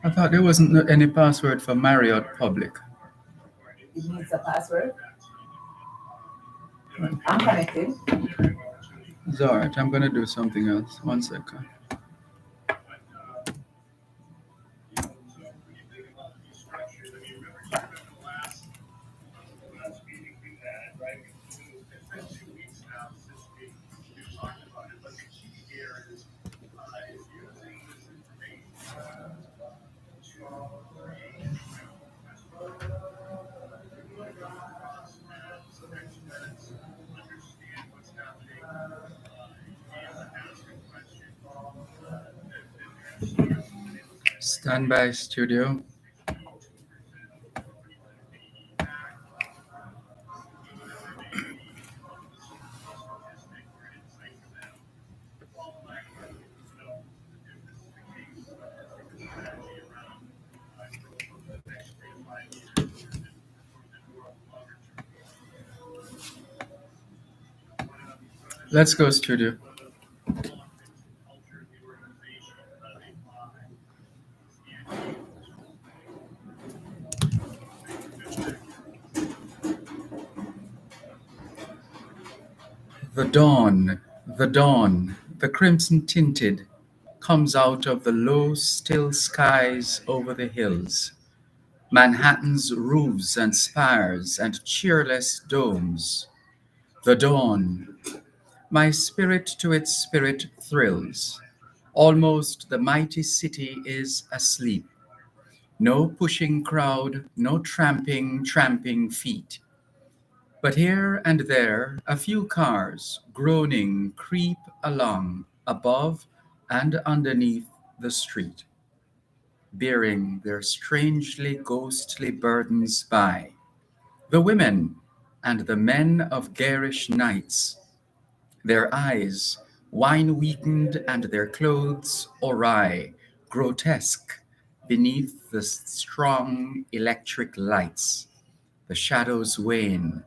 I thought there wasn't any password for Marriott Public. It needs a password. I'm connected. It's all right. I'm going to do something else. 1 second. Standby studio. Let's go studio. The dawn, the crimson tinted, comes out of the low, still skies over the hills. Manhattan's roofs and spires and cheerless domes. The dawn, my spirit to its spirit thrills. Almost the mighty city is asleep. No pushing crowd, no tramping feet. But here and there, a few cars, groaning, creep along above and underneath the street, bearing their strangely ghostly burdens by. The women and the men of garish nights, their eyes wine-weakened and their clothes awry, grotesque beneath the strong electric lights. The shadows wane.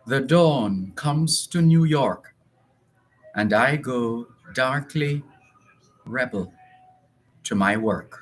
The dawn comes to New York, and I go darkly rebel to my work.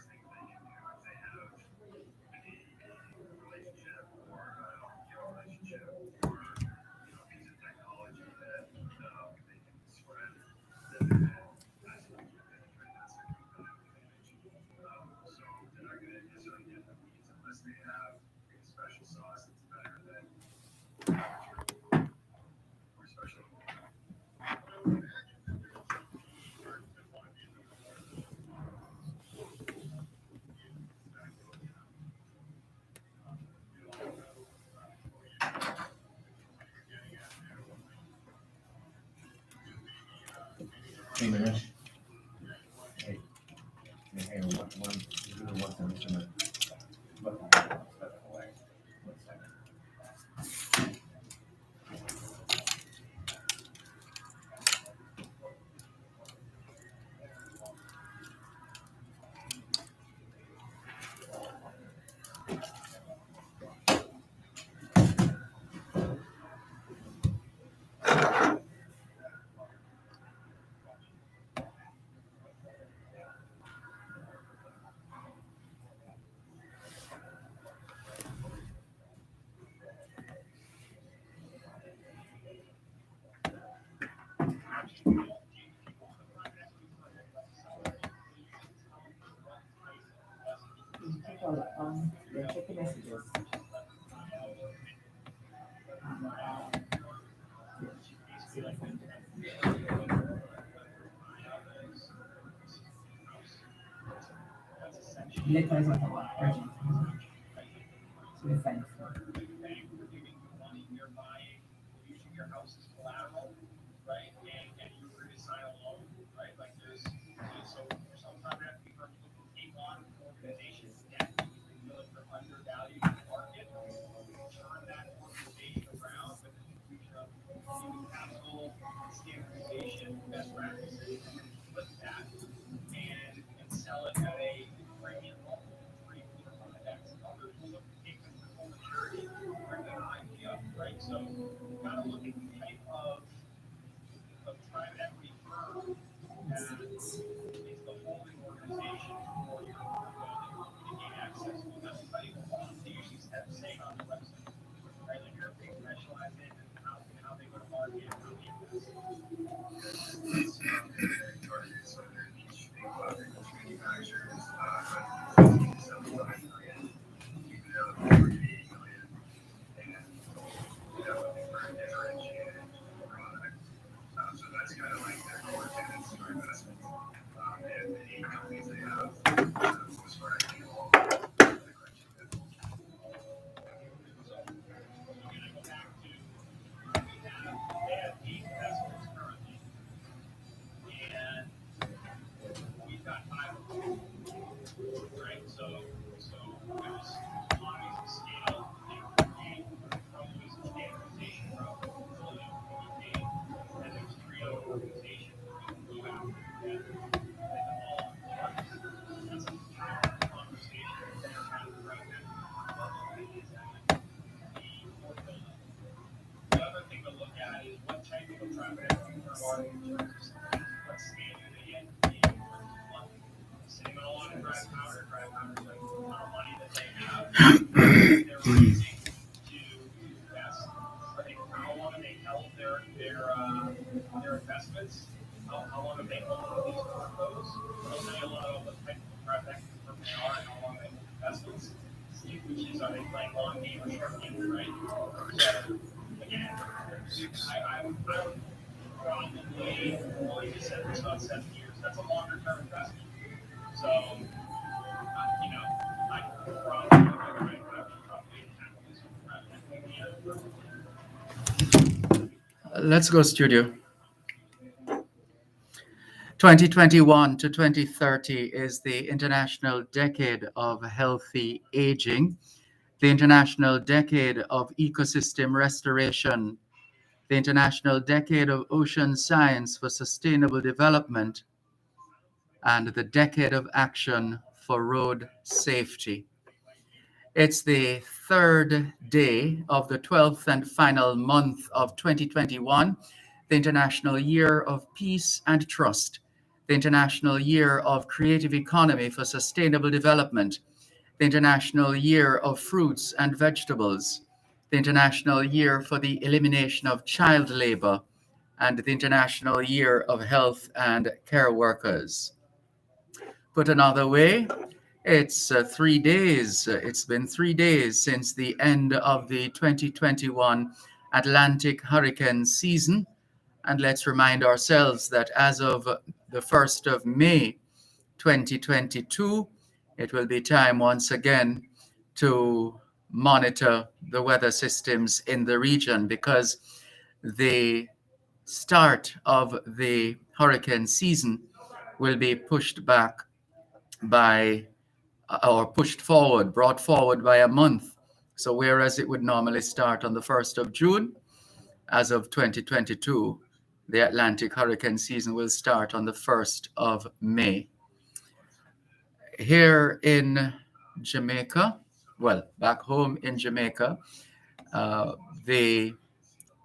Check the messages. See what's happening. Let us know urgent. So we find Let's go, studio. 2021 to 2030 is the International Decade of Healthy Aging, the International Decade of Ecosystem Restoration, the International Decade of Ocean Science for Sustainable Development, and the Decade of Action for Road Safety. It's the third day of the 12th and final month of 2021, the International Year of Peace and Trust, the International Year of Creative Economy for Sustainable Development, the International Year of Fruits and Vegetables, the International Year for the Elimination of Child Labor, and the International Year of Health and Care Workers. Put another way, it's 3 days. It's been 3 days since the end of the 2021 Atlantic hurricane season. And let's remind ourselves that as of the 1st of May 2022, it will be time once again to monitor the weather systems in the region, because the start of the hurricane season will be pushed back by, or brought forward by a month. So whereas it would normally start on the 1st of June, as of 2022, the Atlantic hurricane season will start on the 1st of May. Here in Jamaica, well, back home in Jamaica, the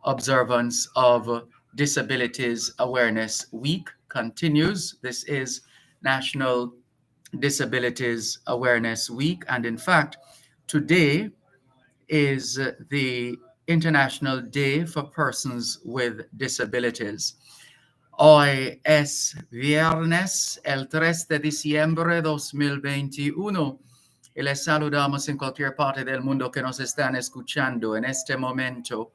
observance of Disabilities Awareness Week continues. This is National Disabilities Awareness Week, and in fact, today is the International Day for Persons with Disabilities. Hoy es viernes, el 3 de diciembre 2021, y les saludamos en cualquier parte del mundo que nos están escuchando en este momento.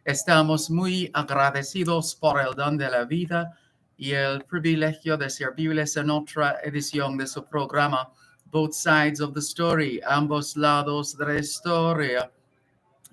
Estamos muy agradecidos por el don de la vida y el privilegio de servirles en otra edición de su programa, Both Sides of the Story, ambos lados de la historia.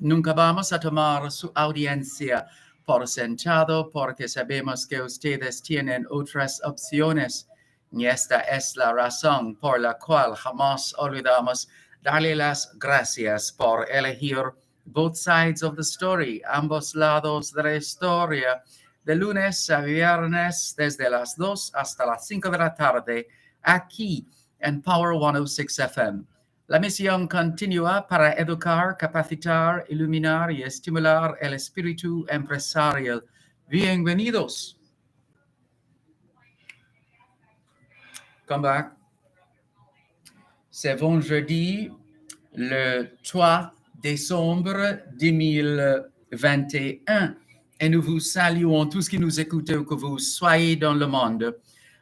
Nunca vamos a tomar su audiencia por sentado, porque sabemos que ustedes tienen otras opciones. Y esta es la razón por la cual jamás olvidamos darle las gracias por elegir Both Sides of the Story, ambos lados de la historia, de lunes a viernes desde las 2 hasta las 5 de la tarde, aquí en Power 106 FM. La misión continúa para educar, capacitar, iluminar y estimular el espíritu empresarial. Bienvenidos. Come back. C'est vendredi le 3 décembre 2021 et nous vous saluons tous qui nous écoutez où que vous soyez dans le monde.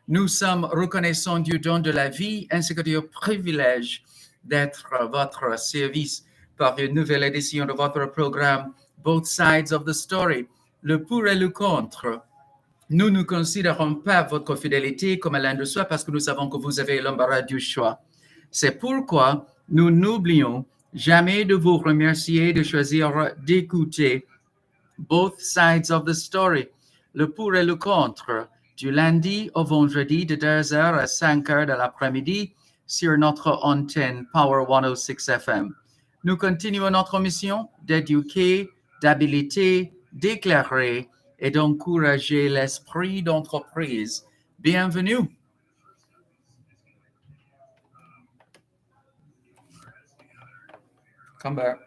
Nous sommes reconnaissants du don de la vie ainsi que du privilège d'être à votre service par une nouvelle édition de votre programme Both Sides of the Story, le pour et le contre. Nous ne considérons pas votre fidélité comme l'un de soi parce que nous savons que vous avez l'embarras du choix. C'est pourquoi nous n'oublions jamais de vous remercier de choisir d'écouter Both Sides of the Story, le pour et le contre, du lundi au vendredi de 2h à 5h de l'après-midi sur notre antenne Power 106 FM. Nous continuons notre mission d'éduquer, d'habiliter, d'éclairer et d'encourager l'esprit d'entreprise. Bienvenue. Come back.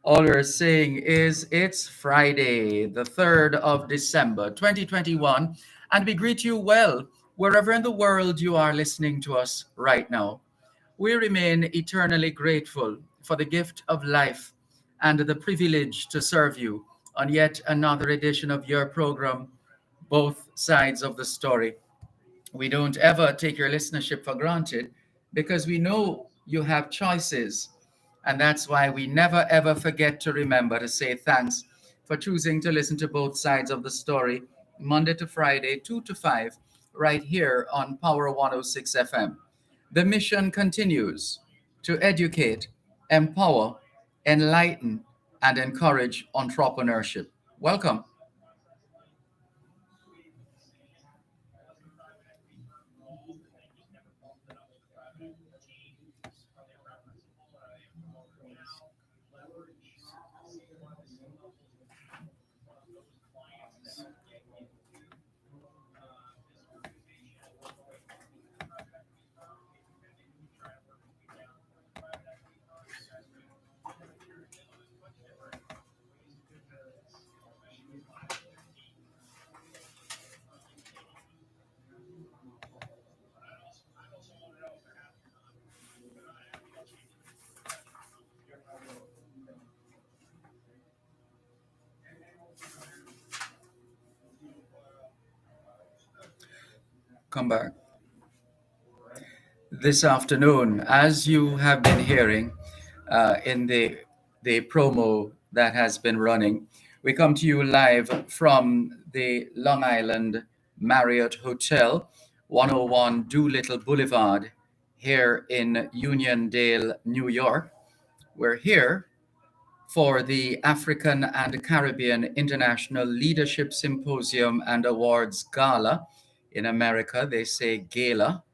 All we're saying is it's Friday, the 3rd of December, 2021, and we greet you well wherever in the world you are listening to us right now. We remain eternally grateful for the gift of life and the privilege to serve you on yet another edition of your program, Both Sides of the Story. We don't ever take your listenership for granted because we know you have choices. And that's why we never ever forget to remember to say thanks for choosing to listen to Both Sides of the Story, Monday to Friday, 2 to 5, right here on Power 106 FM. The mission continues to educate, empower, enlighten, and encourage entrepreneurship. Welcome. Come back. This afternoon, as you have been hearing in the promo that has been running, we come to you live from the Long Island Marriott Hotel, 101 Doolittle Boulevard, here in Uniondale, New York. We're here for the African and Caribbean International Leadership Symposium and Awards Gala. In America, they say gala.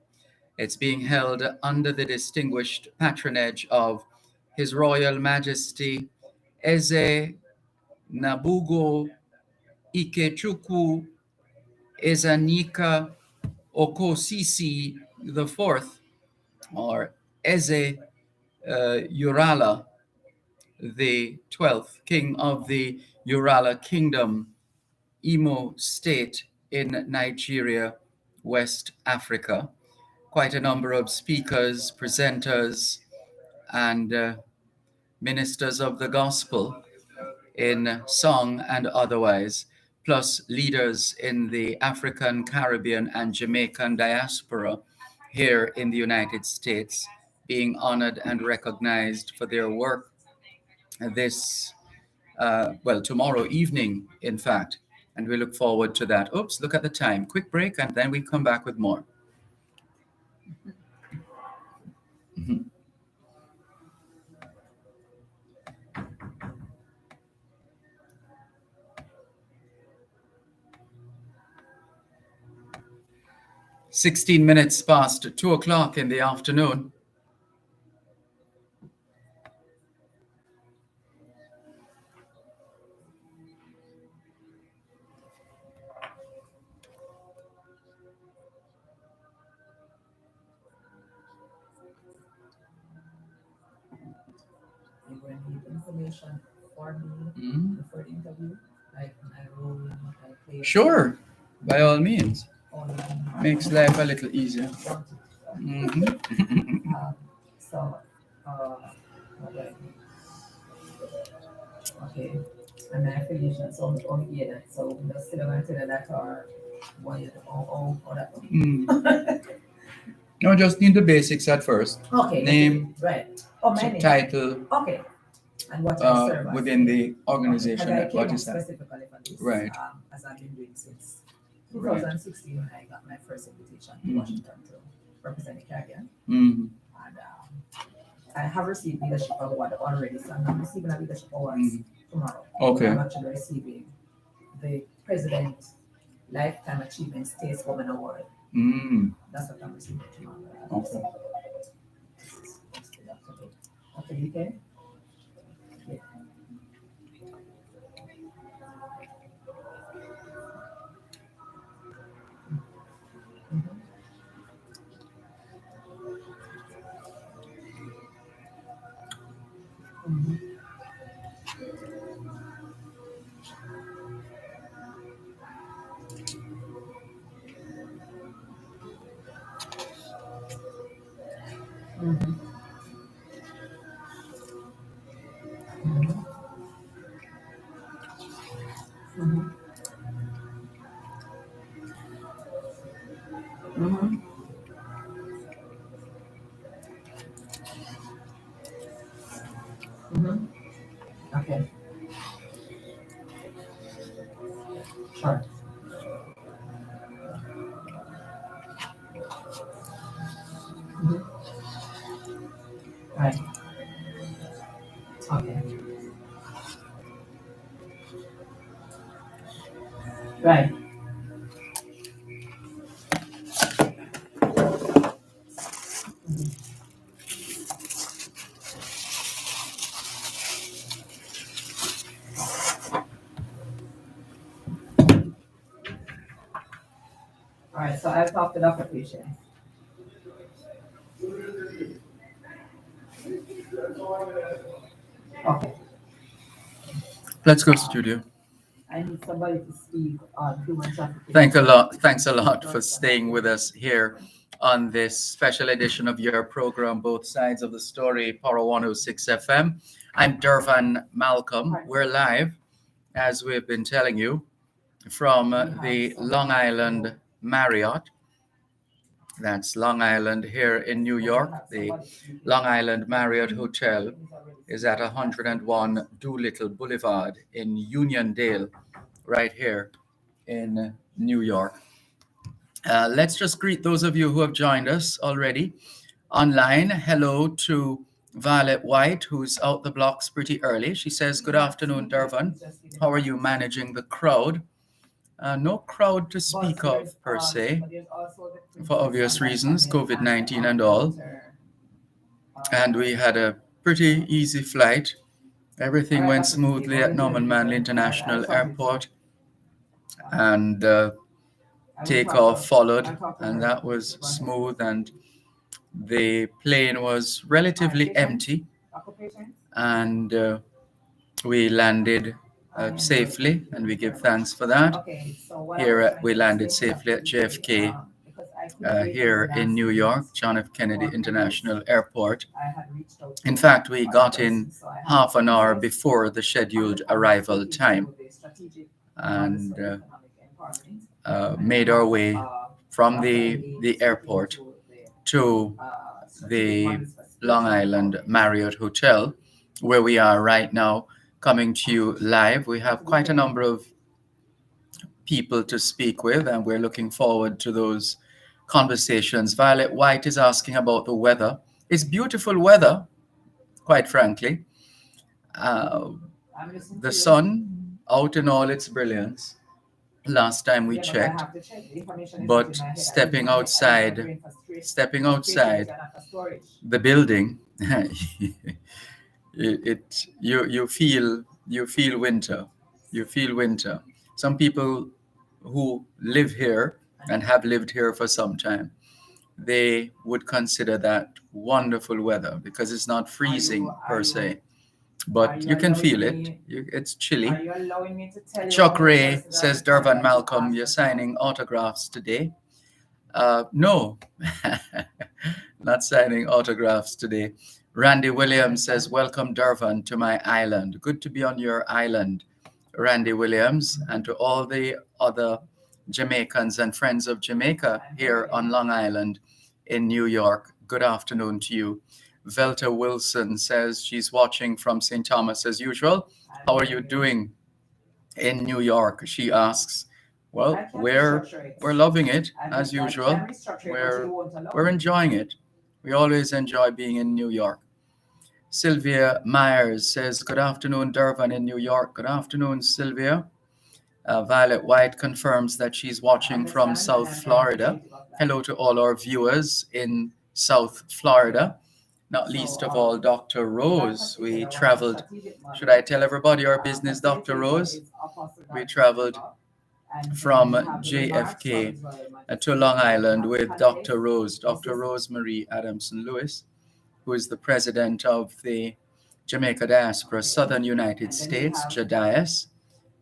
It's being held under the distinguished patronage of His Royal Majesty Eze Nabugo Ikechukwu Ezanika Okosisi IV, or Eze Urala the 12th, King of the Urala Kingdom, Imo State in Nigeria, West Africa. Quite a number of speakers, presenters, and ministers of the gospel in song and otherwise, plus leaders in the African, Caribbean, and Jamaican diaspora here in the United States, being honored and recognized for their work this, tomorrow evening, in fact. And we look forward to that. Oops, look at the time. Quick break, and then we come back with more. 16 minutes past 2 o'clock in the afternoon. you're going to need information for me Mhm. for the interview, like my role, my place, Sure, by all means. all the Makes life a little easier. want it. Mhm. So, what do I need? Okay, and my affiliation. So, yeah, that. So, we just still going to that or what you or that. Mm. No, just need the basics at first. Okay, Name, right. Oh, my name. title, Okay, and what I serve as. within the Okay, organization. because I That came what up is that? specifically for this, Right. as I've been doing since Right. 2016 when I got my first invitation to Mhm. Washington to represent the Caribbean. Mhm. And I have received leadership award already, so I'm receiving a leadership award Mhm. tomorrow. Okay. I'm actually receiving the President Lifetime Achievement Stateswoman Award. Mm. That's what I'm receiving tomorrow. Okay. After the UK? Yeah. Mhm. Mhm. Mhm. Mhm. Mhm. Mhm. Mhm. Okay, sure. Mhm. Right. Okay. Right. Mhm. All right. So I've talked to Dr. Patience. Okay. Let's go, studio. I need somebody to speak on human trafficking. Thanks a lot for staying with us here on this special edition of your program, Both Sides of the Story, Power 106 FM. I'm Dervan Malcolm. We're live, as we've been telling you, from the Long Island Marriott. That's Long Island here in New York. The Long Island Marriott Hotel is at 101 Doolittle Boulevard in Uniondale, right here in New York. Let's just greet those of you who have joined us already online. Hello to Violet White, who's out the blocks pretty early. She says, "Good afternoon, Dervan. How are you managing the crowd?" No crowd to speak of per se, for obvious reasons, COVID-19 and all. And we had a pretty easy flight. Everything went smoothly at Norman Manley International Airport, and takeoff followed, and that was smooth, and the plane was relatively empty, and we landed safely, and we give thanks for that. We landed safely at JFK here in New York, John F. Kennedy International Airport. In fact, we got in half an hour before the scheduled arrival time, and made our way from the airport to the Long Island Marriott Hotel, where we are right now, coming to you live. We have quite a number of people to speak with, and we're looking forward to those conversations. Violet White is asking about the weather. It's beautiful weather, quite frankly. Uh, the sun out in all its brilliance last time we checked, but stepping outside the building, you feel winter. You feel winter. Some people who live here and have lived here for some time, they would consider that wonderful weather because it's not freezing per se. but you can feel it. It's chilly. Are you allowing me to tell you Chuck about the Ray person that says, the contact Dervan to Malcolm, ask you're us now? signing autographs today. No, not signing autographs today. Randy Williams says, welcome, Dervan, to my island. Good to be on your island, Randy Williams, and to all the other Jamaicans and friends of Jamaica here on Long Island in New York. Good afternoon to you. Velta Wilson says she's watching from St. Thomas as usual. How are you doing in New York? She asks. Well, we're loving it as usual. We're enjoying it. We always enjoy being in New York. Sylvia Myers says, good afternoon, Dervan in New York. Good afternoon, Sylvia. Violet White confirms that she's watching from South Florida. Hello to all our viewers in South Florida, not least of all Dr. Rose. We traveled, should I tell everybody our business, Dr. Rose? We traveled from JFK to Long Island with Dr. Rose Marie Adamson Lewis, who is the president of the Jamaica Diaspora Southern United States, JADIAS,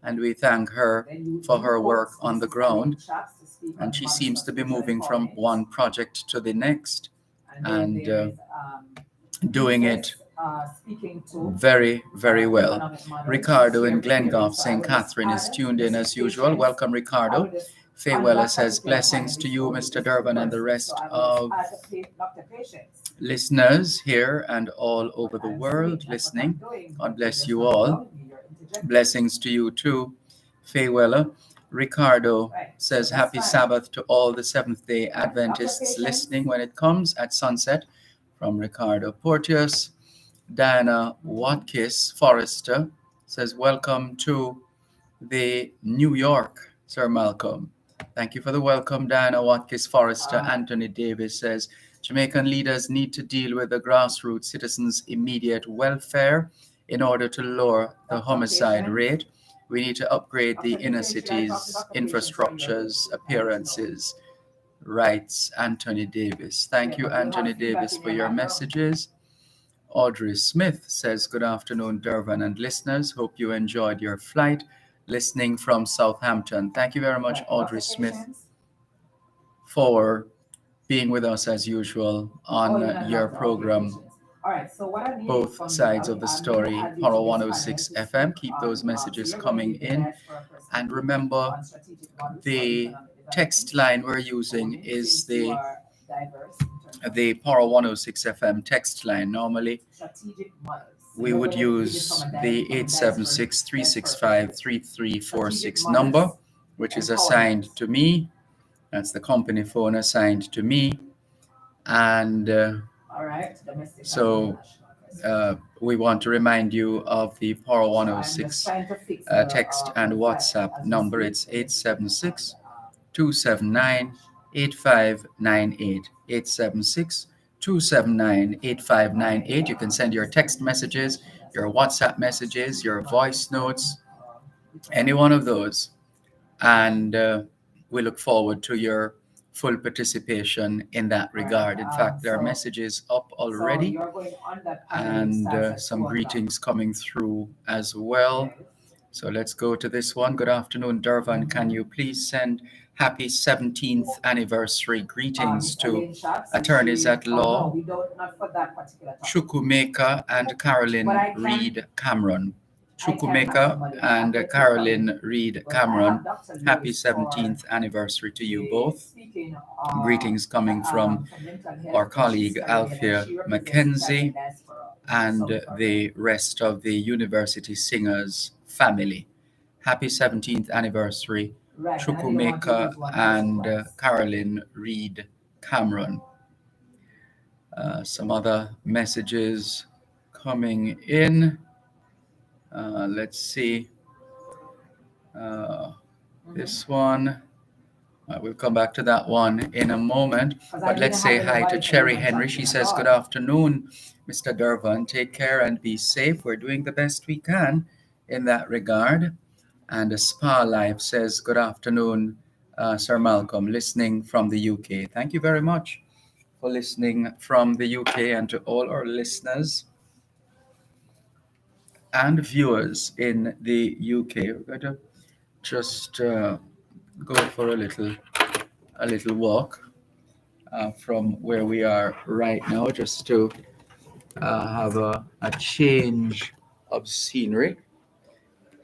and we thank her for her work on the ground. And she seems to be moving from one project to the next and doing it very, very well. Ricardo in Glengoff, St. Catherine is tuned in as usual. Welcome, Ricardo. Fayella says, blessings to you, Mr. Dervan, and the rest of listeners here and all over the world listening. God bless you all. Blessings to you too, Fayella. Ricardo says, happy Sabbath to all the Seventh-day Adventists listening when it comes at sunset. From Ricardo Porteous. Diana Watkis Forrester says, welcome to the New York, Sir Malcolm. Thank you for the welcome, Diana Watkis Forrester. Anthony Davis says, Jamaican leaders need to deal with the grassroots citizens' immediate welfare in order to lower the homicide rate. We need to upgrade the inner cities' infrastructures, appearances, writes Anthony Davis. Thank you, Anthony Davis, for your messages. Audrey Smith says, good afternoon, Dervan and listeners. Hope you enjoyed your flight listening from Southampton. Thank you very much, Audrey Smith, for being with us as usual on your program. Both sides of the story, Power 106 FM. Keep those messages coming in. And remember, the text line we're using is the Power 106 FM text line. Normally, we would use the 876-365-3346 number, which is assigned to me. That's the company phone assigned to me. And so we want to remind you of the Power 106 text and WhatsApp number. It's 876-279-8598. 876-279-8598. You can send your text messages, your WhatsApp messages, your voice notes, any one of those. And we look forward to your full participation in that regard. In fact, there are messages up already and some greetings coming through as well. So let's go to this one. Good afternoon, Dervan. Can you please send happy 17th anniversary greetings to attorneys at law, Chukwumeka and Carolyn Reed Cameron. Chukwumeka and Carolyn Reed Cameron, happy 17th anniversary to you both. Greetings coming from our colleague Althea Mackenzie and the rest of the University Singers family. Happy 17th anniversary, Chukwumeka and Carolyn Reed Cameron. Some other messages coming in. Let's see. This one. We'll come back to that one in a moment. But let's say hi to Cherry Henry. She says, good afternoon, Mr. Dervan. Take care and be safe. We're doing the best we can in that regard. And Spa Life says, good afternoon, Sir Malcolm, listening from the UK. Thank you very much for listening from the UK, and to all our listeners and viewers in the UK. We're going to just go for a little walk from where we are right now, just to have a change of scenery.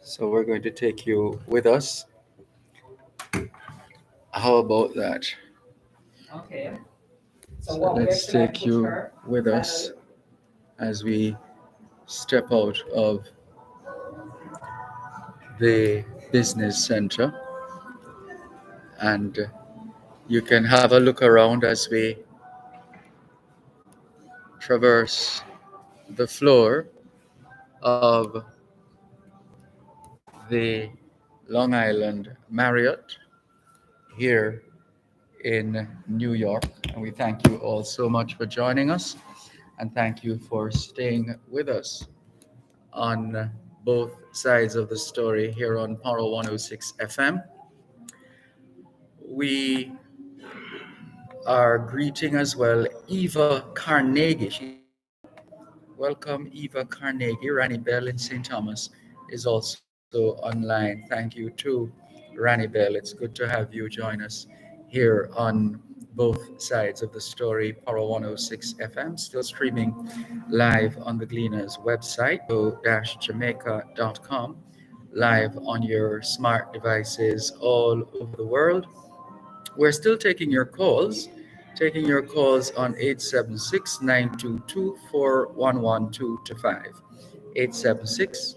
So we're going to take you with us. How about that? Okay. So So what, where let's should I take put you her? with us Finally? as we step out of the business center, and you can have a look around as we traverse the floor of the Long Island Marriott here in New York. And we thank you all so much for joining us, and thank you for staying with us on both sides of the story here on Power 106 FM. We are greeting as well Eva Carnegie. She's on the line. Welcome, Eva Carnegie. Ranny Bell in St. Thomas is also online. Thank you to Ranny Bell. It's good to have you join us here on both sides of the story. Power 106 FM, still streaming live on the Gleaners website, go-jamaica.com, live on your smart devices all over the world. We're still taking your calls on 876-922-4112 876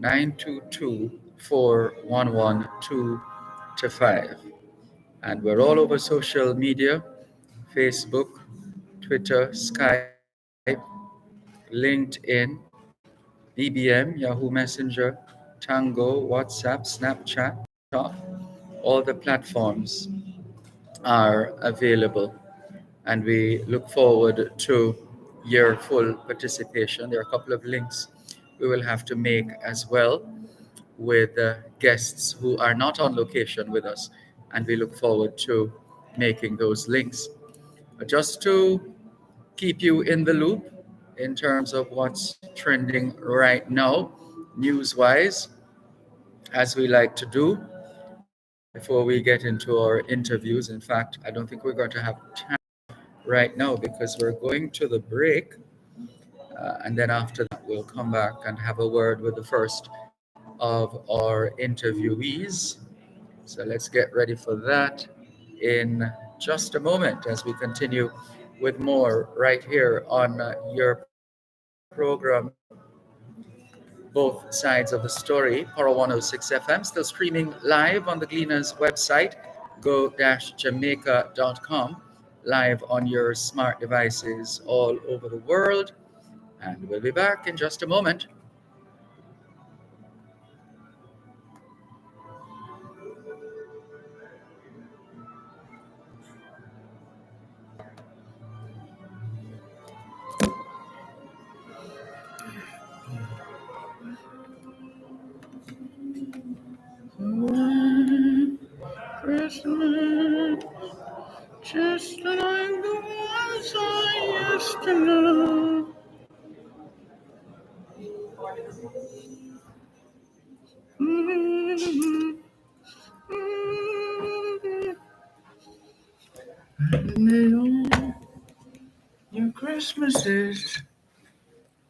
922-4112. And we're all over social media: Facebook, Twitter, Skype, LinkedIn, BBM, Yahoo Messenger, Tango, WhatsApp, Snapchat, TikTok. All the platforms are available, and we look forward to your full participation. There are a couple of links we will have to make as well with guests who are not on location with us, and we look forward to making those links. Just to keep you in the loop in terms of what's trending right now, news wise, as we like to do before we get into our interviews. In fact, I don't think we're going to have time right now because we're going to the break. And then after that, we'll come back and have a word with the first of our interviewees. So let's get ready for that in just a moment as we continue with more right here on your program, Both Sides of the Story, Power 106 FM, still streaming live on the Gleaners website, go-jamaica.com, live on your smart devices all over the world. And we'll be back in just a moment. Christmas, just like the ones I used to know. Mm-hmm. May all your Christmases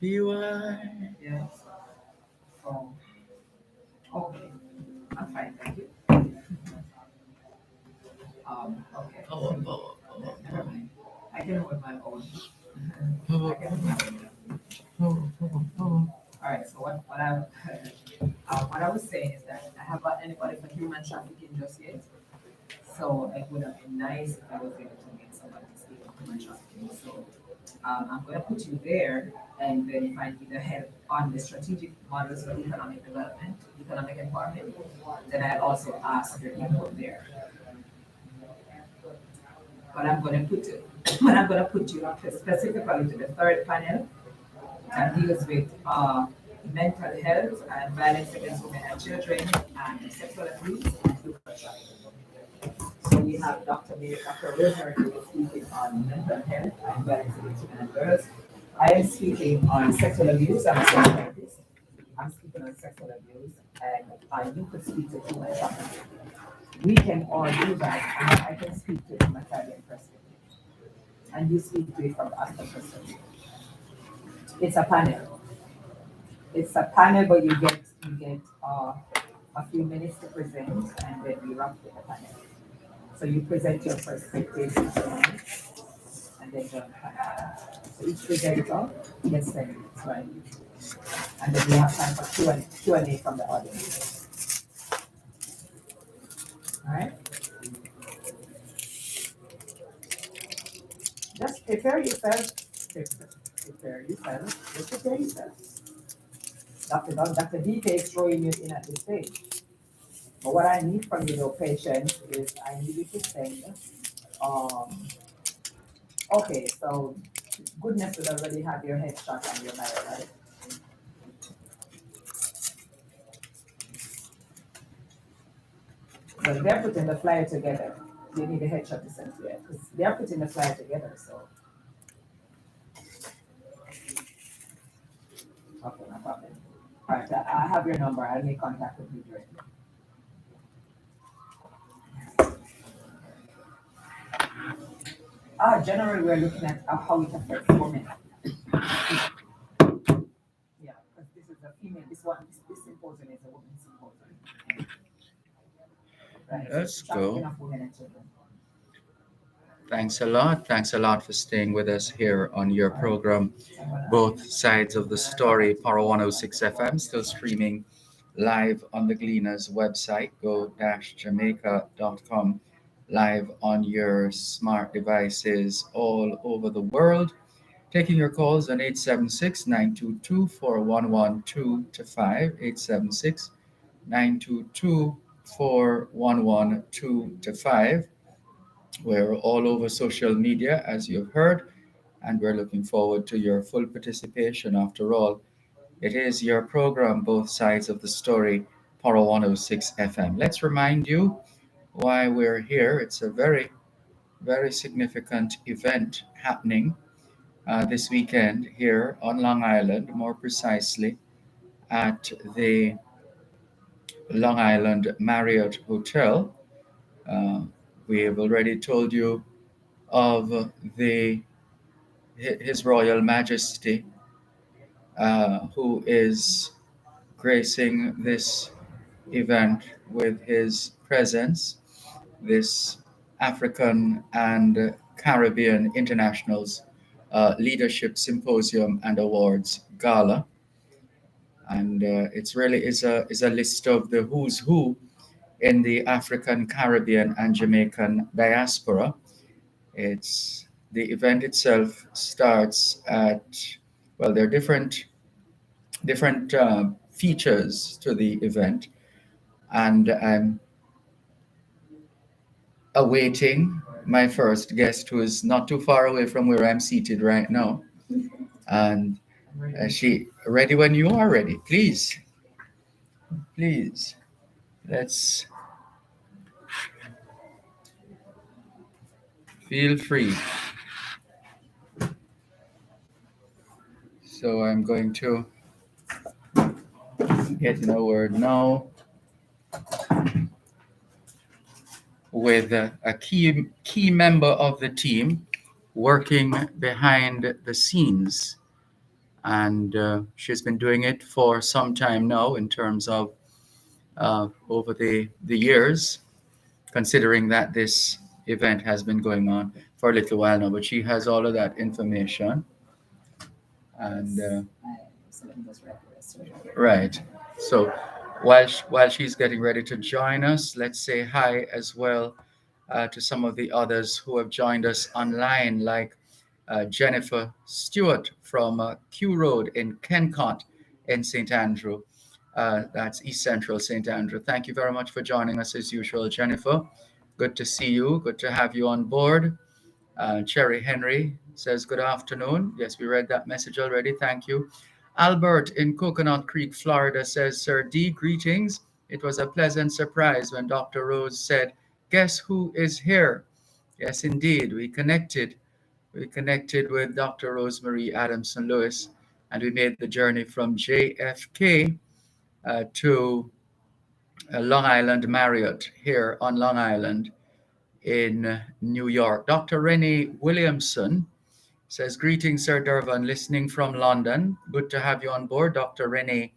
be white. Yes. Oh, okay. I'm fine, thank you. Okay. Never mind. I can hold my own. I can hold my own. All right. So what I was saying is that I haven't got anybody for human trafficking just yet. So it would have been nice if I was able to get somebody to speak of human trafficking. So I'm going to put you there, and then if I need the help on the strategic models for economic development, economic empowerment, then I also ask your input there. But I'm going to put you, but I'm going to put you specifically to the third panel that deals with mental health and violence against women and children and sexual abuse and human trafficking. So we have Dr. Rosemary who is speaking on mental health and violence against women and girls. I am speaking on sexual abuse. I'm a psychologist. I'm speaking on sexual abuse, and you could speak to it from my perspective. We can all do that, and I can speak to it from a Italian perspective, and you speak to it from the African perspective. It's a panel. It's a panel, but you get a few minutes to present, and then we wrap with the panel. So you present your perspective, and then the panel. So each presenter gets 10 minutes, right? And then we have time for Q&A from the audience. All right? Just prepare yourself. Prepare yourself. Just prepare yourself. Dr. DK is throwing you in at this stage. But what I need from you, though, patience, is I need you to send. Okay, so goodness would already have your headshot and your married, right? But they're putting the flyer together. You need a headshot to send to it because they're putting the flyer together. So, okay, no problem. All right, I have your number. I'll make contact with you directly. Generally, we're looking at how it affects women. Yeah, because this is a female. This symposium is a women's symposium. Right. Let's so go. enough women and children. Thanks a lot. Thanks a lot for staying with us here on your program, Both Sides of the Story, Power 106 FM, still streaming live on the Gleaners website, go-jamaica.com, live on your smart devices all over the world. Taking your calls on 876-922-4112-5, 876-922-4112-5. We're all over social media, as you've heard, and we're looking forward to your full participation. After all, it is your program, Both Sides of the Story, Power 106 FM. Let's remind you why we're here. It's a very, very significant event happening this weekend here on Long Island, more precisely at the Long Island Marriott Hotel. Uh, we have already told you of the His Royal Majesty, who is gracing this event with his presence, this African and Caribbean Internationals Leadership Symposium and Awards Gala. And it's really is a list of the who's who in the African, Caribbean, and Jamaican diaspora. It's the event itself starts at, well, there are different features to the event, and I'm awaiting my first guest, who is not too far away from where I'm seated right now. And she ready when you are ready. Please, let's feel free. So I'm going to get in a word now with a key member of the team working behind the scenes. And she's been doing it for some time now in terms of over the years, considering that this event has been going on for a little while now. But she has all of that information. And right. So while she's getting ready to join us, let's say hi as well to some of the others who have joined us online, like Jennifer Stewart from Q Road in Kencott in St. Andrew. That's East Central St. Andrew. Thank you very much for joining us as usual, Jennifer. Good to see you. Good to have you on board. Cherry Henry says, good afternoon. Yes, we read that message already. Thank you. Albert in Coconut Creek, Florida says, Sir D, greetings. It was a pleasant surprise when Dr. Rose said, guess who is here? Yes, indeed. We connected with Dr. Rosemary Adamson Lewis, and we made the journey from JFK to Long Island Marriott here on Long Island in New York. Dr. Rennie Williamson says, greetings, Sir Dervan, listening from London. Good to have you on board, Dr. Rennie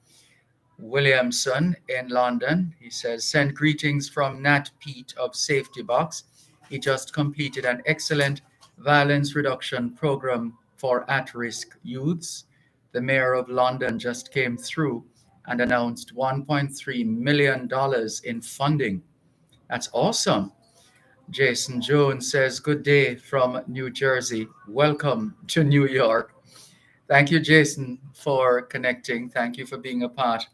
Williamson in London. He says, send greetings from Nat Pete of Safety Box. He just completed an excellent violence reduction program for at-risk youths. The mayor of London just came through and announced $1.3 million in funding. That's awesome. Jason Jones says, good day from New Jersey. Welcome to New York. Thank you, Jason, for connecting. Thank you for being a part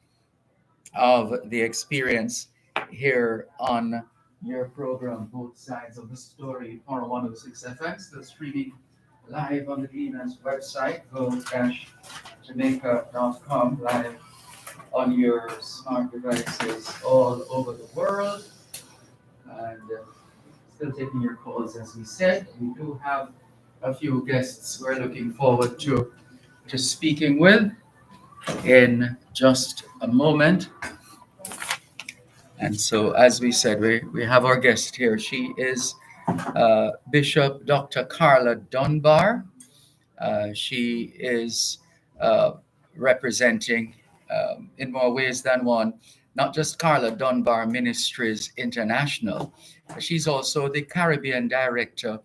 of the experience here on your program, Both Sides of the Story, on 106 FM, still streaming live on the Gleaners website, go-jamaica.com, live on your smart devices all over the world. And still taking your calls, as we said. We do have a few guests we're looking forward to speaking with in just a moment. And so, as we said, we have our guest here. She is Bishop Dr. Carla Dunbar. She is representing, in more ways than one, not just Carla Dunbar Ministries International. She's also the Caribbean Director,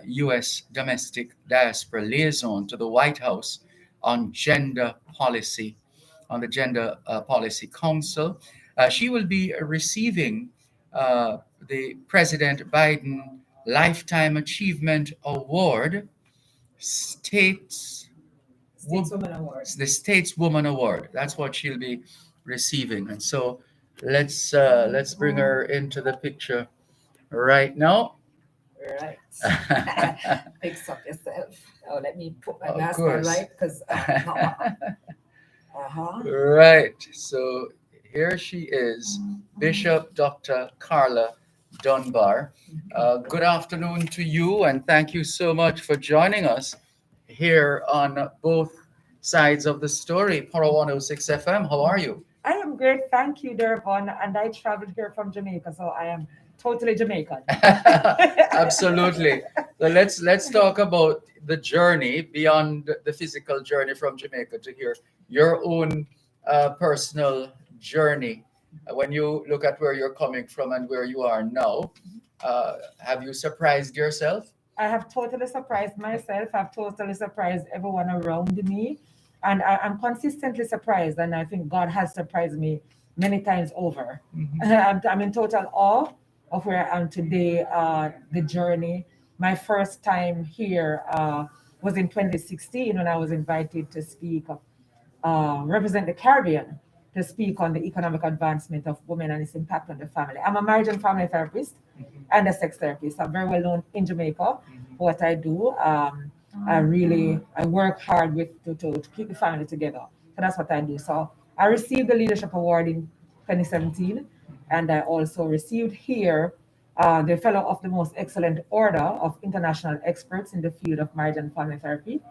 U.S. Domestic Diaspora Liaison to the White House on Gender Policy, on the Gender Policy Council. She will be receiving the President Biden Lifetime Achievement Award, Stateswoman Award. the Stateswoman Award. That's what she'll be receiving. And so let's bring her into the picture right now. Right. Fix up yourself. Oh, let me put my Of mask on course. right because. Right. So here she is, Bishop Dr. Carla Dunbar. Good afternoon to you, and thank you so much for joining us here on Both Sides of the Story, Poro 106 FM. How are you? I am great, thank you, Dervan. And I traveled here from Jamaica, so I am totally Jamaican. Absolutely. So let's talk about the journey beyond the physical journey from Jamaica to here, your own personal journey. When you look at where you're coming from and where you are now, have you surprised yourself? I have totally surprised myself. I've totally surprised everyone around me. And I'm consistently surprised. And I think God has surprised me many times over. Mm-hmm. I'm in total awe of where I am today, the journey. My first time here was in 2016 when I was invited to speak, represent the Caribbean, to speak on the economic advancement of women and its impact on the family. I'm a marriage and family therapist and a sex therapist. I'm very well known in Jamaica for what I do. I work hard to keep the family together. So that's what I do. So I received the Leadership Award in 2017, and I also received here the Fellow of the Most Excellent Order of International Experts in the field of marriage and family therapy.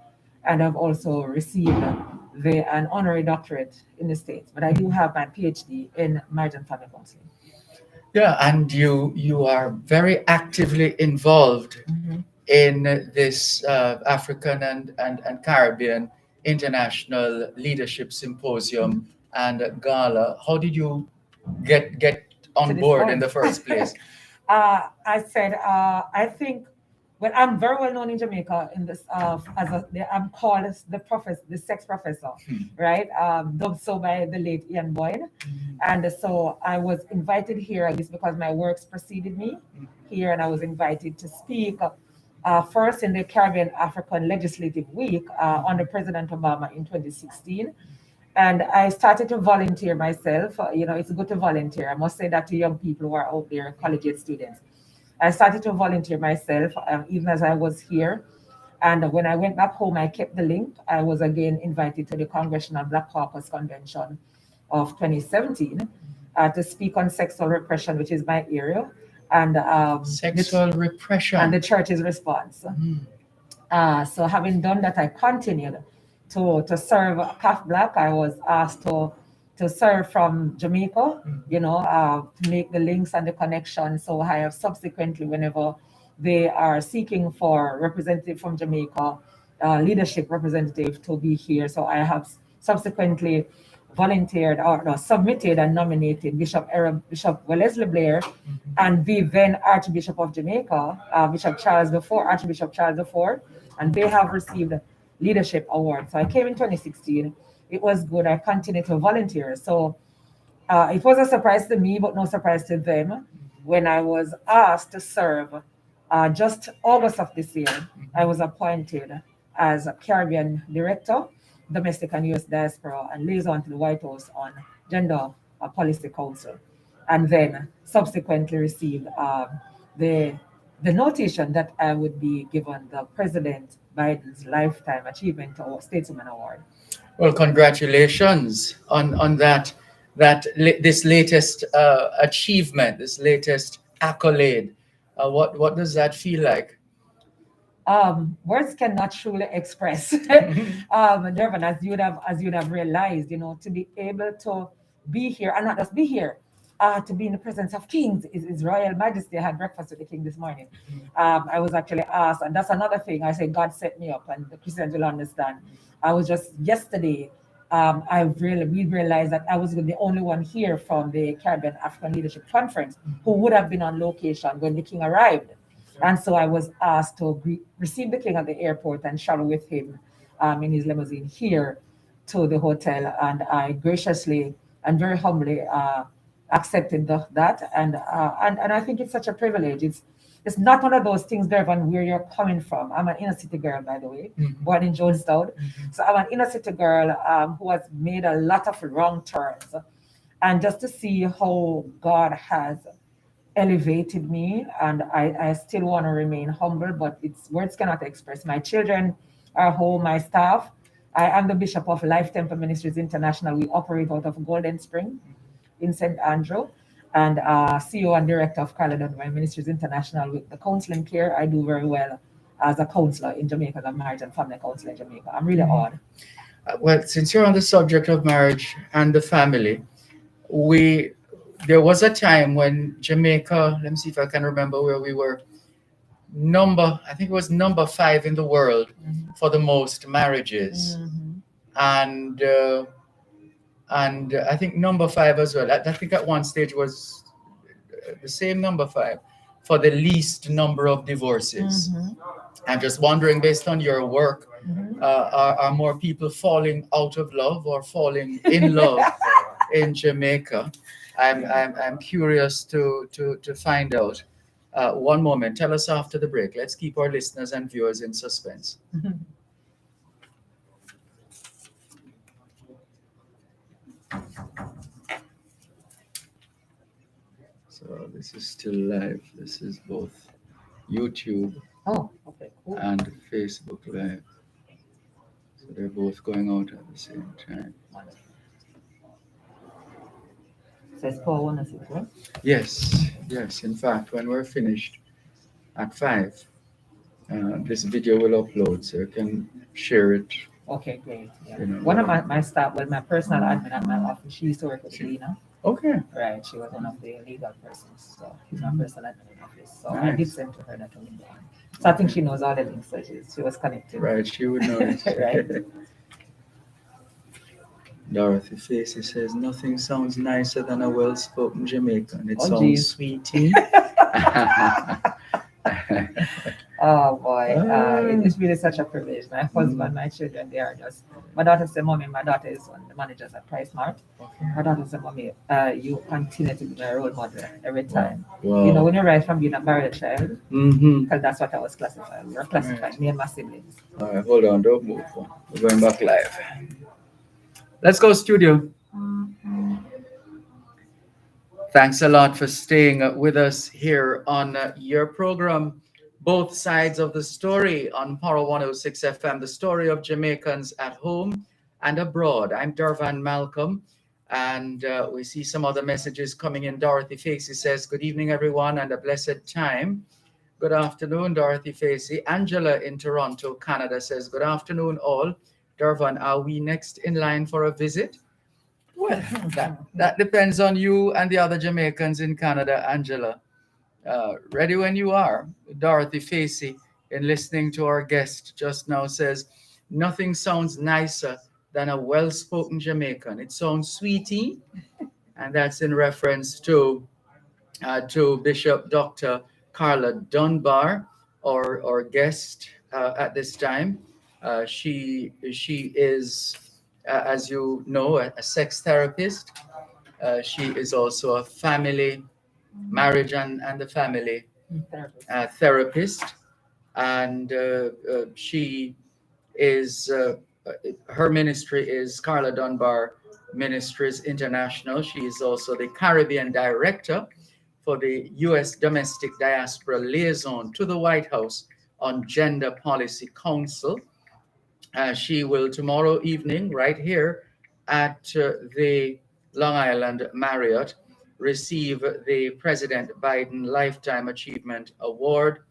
And I've also received an honorary doctorate in the States. But I do have my PhD in marriage and family counseling. Yeah, and you are very actively involved in this African and Caribbean International Leadership Symposium and Gala. How did you get on board in the first place? I think, well, I'm very well known in Jamaica in this I'm called as the sex professor, right? Dubbed so by the late Ian Boyd. And so I was invited here, I guess, because my works preceded me here, and I was invited to speak first in the Caribbean African Legislative Week under President Obama in 2016. And I started to volunteer myself. It's good to volunteer. I must say that to young people who are out there, collegiate students. I started to volunteer myself even as I was here. And when I went back home, I kept the link. I was again invited to the Congressional Black Caucus Convention of 2017 to speak on sexual repression, which is my area. And sexual repression. And the church's response. So having done that, I continued to serve CAF Black. I was asked to to serve from Jamaica, to make the links and the connections. So I have subsequently, whenever they are seeking for representative from Jamaica, leadership representative to be here. So I have subsequently volunteered or submitted and nominated Bishop Wellesley Blair and the then Archbishop of Jamaica, Archbishop Charles IV, and they have received leadership award. So I came in 2016. It was good. I continued to volunteer. So it was a surprise to me, but no surprise to them when I was asked to serve. Just August of this year, I was appointed as a Caribbean Director, Domestic and U.S. Diaspora, and liaison to the White House on Gender Policy Council, and then subsequently received the notation that I would be given the President Biden's Lifetime Achievement Stateswoman Award. Well, congratulations on this latest achievement, this latest accolade. What does that feel like? Words cannot truly express. Dervan, as you'd have realized, to be able to be here, and not just be here, to be in the presence of kings is Royal Majesty. I had breakfast with the king this morning. I was actually asked, and that's another thing. I said God set me up, and the Christians will understand. I was just yesterday. We realized that I was the only one here from the Caribbean African Leadership Conference who would have been on location when the king arrived. And so I was asked to receive the king at the airport and travel with him in his limousine here to the hotel. And I graciously and very humbly accepted that. And I think it's such a privilege. It's not one of those things, Dervan, where you're coming from. I'm an inner city girl, by the way, born in Jonestown. So I'm an inner city girl who has made a lot of wrong turns. And just to see how God has elevated me, and I still want to remain humble, but words cannot express. My children are home, my staff. I am the Bishop of Life Temple Ministries International. We operate out of Golden Spring in St. Andrew, and CEO and Director of Carla Dunbar Ministries International. With the counseling care, I do very well as a counselor in Jamaica, a marriage and family counselor in Jamaica. I'm really odd. Well, since you're on the subject of marriage and the family, there was a time when Jamaica, let me see if I can remember where we were, I think it was number 5 in the world for the most marriages. And I think number 5 as well. I think at one stage was the same number 5 for the least number of divorces. I'm just wondering, based on your work, are more people falling out of love or falling in love in Jamaica? I'm curious to find out. One moment. Tell us after the break. Let's keep our listeners and viewers in suspense. So this is still live. This is both YouTube and Facebook Live. So they're both going out at the same time. Says Paul 106, right? Yes. In fact, when we're finished at 5, this video will upload, so you can share it. Okay, great. Yeah. One of my staff, my personal admin at my office, she used to work with Lena. Okay. Right, she was one of the legal persons, so she's my personal admin in the office. So nice. I did send to her that window. So I think she knows all the links, so she was connected. Right, she would know it. Right. Dorothy Facey says, nothing sounds nicer than a well-spoken Jamaican. It sounds sweetie. Oh boy, it's really such a privilege. My husband, my children, they are just, my daughter said, Mommy, my daughter is one of the managers at Price Mart. My daughter said, Mommy, you continue to be my role model every time. Wow. When you rise from being a married child, because that's what I was classified. We were classified, me and my siblings. All right, hold on, don't move. We're going back live. Let's go, studio. Thanks a lot for staying with us here on your program, Both Sides of the Story on Power 106 FM, the story of Jamaicans at home and abroad. I'm Dervan Malcolm, and we see some other messages coming in. Dorothy Facey says, good evening, everyone, and a blessed time. Good afternoon, Dorothy Facey. Angela in Toronto, Canada says, good afternoon, all. Dervan, are we next in line for a visit? Well, that depends on you and the other Jamaicans in Canada, Angela. Ready when you are. Dorothy Facey, in listening to our guest just now, says, nothing sounds nicer than a well spoken Jamaican. It sounds sweetie, and that's in reference to Bishop Dr. Carla Dunbar, our guest at this time. She is, as you know, a sex therapist. She is also a family, marriage and the family therapist, and she is her ministry is Carla Dunbar Ministries International. She is also the Caribbean director for the U.S. Domestic Diaspora Liaison to the White House on Gender Policy Council. She will tomorrow evening, right here at the Long Island Marriott, receive the President Biden Lifetime Achievement Award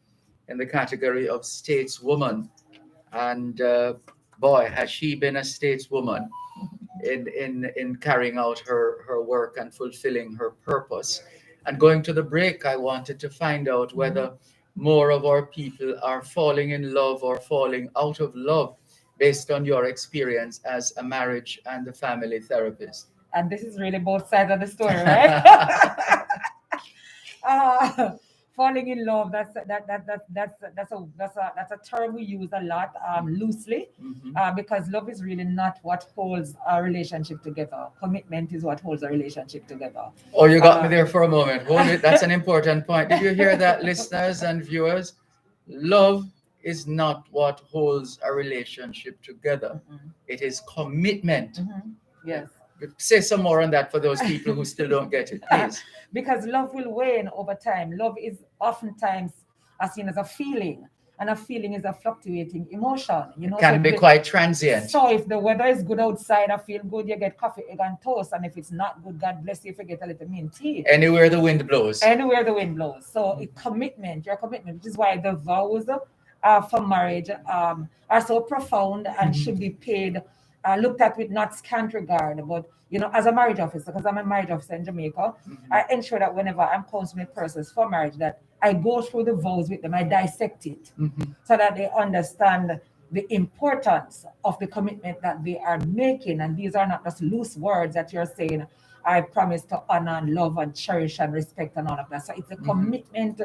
in the category of stateswoman. And boy, has she been a stateswoman in carrying out her work and fulfilling her purpose. And going to the break, I wanted to find out whether more of our people are falling in love or falling out of love based on your experience as a marriage and a family therapist. And this is really both sides of the story, right? Falling in love, that's a term we use a lot loosely, because love is really not what holds a relationship together. Commitment is what holds a relationship together. Oh, you got me there for a moment. Hold it. That's an important point. Did you hear that, listeners and viewers? Love is not what holds a relationship together. It is commitment. Yes. Say some more on that for those people who still don't get it, please. Because love will wane over time. Love is oftentimes seen as a feeling, and a feeling is a fluctuating emotion. You know, it can be quite transient. So if the weather is good outside, I feel good, you get coffee, egg, and toast. And if it's not good, God bless you if you get a little mint tea. Anywhere the wind blows. Anywhere the wind blows. So your commitment, which is why the vows for marriage are so profound and should be paid, looked at with not scant regard. But you know, as a marriage officer, because I'm a marriage officer in Jamaica, I ensure that whenever I'm counseling persons for marriage, that I go through the vows with them, I dissect it, so that they understand the importance of the commitment that they are making. And these are not just loose words that you're saying, I promise to honor and love and cherish and respect and all of that. So it's a commitment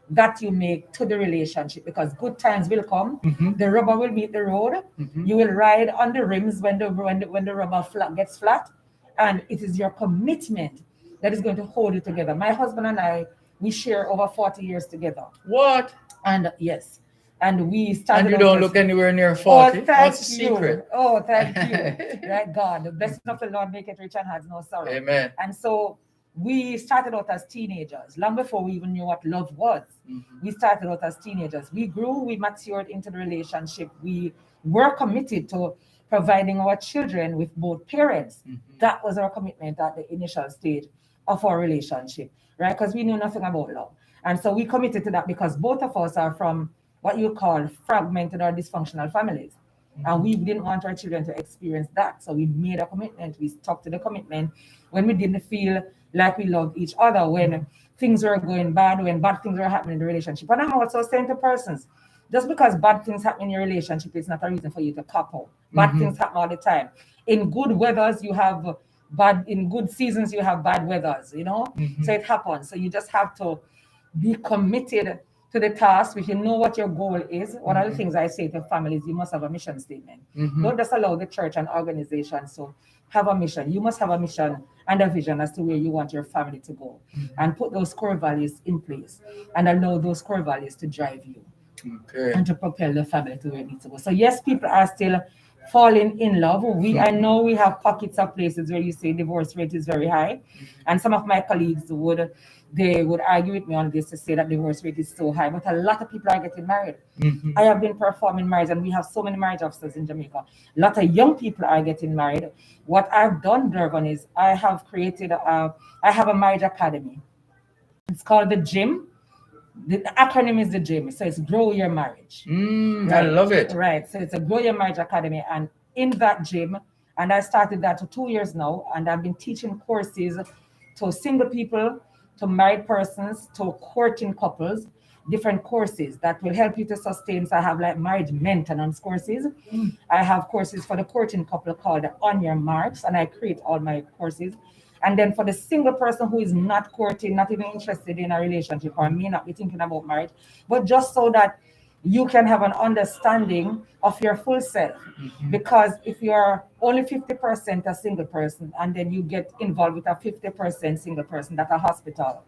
that you make to the relationship, because good times will come. The rubber will meet the road. You will ride on the rims when the rubber gets flat, and it is your commitment that is going to hold you together. My husband and I, we share over 40 years together. What? And yes, and we started. And you don't look anywhere near 40. What's the secret? Oh, thank you. Right, God, the blessing of the Lord make it rich and has no sorrow. Amen. And so we started out as teenagers, long before we even knew what love was. We started out as teenagers. We grew, we matured into the relationship. We were committed to providing our children with both parents. That was our commitment at the initial stage of our relationship, right? Because we knew nothing about love. And so we committed to that because both of us are from what you call fragmented or dysfunctional families. And we didn't want our children to experience that. So we made a commitment. We stuck to the commitment when we didn't feel like we loved each other, when things were going bad, when bad things were happening in the relationship. And I'm also saying to persons, just because bad things happen in your relationship, it's not a reason for you to cop out. Bad things happen all the time. In good weathers, you have in good seasons, you have bad weathers, you know? So it happens. So you just have to be committed to the task. If you know what your goal is, one of the things I say to families, you must have a mission statement. Don't just allow the church and organizations to have a mission. You must have a mission and a vision as to where you want your family to go, and put those core values in place and allow those core values to drive you and to propel the family to where it needs to go. So yes, people are still falling in love. I know we have pockets of places where you say divorce rate is very high, and some of my colleagues would argue with me on this to say that divorce rate is so high, but a lot of people are getting married. I have been performing marriage, and we have so many marriage officers in Jamaica. A lot of young people are getting married. What I've done, Dervan, is I have a marriage academy. It's called the Gym. The acronym is the GYM, so it's Grow Your Marriage. Right? I love it. Right, so it's a Grow Your Marriage Academy, and in that gym, And I started that for 2 years now. And I've been teaching courses to single people, to married persons, to courting couples, different courses that will help you to sustain. So I have like marriage maintenance courses. I have courses for the courting couple called On Your Marks, and I create all my courses. And then for the single person who is not courting, not even interested in a relationship, or may not be thinking about marriage, but just so that you can have an understanding of your full self. Because if you're only 50% a single person and then you get involved with a 50% single person, that's a hospital.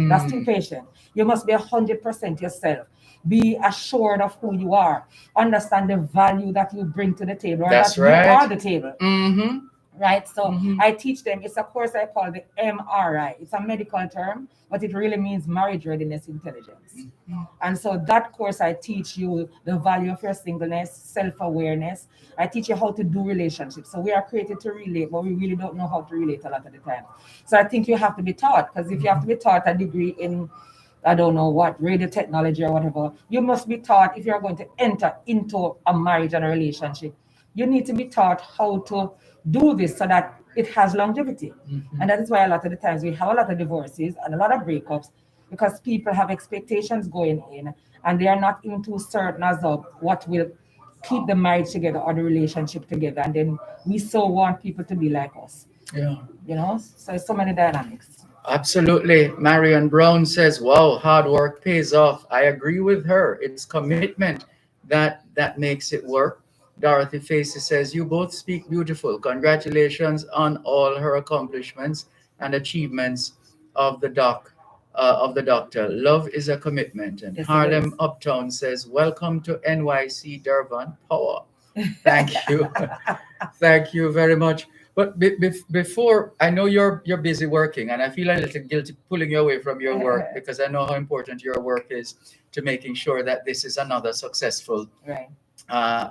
That's too patient. You must be 100% yourself. Be assured of who you are. Understand the value that you bring to the table, or That's that right. you are the table. Mm-hmm. Right? So I teach them, it's a course I call the MRI. It's a medical term, but it really means marriage readiness intelligence. And so that course, I teach you the value of your singleness, self-awareness. I teach you how to do relationships. So we are created to relate, but we really don't know how to relate a lot of the time. So I think you have to be taught, because if you have to be taught a degree in, I don't know what, radio technology or whatever, you must be taught, if you're going to enter into a marriage and a relationship, you need to be taught how to do this so that it has longevity. And that is why a lot of the times we have a lot of divorces and a lot of breakups, because people have expectations going in and they are not even too certain as of what will keep the marriage together or the relationship together. And then we so want people to be like us. Yeah. You know, so it's so many dynamics. Absolutely. Marion Brown says, wow, hard work pays off. I agree with her. It's commitment that makes it work. Dorothy Facey says, you both speak beautiful. Congratulations on all her accomplishments and achievements of the doctor. Love is a commitment. And Yes, it Harlem is. Uptown says, welcome to NYC Dervan Power. Thank you. Thank you very much. But before, I know you're busy working, and I feel a little guilty pulling you away from your work, because I know how important your work is to making sure that this is another successful Right.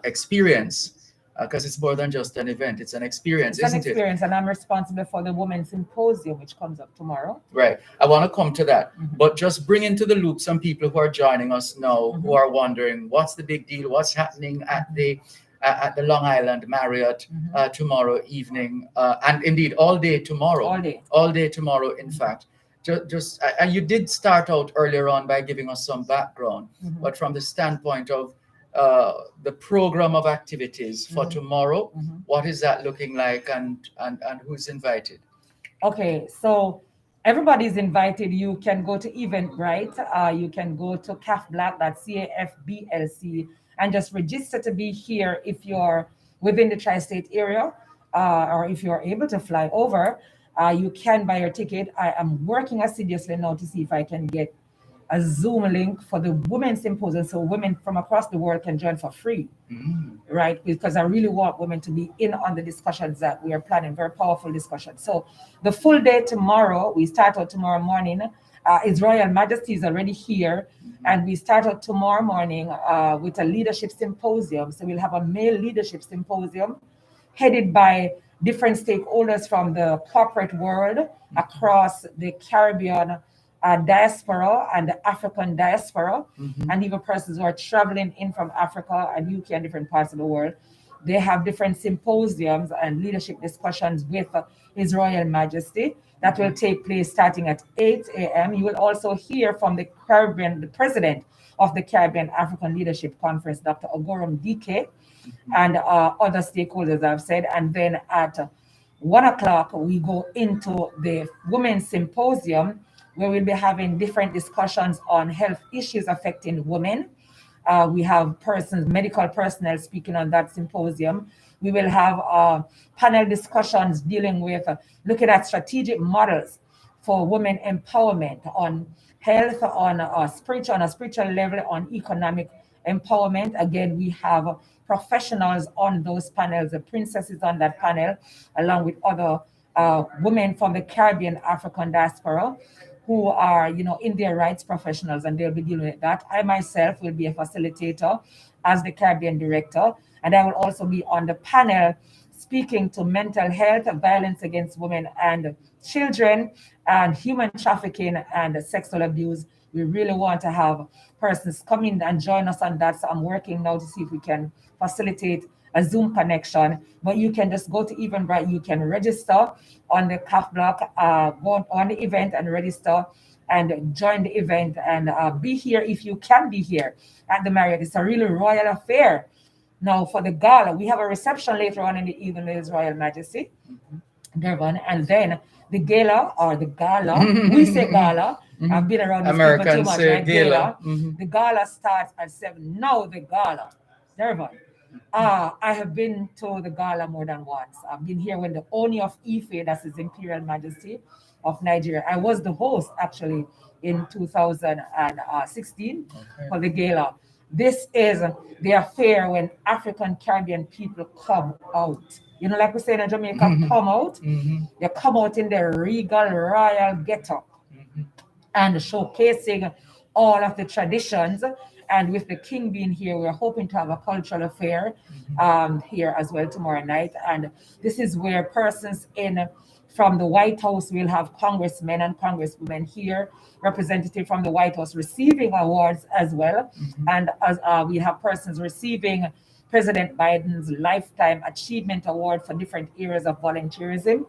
experience, because it's more than just an event; it's an experience, It's an isn't it? experience, and I'm responsible for the Women's Symposium, which comes up tomorrow. Right. I want to come to that, but just bring into the loop some people who are joining us now, who are wondering what's the big deal, what's happening at the Long Island Marriott tomorrow evening, and indeed all day tomorrow. All day tomorrow, in fact. Just and you did start out earlier on by giving us some background, but from the standpoint of the program of activities for tomorrow, what is that looking like, and who's invited? Okay, so everybody's invited. You can go to Eventbrite. You can go to CAFBLAC, that's CAFBLC, and just register to be here if you're within the tri-state area, or if you're able to fly over. You can buy your ticket. I am working assiduously now to see if I can get a Zoom link for the Women's Symposium, so women from across the world can join for free, right? Because I really want women to be in on the discussions that we are planning, very powerful discussions. So the full day tomorrow, we start out tomorrow morning. His Royal Majesty is already here, and we start out tomorrow morning with a leadership symposium. So we'll have a male leadership symposium headed by different stakeholders from the corporate world across the Caribbean diaspora and the African diaspora, and even persons who are traveling in from Africa and UK and different parts of the world. They have different symposiums and leadership discussions with His Royal Majesty that will take place starting at 8 a.m. You will also hear from the president of the Caribbean African Leadership Conference, Dr. Ogorum DK, and other stakeholders, I've said. And then at 1 o'clock, we go into the Women's Symposium, where we'll be having different discussions on health issues affecting women. We have medical personnel speaking on that symposium. We will have panel discussions dealing with looking at strategic models for women empowerment on health, on a spiritual level, on economic empowerment. Again, we have professionals on those panels. The princess is on that panel, along with other women from the Caribbean African diaspora, who are, in their rights professionals, and they'll be dealing with that. I myself will be a facilitator as the Caribbean director, and I will also be on the panel speaking to mental health, violence against women and children, and human trafficking and sexual abuse. We really want to have persons come in and join us on that. So I'm working now to see if we can facilitate a Zoom connection, but you can just go to Eventbrite. You can register on the CAF block, go on the event and register and join the event and be here if you can be here at the Marriott. It's a really royal affair. Now, for the gala, we have a reception later on in the evening with His Royal Majesty, Dervan, and then the gala or the gala. We say gala. I've been around these people too Americans much, say right? gala. The gala starts at 7. Now the gala, Dervan. I have been to the gala more than once. I've been here when the Oni of Ife, that's His Imperial Majesty of Nigeria. I was the host actually in 2016 for the gala. This is the affair when African Caribbean people come out. You know, like we say in Jamaica, come out. They come out in their regal royal getup and showcasing all of the traditions. And with the king being here, we're hoping to have a cultural affair here as well tomorrow night. And this is where persons from the White House will have congressmen and congresswomen here, representative from the White House receiving awards as well. And as we have persons receiving President Biden's Lifetime Achievement Award for different areas of volunteerism.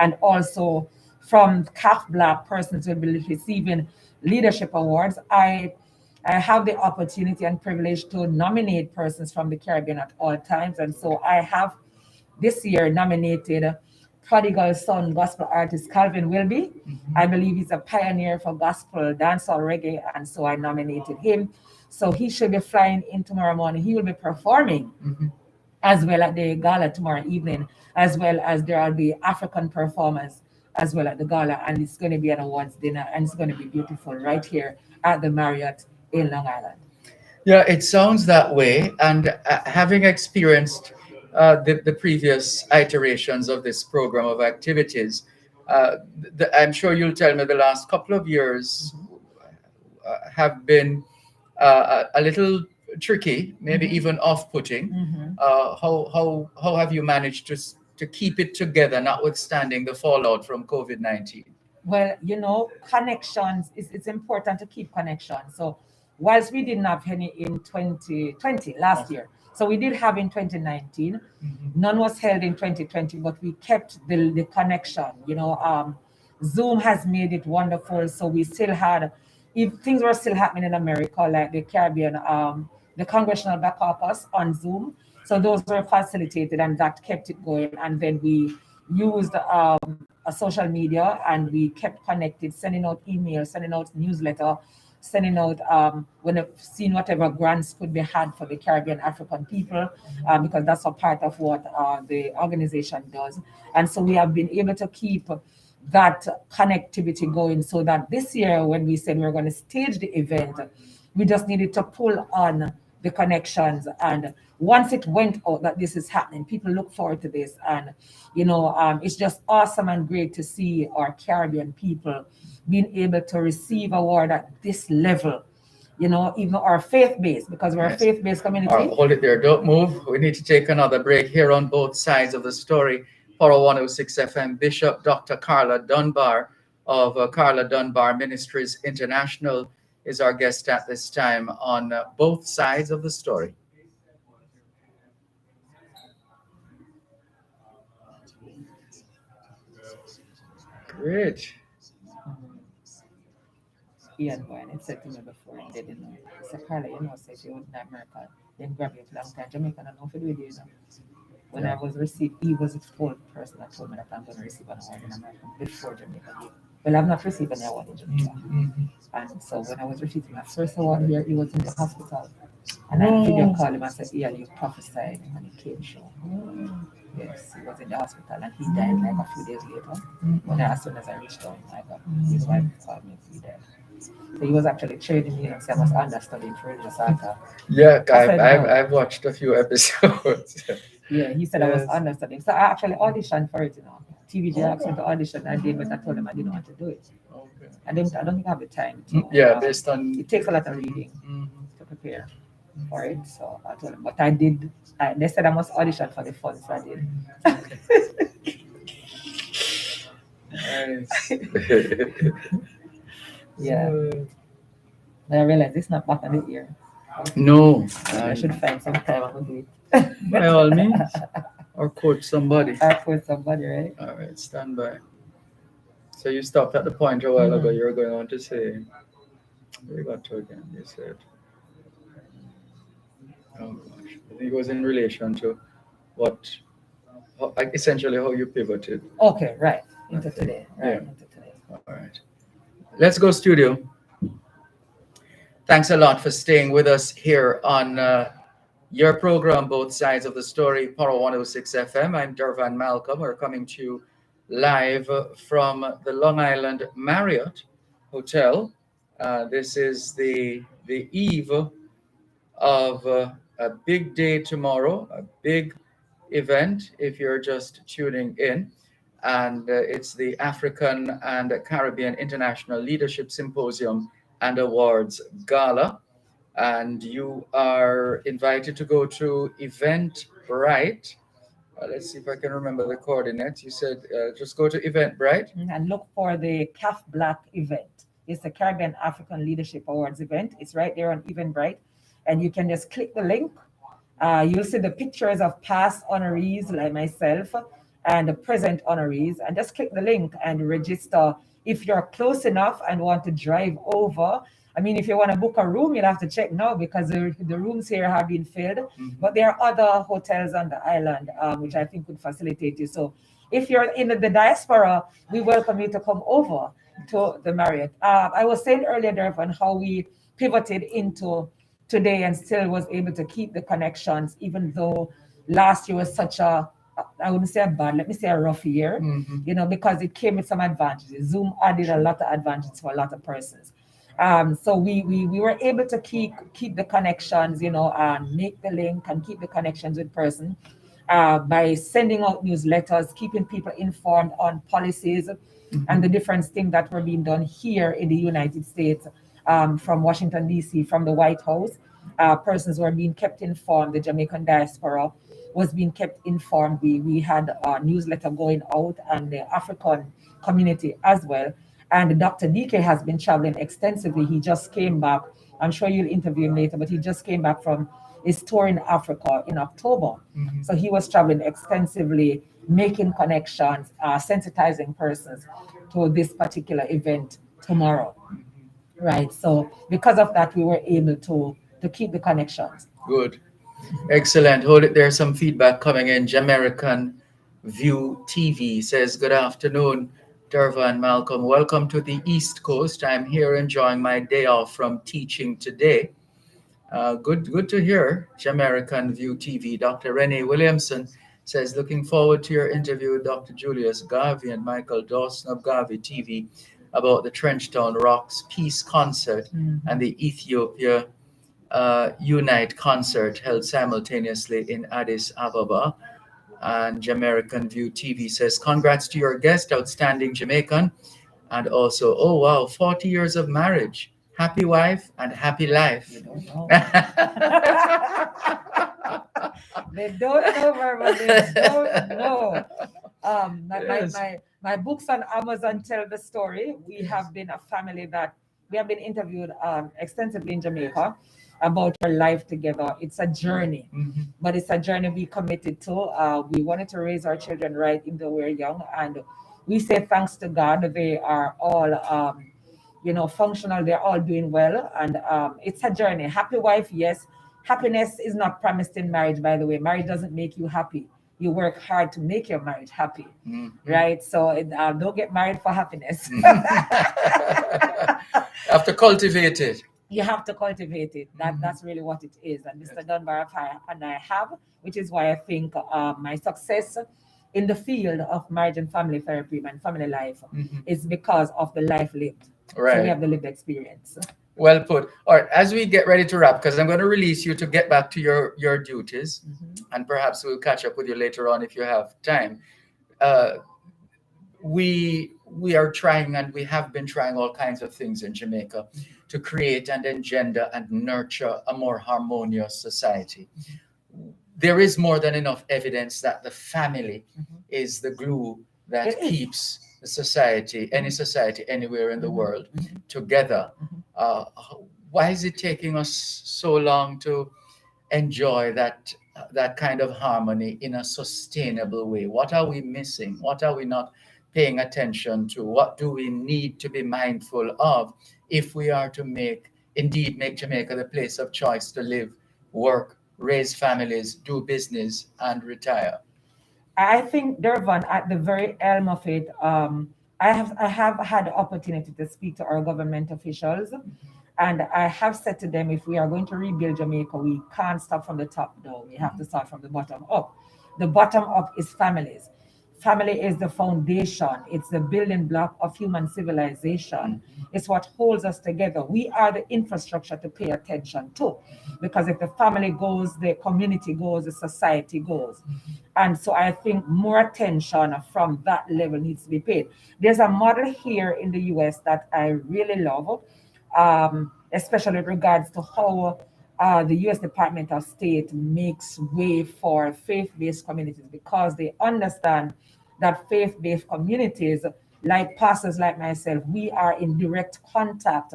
And also from CAF Black persons will be receiving leadership awards. I have the opportunity and privilege to nominate persons from the Caribbean at all times. And so I have this year nominated prodigal son gospel artist Calvin Wilby. I believe he's a pioneer for gospel, dancehall, reggae, and so I nominated him. So he should be flying in tomorrow morning. He will be performing as well at the gala tomorrow evening, as well as there will be African performers as well at the gala, and it's going to be an awards dinner, and it's going to be beautiful right here at the Marriott in Long Island. Yeah, it sounds that way. And having experienced the previous iterations of this program of activities, I'm sure you'll tell me the last couple of years have been a little tricky, maybe even off-putting. How have you managed to keep it together, notwithstanding the fallout from COVID-19? Well, you know, connections, it's important to keep connections. So whilst we didn't have any in 2020, last year, so we did have in 2019, none was held in 2020, but we kept the connection. You know, Zoom has made it wonderful. So we still had, if things were still happening in America, like the Caribbean, the Congressional Black Caucus on Zoom. So those were facilitated and that kept it going. And then we used a social media and we kept connected, sending out emails, sending out newsletter, sending out seeing whatever grants could be had for the Caribbean African people, because that's a part of what the organization does. And so we have been able to keep that connectivity going, so that this year when we said we were going to stage the event, we just needed to pull on the connections. And once it went out that this is happening, people look forward to this. And, you know, it's just awesome and great to see our Caribbean people being able to receive award at this level. You know, even our faith-based, because we're a faith-based community. Hold it there, don't move. We need to take another break here on both sides of the story. For 106 FM, Bishop Dr. Carla Dunbar of Carla Dunbar Ministries International is our guest at this time on both sides of the story. Great. Ian Boyne had said to me before, and they didn't know. He said, Carla, you know, say she was in America, then grab you for a long time. Jamaica, I don't know if you do it, you know. When I was received, he was the fourth person that told me that I'm going to receive an award in America before Jamaica. Well, I've not received any award in Jamaica. And so when I was receiving my first award here, he was in the hospital. And I video called him and said, yeah, you prophesied, and he came true. Yes, he was in the hospital and he died like a few days later. When as soon as I reached out, I got his wife called me, he died. So he was actually training me, and so I was understudying for religious actor. Yeah, I've watched a few episodes. Yeah, he said I was understudying. So I actually auditioned for it, you know. TVJ asked me to audition, I did, but I told him I didn't want to do it. Okay. I don't think I have the time to. Based on... It takes a lot of reading to prepare for it. So I told him, but I did. They said I must audition for the fun, so I did. Nice. Yeah. But I realized it's not back on the ear. No, I should find some time and do it. by all means, or quote somebody. I quote somebody, right? All right, stand by. So you stopped at the point a while ago. You were going on to say, where you got to again? You said, oh gosh, I think it was in relation to what, essentially how you pivoted. Okay, right. Into today. Right, Yeah. into today. All right. Let's go, studio. Thanks a lot for staying with us here on your program, Both Sides of the Story, Power 106 FM. I'm Dervan Malcolm. We're coming to you live from the Long Island Marriott Hotel. This is the eve of a big day tomorrow, a big event if you're just tuning in. And it's the African and Caribbean International Leadership Symposium and Awards Gala. And you are invited to go to Eventbrite. Let's see if I can remember the coordinates. You said just go to Eventbrite. And look for the CAF Black event. It's the Caribbean African Leadership Awards event. It's right there on Eventbrite. And you can just click the link. You'll see the pictures of past honorees like myself and the present honorees. And just click the link and register. If you're close enough and want to drive over, I mean, if you want to book a room, you'll have to check now because the rooms here have been filled. But there are other hotels on the island, which I think would facilitate you. So if you're in the diaspora, we welcome you to come over to the Marriott. I was saying earlier, Dervan, how we pivoted into today and still was able to keep the connections, even though last year was such a, I wouldn't say a bad, let me say a rough year, because it came with some advantages. Zoom added a lot of advantages for a lot of persons. So we were able to keep the connections, and make the link and keep the connections with person by sending out newsletters, keeping people informed on policies and the different things that were being done here in the United States, from Washington, D.C., from the White House. Persons were being kept informed. The Jamaican diaspora was being kept informed. We had a newsletter going out, and the African community as well. And Dr. DK has been traveling extensively. He just came back. I'm sure you'll interview him later, but he just came back from his tour in Africa in October. So he was traveling extensively, making connections, sensitizing persons to this particular event tomorrow. Right. So because of that, we were able to keep the connections. Good. Excellent. Hold it. There's some feedback coming in. Jamaican View TV says, good afternoon, Dervan Malcolm. Welcome to the East Coast. I'm here enjoying my day off from teaching today. Good to hear, Jamaican View TV. Dr. Renee Williamson says, looking forward to your interview with Dr. Julius Garvey and Michael Dawson of Garvey TV about the Trenchtown Rocks Peace Concert and the Ethiopia Unite concert held simultaneously in Addis Ababa. And Jamaican View TV says, congrats to your guest, outstanding Jamaican. And also, oh wow, 40 years of marriage. Happy wife and happy life. You don't know. They don't know, Verba. They don't know. Yes. My books on Amazon tell the story. We have been a family that we have been interviewed extensively in Jamaica about our life together. It's a journey, but it's a journey we committed to. We wanted to raise our children right even though we're young, and we say thanks to God. They are all, functional. They're all doing well, and it's a journey. Happy wife, yes. Happiness is not promised in marriage, by the way. Marriage doesn't make you happy. You work hard to make your marriage happy, right? So don't get married for happiness. Have to cultivate it. You have to cultivate it. That's really what it is. And Mr. Dunbar and I have, which is why I think my success in the field of marriage and family therapy and family life is because of the life lived. Right. So we have the lived experience. Well put. All right, as we get ready to wrap, because I'm going to release you to get back to your duties, and perhaps we'll catch up with you later on if you have time. We are trying, and we have been trying all kinds of things in Jamaica to create and engender and nurture a more harmonious society. There is more than enough evidence that the family is the glue that keeps the society, any society anywhere in the world, together. why is it taking us so long to enjoy that kind of harmony in a sustainable way? What are we missing? What are we not paying attention to? What do we need to be mindful of if we are to indeed make Jamaica the place of choice to live, work, raise families, do business, and retire? I think Dervan, at the very helm of it, I have had the opportunity to speak to our government officials, and I have said to them, if we are going to rebuild Jamaica, we can't start from the top down. We have to start from the bottom up. The bottom up is families. Family is the foundation. It's the building block of human civilization. It's what holds us together. We are the infrastructure to pay attention to, because if the family goes, the community goes, the society goes. And so I think more attention from that level needs to be paid. There's a model here in the US that I really love, especially with regards to how the US Department of State makes way for faith-based communities, because they understand that faith-based communities, like pastors like myself, we are in direct contact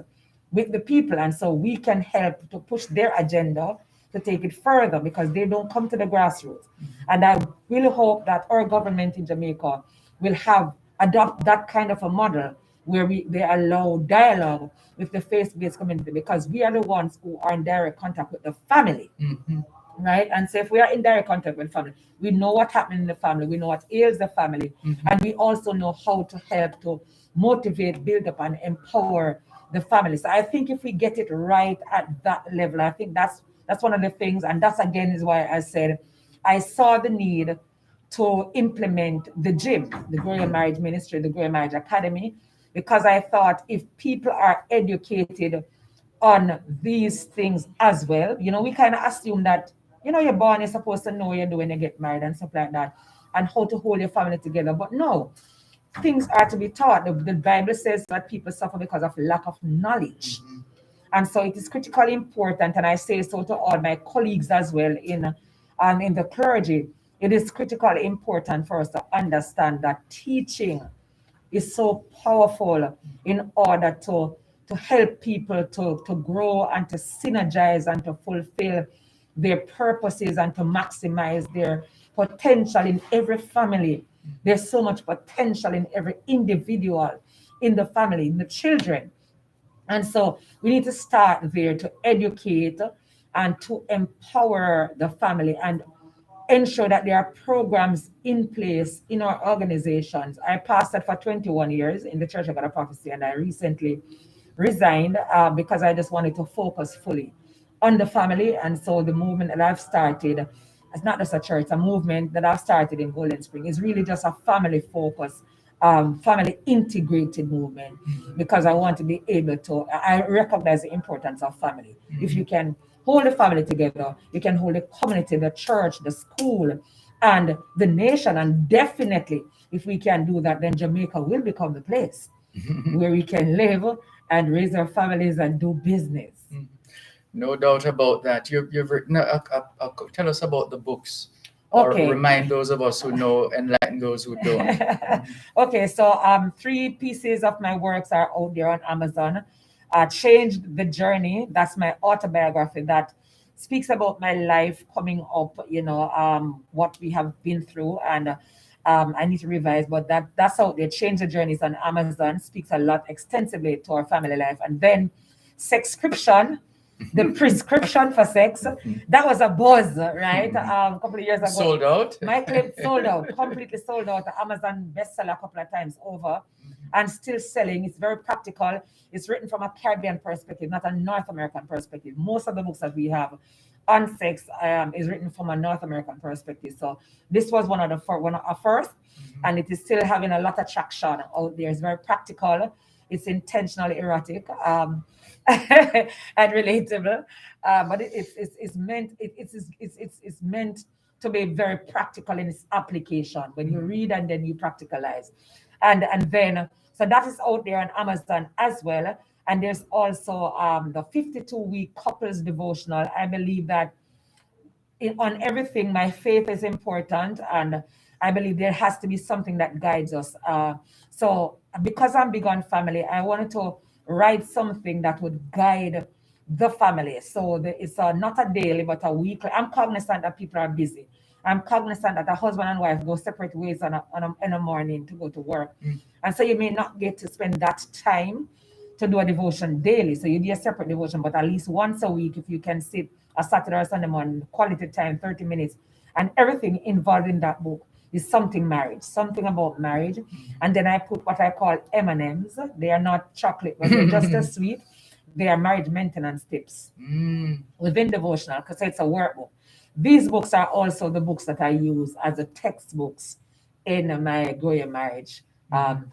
with the people. And so we can help to push their agenda to take it further, because they don't come to the grassroots. And I really hope that our government in Jamaica will adopt that kind of a model where they allow dialogue with the faith-based community, because we are the ones who are in direct contact with the family. Right? And so if we are in direct contact with family, we know what happened in the family, we know what ails the family, and we also know how to help to motivate, build up, and empower the family. So I think if we get it right at that level, I think that's one of the things, and that's again is why I said I saw the need to implement the GYM, the Grow Marriage Ministry, the Grow Marriage Academy, because I thought if people are educated on these things as well, we kind of assume that, you're born, you're supposed to know what you do when you get married and stuff like that, and how to hold your family together. But no, things are to be taught. The Bible says that people suffer because of lack of knowledge. And so it is critically important, and I say so to all my colleagues as well in the clergy. It is critically important for us to understand that teaching is so powerful in order to help people to grow and to synergize and to fulfill their purposes and to maximize their potential in every family. There's so much potential in every individual, in the family, in the children. And so we need to start there to educate and to empower the family and ensure that there are programs in place in our organizations. I pastored for 21 years in the Church of God of Prophecy, and I recently resigned because I just wanted to focus fully on the family. And so the movement that I've started, it's not just a church, a movement that I've started in Golden Spring is really just a family focus, family integrated movement, because I want to be able to, I recognize the importance of family. If you can hold the family together, you can hold the community, the church, the school, and the nation. And definitely, if we can do that, then Jamaica will become the place where we can live and raise our families and do business. No doubt about that. You've written tell us about the books. Okay. Or remind those of us who know, enlighten those who don't. Okay, so 3 pieces of my works are out there on Amazon. Changed the Journey, that's my autobiography that speaks about my life coming up, what we have been through, and I need to revise, but that's out there. Change the Journey is on Amazon, speaks a lot extensively to our family life. And then Sexscription, the prescription for sex, that was a buzz, right? A couple of years ago. Sold out? My clip sold out, completely sold out. Amazon bestseller a couple of times over, and still selling. It's very practical. It's written from a Caribbean perspective, not a North American perspective. Most of the books that we have on sex is written from a North American perspective. So this was one of the first, and it is still having a lot of traction out there. It's very practical. It's intentionally erotic and relatable, but it's meant to be very practical in its application when you read and then you practicalize, and then so that is out there on Amazon as well. And there's also the 52-week Couples Devotional. I believe that on everything, my faith is important, and I believe there has to be something that guides us. So because I'm big on family, I wanted to write something that would guide the family. So it's not a daily, but a weekly. I'm cognizant that people are busy. I'm cognizant that a husband and wife go separate ways in the morning to go to work. And so you may not get to spend that time to do a devotion daily. So you do a separate devotion, but at least once a week, if you can sit a Saturday or Sunday morning, quality time, 30 minutes, and everything involved in that book is something marriage, something about marriage. And then I put what I call M&Ms. They are not chocolate, but they're just as sweet. They are marriage maintenance tips within devotional, because it's a workbook. These books are also the books that I use as the textbooks in my Grow Your Marriage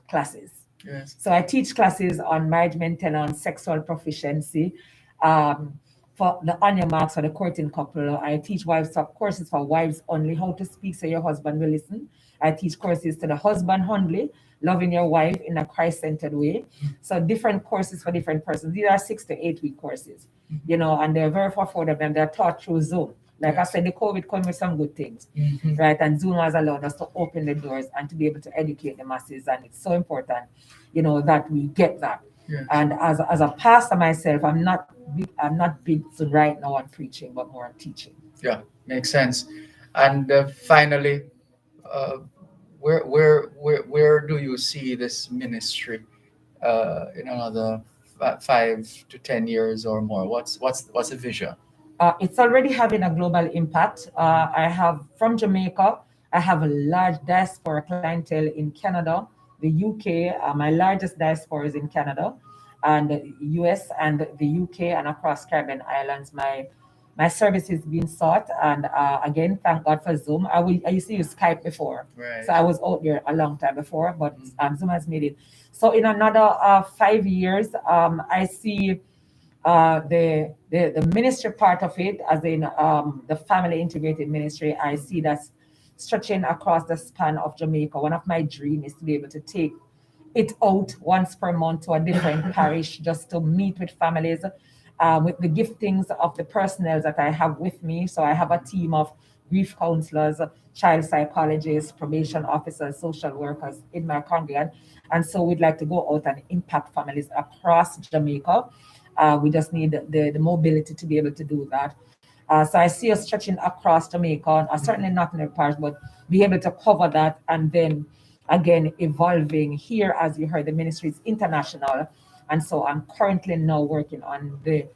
classes. Yes. So I teach classes on marriage maintenance, sexual proficiency, for the on your marks for the courting couple. I teach courses for wives only, how to speak so your husband will listen. I teach courses to the husband only, loving your wife in a Christ-centered way. So different courses for different persons. These are 6 to 8 week courses, and they're very affordable, and they're taught through Zoom. Like I said, the COVID came with some good things, right? And Zoom has allowed us to open the doors and to be able to educate the masses. And it's so important, that we get that. Yes. And as a pastor myself, I'm not big right now on preaching, but more on teaching. Yeah, makes sense. And finally, where do you see this ministry in another 5 to 10 years or more? What's the vision? It's already having a global impact. I have from Jamaica. I have a large diaspora clientele in Canada, the UK. My largest diaspora is in Canada, and the US and the UK and across Caribbean islands. My service is being sought, and again, thank God for Zoom. I used to use Skype before, Right. so I was out there a long time before, but Zoom has made it. So in another 5 years, I see the ministry part of it, as in the family integrated ministry. I see that stretching across the span of Jamaica. One of my dreams is to be able to take it out once per month to a different parish, just to meet with families, with the giftings of the personnel that I have with me. So I have a team of grief counselors, child psychologists, probation officers, social workers in my congregation. And so we'd like to go out and impact families across Jamaica. We just need the mobility to be able to do that. So I see us stretching across Jamaica, certainly not in the parish, but be able to cover that. And then again, evolving here, as you heard, the ministry is international. And so I'm currently now working on the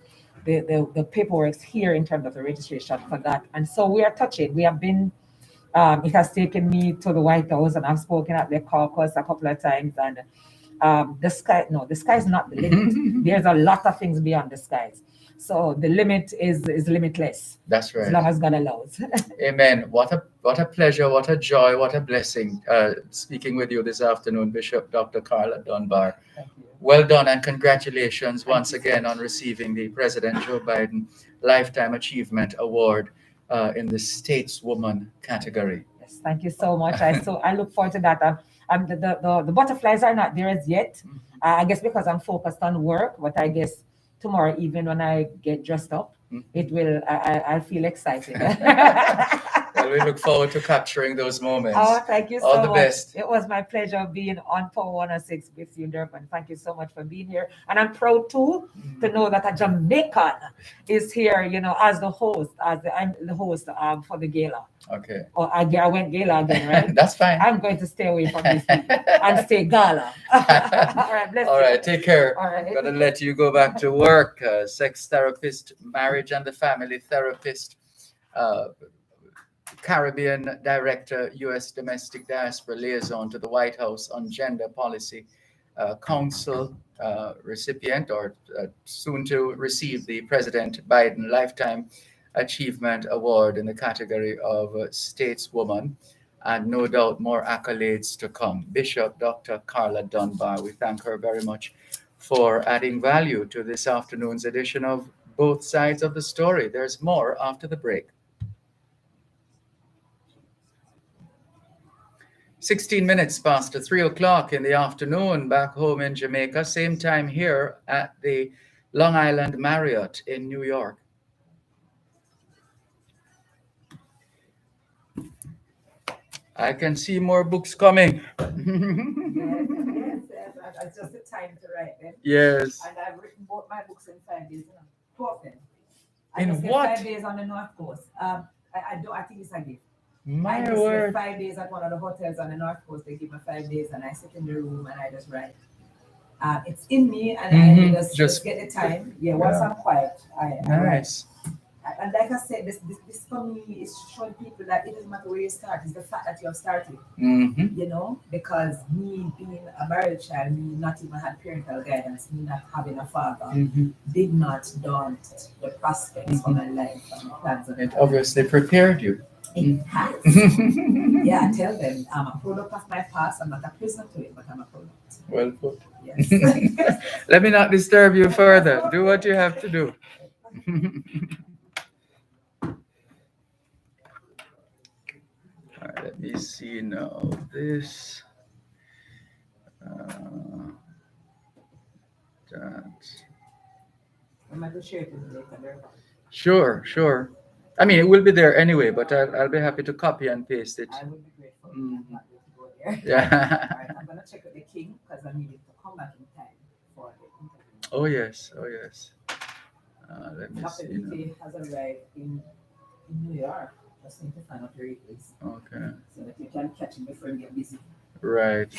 paperwork here in terms of the registration for that. And so we are touching. We have been, it has taken me to the White House, and I've spoken at the caucus a couple of times. And the sky is not the limit. There's a lot of things beyond the skies. So the limit is limitless. That's right. As long as God allows. Amen. What a pleasure, what a joy, what a blessing speaking with you this afternoon, Bishop Dr. Carla Dunbar. Thank you. Well done, and congratulations once again on receiving the President Joe Biden Lifetime Achievement Award in the Stateswoman category. Yes, thank you so much. I look forward to that. The butterflies are not there as yet. I guess because I'm focused on work, but I guess tomorrow evening when I get dressed up, it will. I'll feel excited. Well, we look forward to capturing those moments. Oh, thank you so All much. the best. It was my pleasure being on Power 106 with you, Dervan. Thank you so much for being here. And I'm proud too to know that a Jamaican is here, as the host, I'm the host for the gala. Okay. Oh, I went gala again, right? That's fine. I'm going to stay away from this and stay gala. All right, bless All you. right, take care. All right. I'm going to let you go back to work. Sex therapist, marriage and the family therapist, Caribbean Director, U.S. Domestic Diaspora Liaison to the White House on Gender Policy Council recipient, or soon to receive the President Biden Lifetime Achievement Award in the category of Stateswoman, and no doubt more accolades to come. Bishop Dr. Carla Dunbar, we thank her very much for adding value to this afternoon's edition of Both Sides of the Story. There's more after the break. 16 minutes past 3 o'clock in the afternoon back home in Jamaica, same time here at the Long Island Marriott in New York. I can see more books coming. Yes, it's just the time to write them. Yes. And I've written both my books in 5 days now. Two of them. I In just get what? 5 days on the North Coast. I think it's a gift. I My just word. get 5 days at one of the hotels on the North Coast. They give me 5 days, and I sit in the room and I just write. It's in me, and I just get the time. Yeah, once I'm quiet, I write. Nice. And like I said, this for me is showing people that it doesn't matter where you start, it's the fact that you have started, you know, because me being a married child, me not even had parental guidance, me not having a father, did not daunt the prospects for my life and my plans. It obviously prepared you. It has. Yeah, tell them I'm a product of my past. I'm not a prisoner to it, but I'm a product. Well put. Yes. Let me not disturb you further. Do what you have to do. All right, let me see now. This. That. I'm going to share it with you later. Sure, sure. I mean, it will be there anyway, but I'll be happy to copy and paste it. I would be grateful. I'm not going to go there. Yeah. All right, I'm going to check with the king because I needed to come back in time for the interview. Oh, yes. Oh, yes. Let me Dr. see. Now. DK has arrived in New York. Just need to find out where he is Okay. so that you can catch him before he gets busy. Right.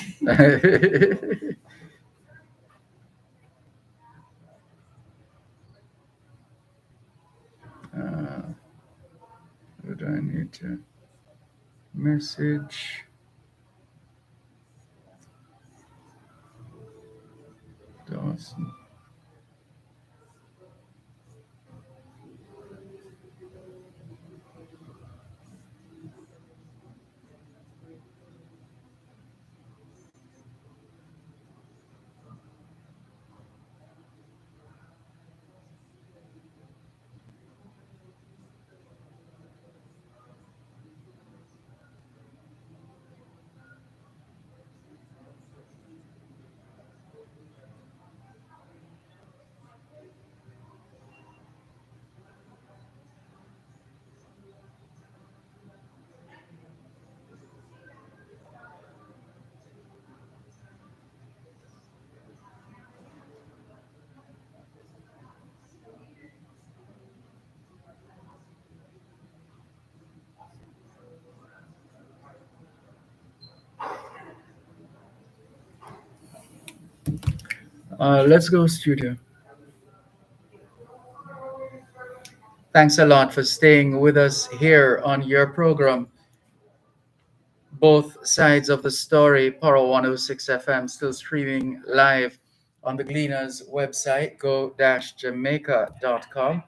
What do I need to message? Dawson. Let's go, studio. Thanks a lot for staying with us here on your program. Both sides of the story, Power 106 FM, still streaming live on the Gleaners website, go-jamaica.com,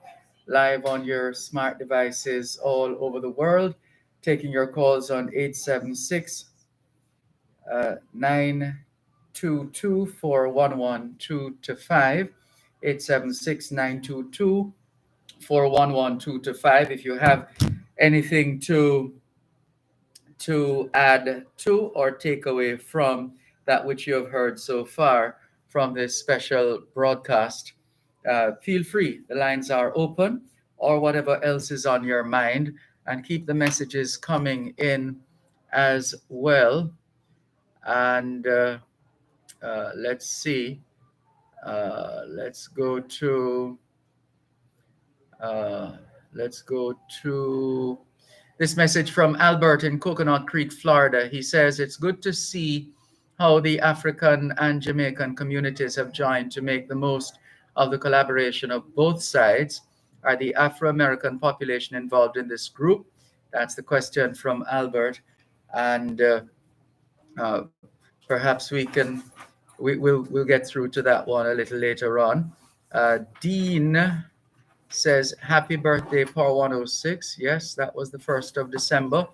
live on your smart devices all over the world, taking your calls on 876 922 411 225, 876 922 411 225. If you have anything to add to or take away from that which you have heard so far from this special broadcast, feel free. The lines are open, or whatever else is on your mind, and keep the messages coming in as well. And let's see. Let's go to this message from Albert in Coconut Creek, Florida. He says, it's good to see how the African and Jamaican communities have joined to make the most of the collaboration of both sides. Are the Afro-American population involved in this group? That's the question from Albert. And perhaps we'll get through to that one a little later on. Dean says, happy birthday, Power 106. Yes, that was the 1st of December,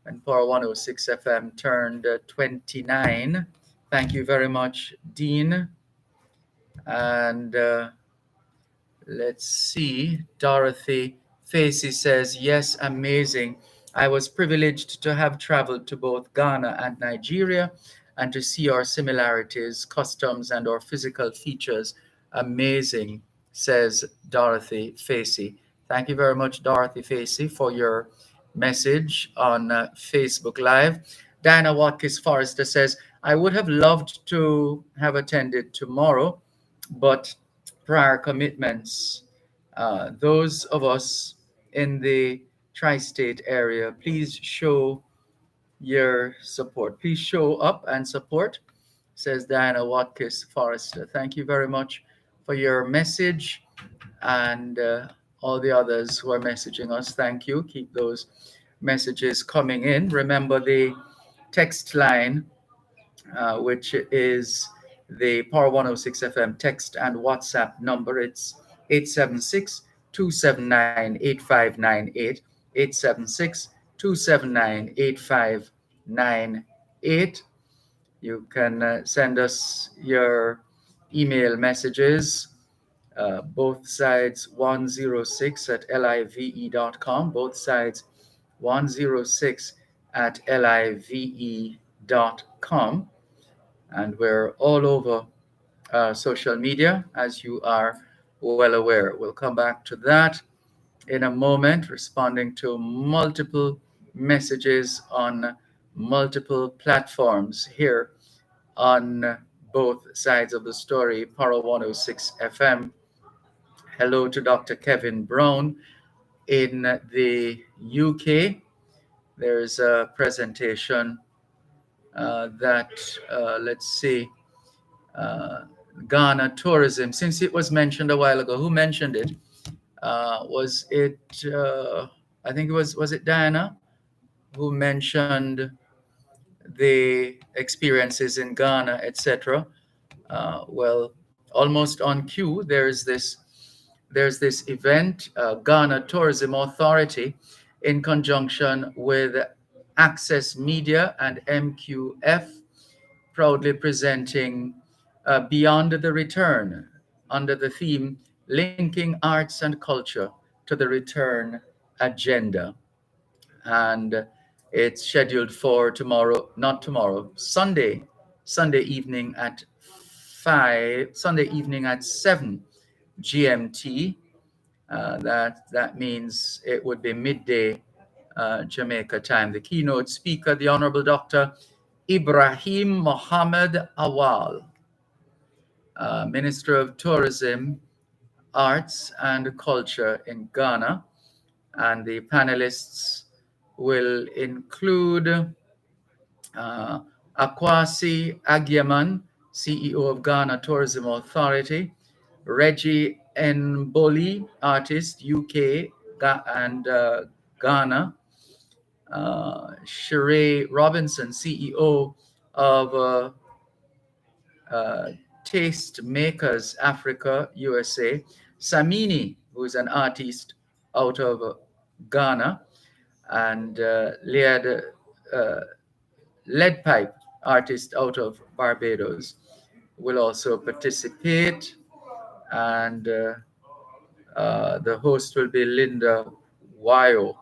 and Power 106 FM turned 29. Thank you very much, Dean. And let's see. Dorothy Facey says, yes, amazing. I was privileged to have traveled to both Ghana and Nigeria and to see our similarities, customs, and our physical features. Amazing, says Dorothy Facey. Thank you very much, Dorothy Facey, for your message on Facebook Live. Diana Watkins Forrester says, I would have loved to have attended tomorrow, but prior commitments Those of us in the tri-state area, please show your support. Please show up and support, says Diana Watkins Forrester. Thank you very much for your message, and all the others who are messaging us. Thank you. Keep those messages coming in. Remember the text line, which is the Power 106 FM text and WhatsApp number. It's 876 279 8598. 876 279 8598. You can send us your email messages, both sides 106 at live.com, both sides 106 at live.com. And we're all over social media, as you are well aware. We'll come back to that in a moment, responding to multiple messages on multiple platforms here on both sides of the story. Power 106 FM. Hello to Dr. Kevin Brown in the UK. There's a presentation that, let's see, Ghana tourism, since it was mentioned a while ago. Who mentioned it? Was it, I think it was it Diana who mentioned the experiences in Ghana, etc. Well, almost on cue, there's this event, Ghana Tourism Authority, in conjunction with Access Media and MQF, proudly presenting Beyond the Return under the theme Linking Arts and Culture to the Return Agenda. And it's scheduled for Sunday evening at 7 GMT. That means it would be midday Jamaica time. The keynote speaker, the Honorable Dr. Ibrahim Mohammed Awal, Minister of Tourism, Arts and Culture in Ghana. And the panelists will include Akwasi Agyeman, CEO of Ghana Tourism Authority, Reggie Nboli, artist, UK and Ghana, Sheree Robinson, CEO of Taste Makers Africa, USA, Samini, who is an artist out of Ghana, and Lead Pipe, artist out of Barbados, will also participate. And the host will be Linda Wyo.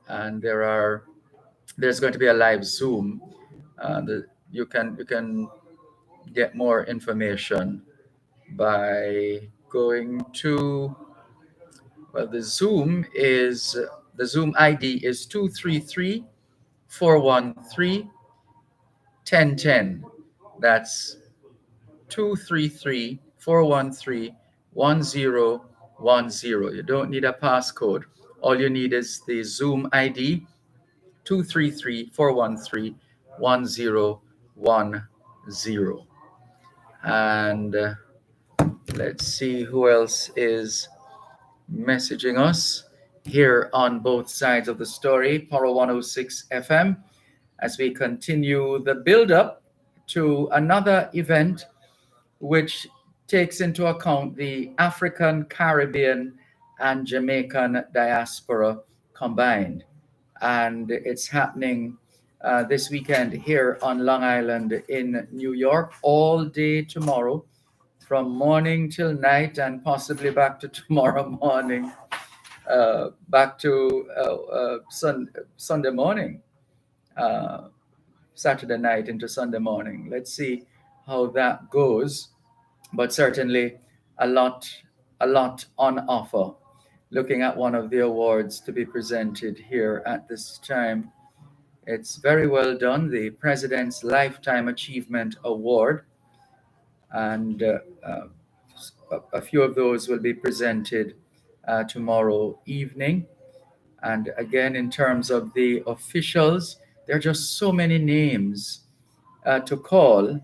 And there's going to be a live Zoom. You can get more information by going to, well, the Zoom ID is 233-413-1010. That's 233-413-1010. You don't need a passcode. All you need is the Zoom ID, 233-413-1010. And let's see who else is messaging us here on both sides of the story, Power 106 FM, as we continue the build-up to another event which takes into account the African, Caribbean, and Jamaican diaspora combined. And it's happening this weekend here on Long Island in New York, all day tomorrow, from morning till night, and possibly back to tomorrow morning, back to Sunday morning, Saturday night into Sunday morning. Let's see how that goes, but certainly a lot on offer. Looking at one of the awards to be presented here at this time, it's very well done, the President's Lifetime Achievement Award, and a few of those will be presented tomorrow evening. And again, in terms of the officials, there are just so many names to call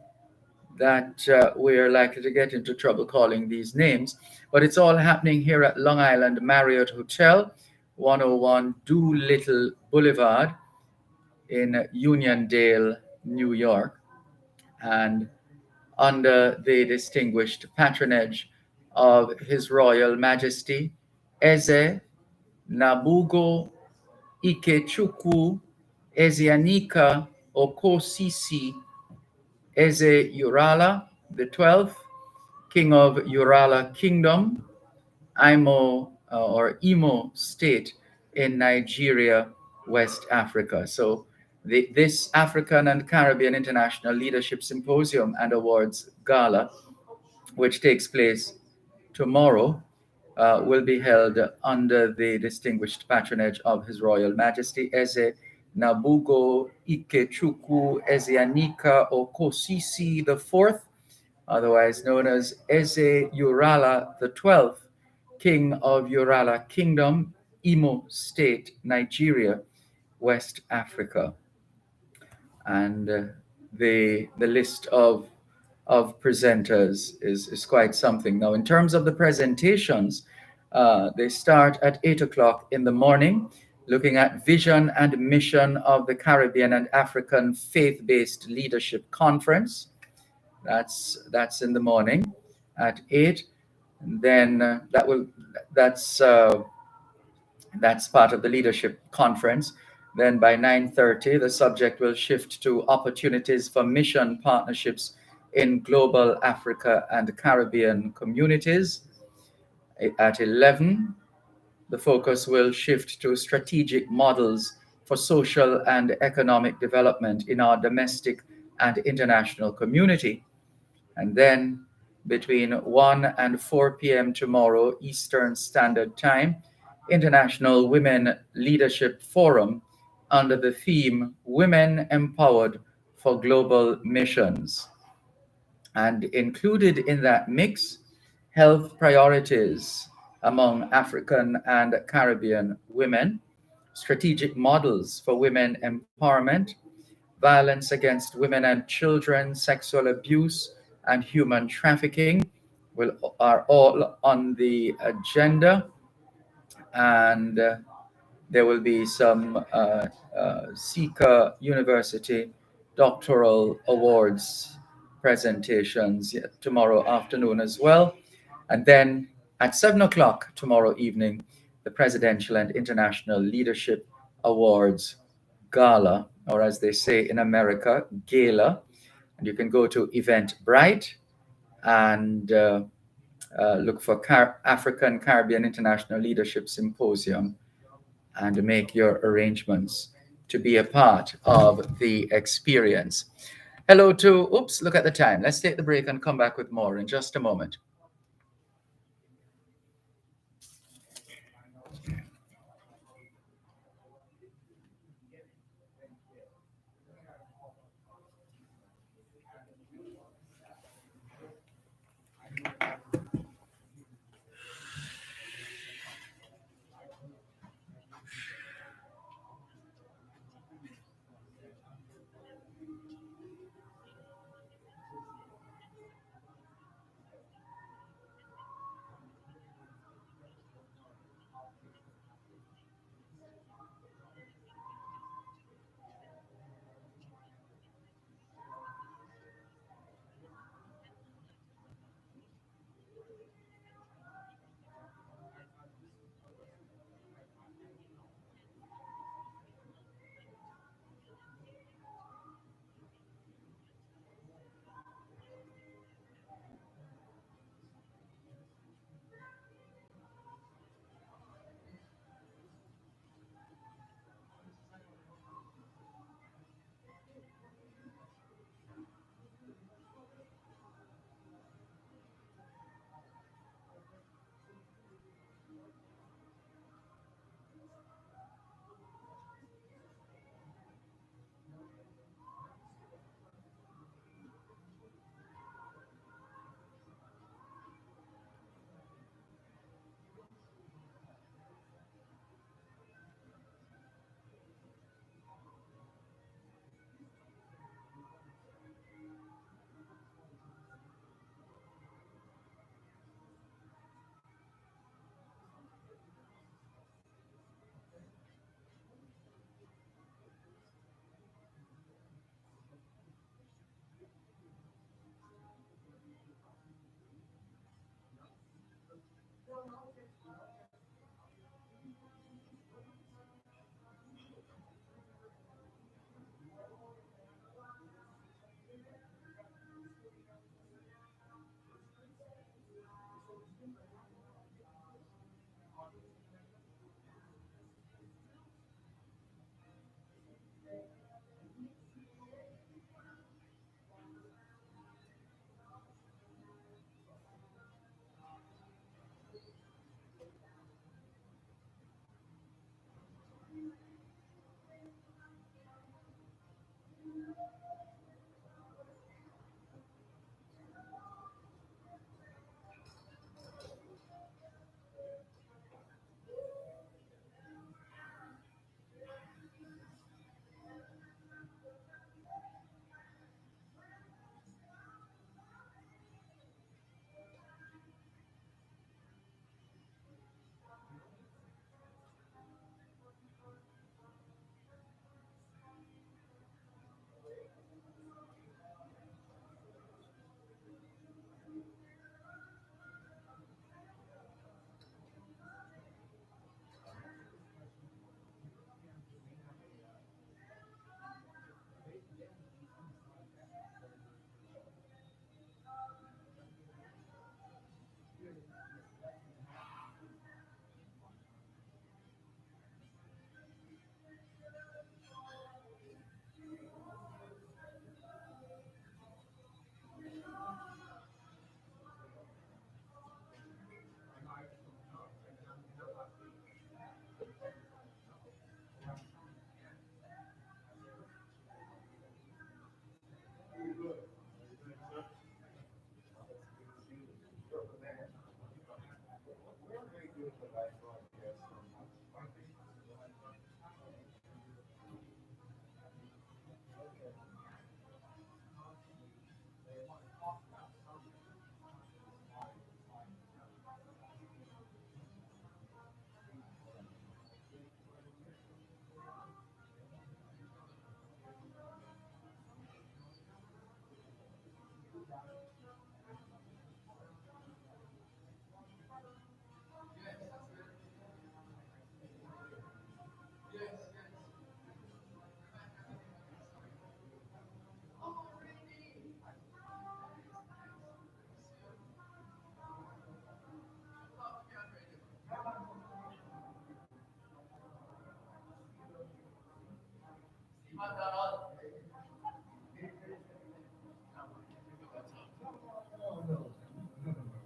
that we're likely to get into trouble calling these names. But it's all happening here at Long Island Marriott Hotel, 101 Doolittle Boulevard in Uniondale, New York. And under the distinguished patronage of His Royal Majesty Eze Nabugo Ikechukwu Ezeanika Okosisi Eze Urala the 12th, King of Urala Kingdom, Imo State in Nigeria, West Africa. So this African and Caribbean International Leadership Symposium and Awards Gala, which takes place tomorrow, will be held under the distinguished patronage of His Royal Majesty Eze Nabugo Ikechukwu Ezeanika Okosisi the 4th, otherwise known as Eze Urala the 12th, King of Urala Kingdom, Imo State, Nigeria, West Africa. And the list of presenters is quite something. Now, in terms of the presentations, they start at 8 o'clock in the morning, looking at vision and mission of the Caribbean and African Faith-Based Leadership Conference. That's in the morning at 8. And then that's part of the leadership conference. Then by 9:30, the subject will shift to opportunities for mission partnerships in global Africa and Caribbean communities. At 11, the focus will shift to strategic models for social and economic development in our domestic and international community. And then between 1 and 4 p.m. tomorrow, Eastern Standard Time, International Women Leadership Forum under the theme Women Empowered for Global Missions. And included in that mix, health priorities among African and Caribbean women, strategic models for women empowerment, violence against women and children, sexual abuse, and human trafficking are all on the agenda. And there will be some Sika University doctoral awards presentations tomorrow afternoon as well. And then at 7 o'clock tomorrow evening, the Presidential and International Leadership Awards Gala, or as they say in America, Gala. And you can go to Eventbrite and look for African Caribbean International Leadership Symposium and make your arrangements to be a part of the experience. Hello to, look at the time. Let's take the break and come back with more in just a moment.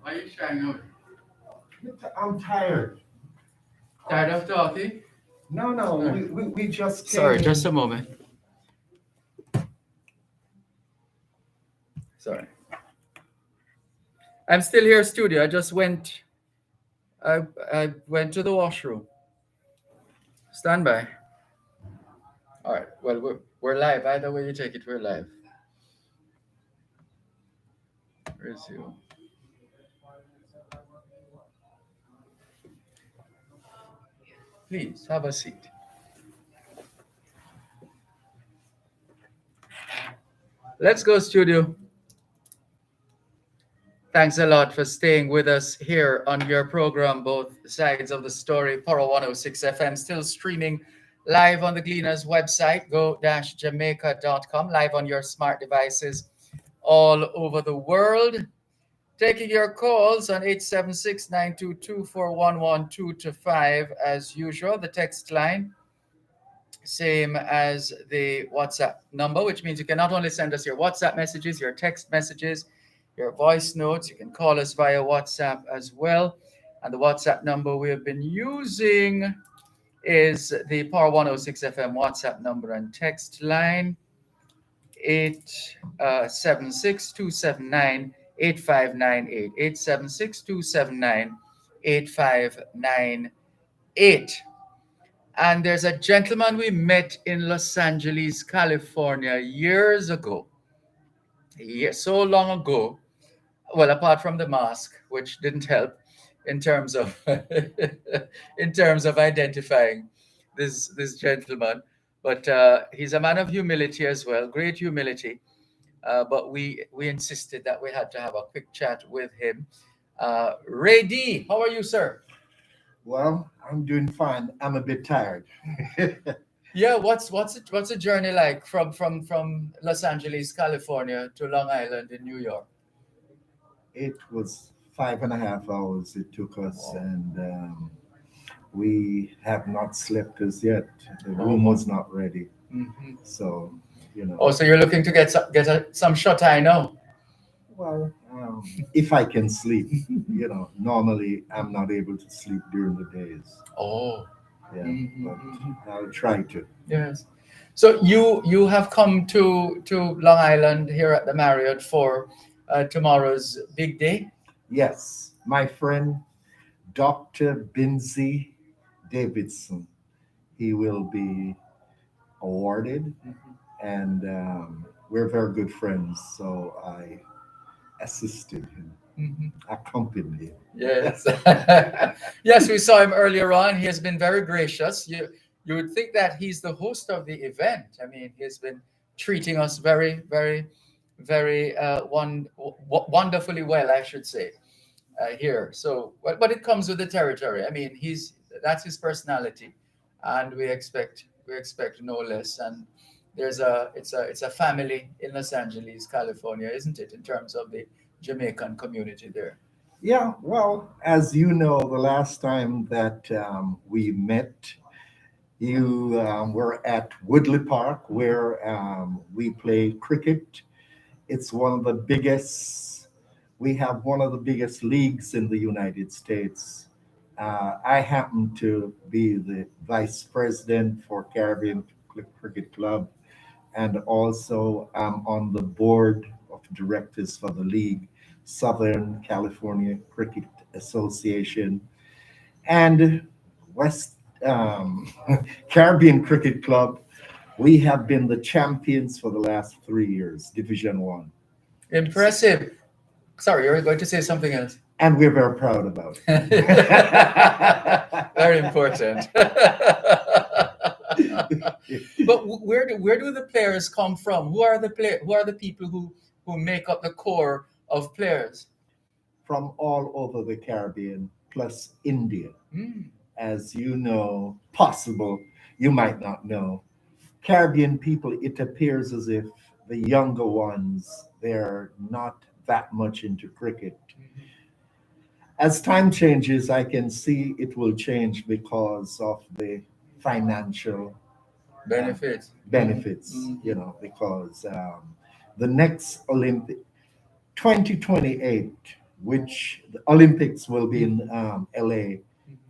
Why are you trying out? I'm tired. Tired of talking? No, we just Sorry, came just a in. moment. Sorry. I'm still here, studio. I went to the washroom. Stand by. All right. Well, we're live. Either way you take it, we're live. Resume. Please have a seat. Let's go, studio. Thanks a lot for staying with us here on your program, Both Sides of the Story, Poro 106 FM, still streaming live on the Gleaners website, go-jamaica.com, live on your smart devices all over the world. Taking your calls on 876-922-4112 as usual. The text line, same as the WhatsApp number, which means you can not only send us your WhatsApp messages, your text messages, your voice notes, you can call us via WhatsApp as well. And the WhatsApp number we have been using is the Power 106 FM WhatsApp number and text line, 876-279-8598, 876-279-8598. And there's a gentleman we met in Los Angeles, California years ago. So long ago. Well, apart from the mask, which didn't help in terms of in terms of identifying this gentleman. But he's a man of humility as well, great humility. But we insisted that we had to have a quick chat with him. Ray D, how are you, sir? Well, I'm doing fine. I'm a bit tired. Yeah, what's a journey like from Los Angeles, California to Long Island in New York? It was 5.5 hours it took us, and we have not slept as yet. The room was not ready, Mhm. so Oh, so you're looking to get some shut eye now? Well, if I can sleep, normally I'm not able to sleep during the days. Oh, Yeah, Mhm, but mhm. I'll try to. Yes. So you have come to Long Island here at the Marriott for tomorrow's big day. Yes, my friend Dr. Binzi Davidson, he will be awarded, and we're very good friends. So I assisted him, Mhm. accompanied him. Yes. Yes, we saw him earlier on. He has been very gracious. You would think that he's the host of the event. I mean, he's been treating us very, very, very wonderfully well, I should say, here. So, but it comes with the territory. I mean, that's his personality, and we expect no less. And it's a family in Los Angeles, California, isn't it? In terms of the Jamaican community there. Yeah, well, as you know, the last time that we met, you were at Woodley Park where we play cricket. It's one of the biggest, we have one of the biggest leagues in the United States. I happen to be the vice president for Caribbean Cricket Club, and also I'm on the board of directors for the league, Southern California Cricket Association. And West Caribbean Cricket Club, we have been the champions for the last 3 years, Division One, Impressive. Sorry, you're going to say something else. and we're very proud about it. Very important. But where do the players come from? Who are the people who make up the core of players? From all over the Caribbean, plus India. Mm. As you know, possible, you might not know, Caribbean people, it appears as if the younger ones, they're not that much into cricket. As time changes, I can see it will change because of the financial Benefits. benefits, Mhm. because the next Olympic 2028, which the Olympics will be in LA,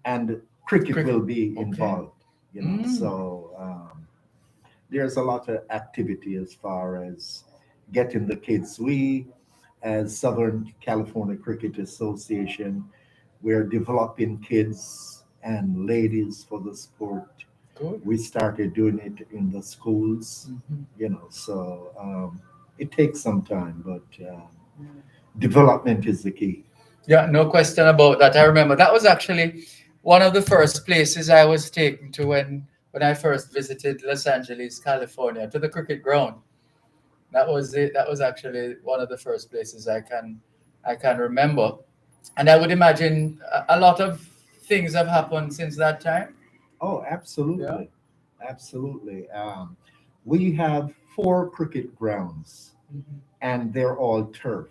and cricket Cricket. will be Okay. involved. Mm. So there's a lot of activity as far as getting the kids. We, as Southern California Cricket Association, we're developing kids and ladies for the sport. Good. We started doing it in the schools, so it takes some time, but development is the key. Yeah, no question about that. I remember that was actually one of the first places I was taken to when I first visited Los Angeles, California, to the cricket ground. That was it. That was actually one of the first places I can remember. And I would imagine a lot of things have happened since that time. Oh, absolutely. Absolutely. We have 4 cricket grounds, and they're all turf,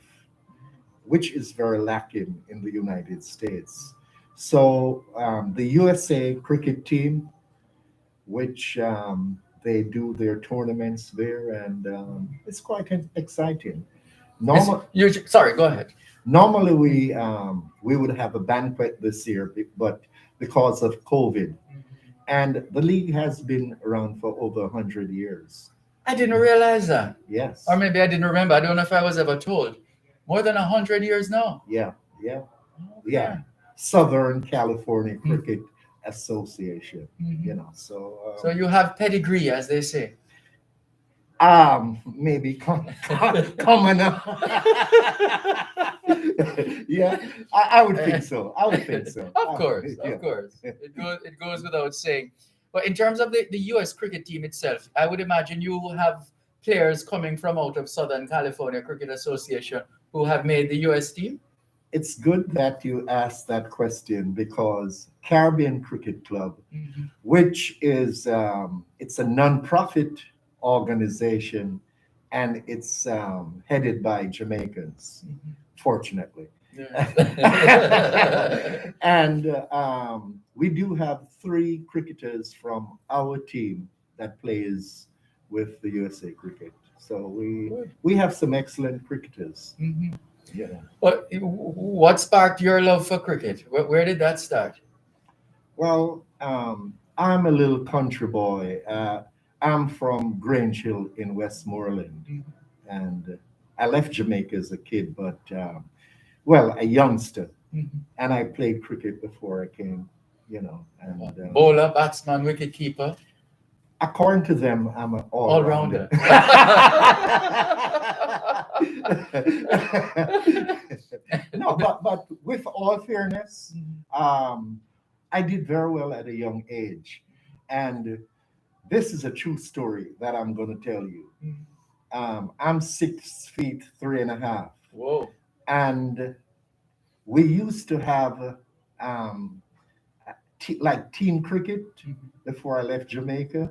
which is very lacking in the United States. So the USA cricket team, which they do their tournaments there, and it's quite exciting. Sorry, go ahead. Normally we would have a banquet this year, but because of COVID, and the league has been around for over 100 years. I didn't realize that. Yes. Or maybe I didn't remember. I don't know if I was ever told. More than 100 years now. Yeah. Yeah. Okay. Yeah. Southern California Cricket Association. Mhm. So So you have pedigree, as they say. maybe common. Yeah, I would think so. I would think so. Of course, Yeah. of course. It goes without saying. But in terms of the US cricket team itself, I would imagine you will have players coming from out of Southern California Cricket Association who have made the US team. It's good that you asked that question because Caribbean Cricket Club, Mhm. which is it's a non-profit organization, and it's headed by Jamaicans, fortunately. Yeah. And we do have 3 cricketers from our team that plays with the USA Cricket. So Good. we have some excellent cricketers. Mhm. Yeah. What sparked your love for cricket? Where did that start? Well, I'm a little country boy. I'm from Grange Hill in Westmoreland, Mhm. and I left Jamaica as a kid, but well, a youngster, Mhm. and I played cricket before I came. And Bowler, batsman, wicket keeper, according to them, I'm an all all-rounder. No, but with all fairness, I did very well at a young age, and this is a true story that I'm going to tell you. I'm 6 feet 3.5, Whoa. and we used to have like team cricket before I left Jamaica,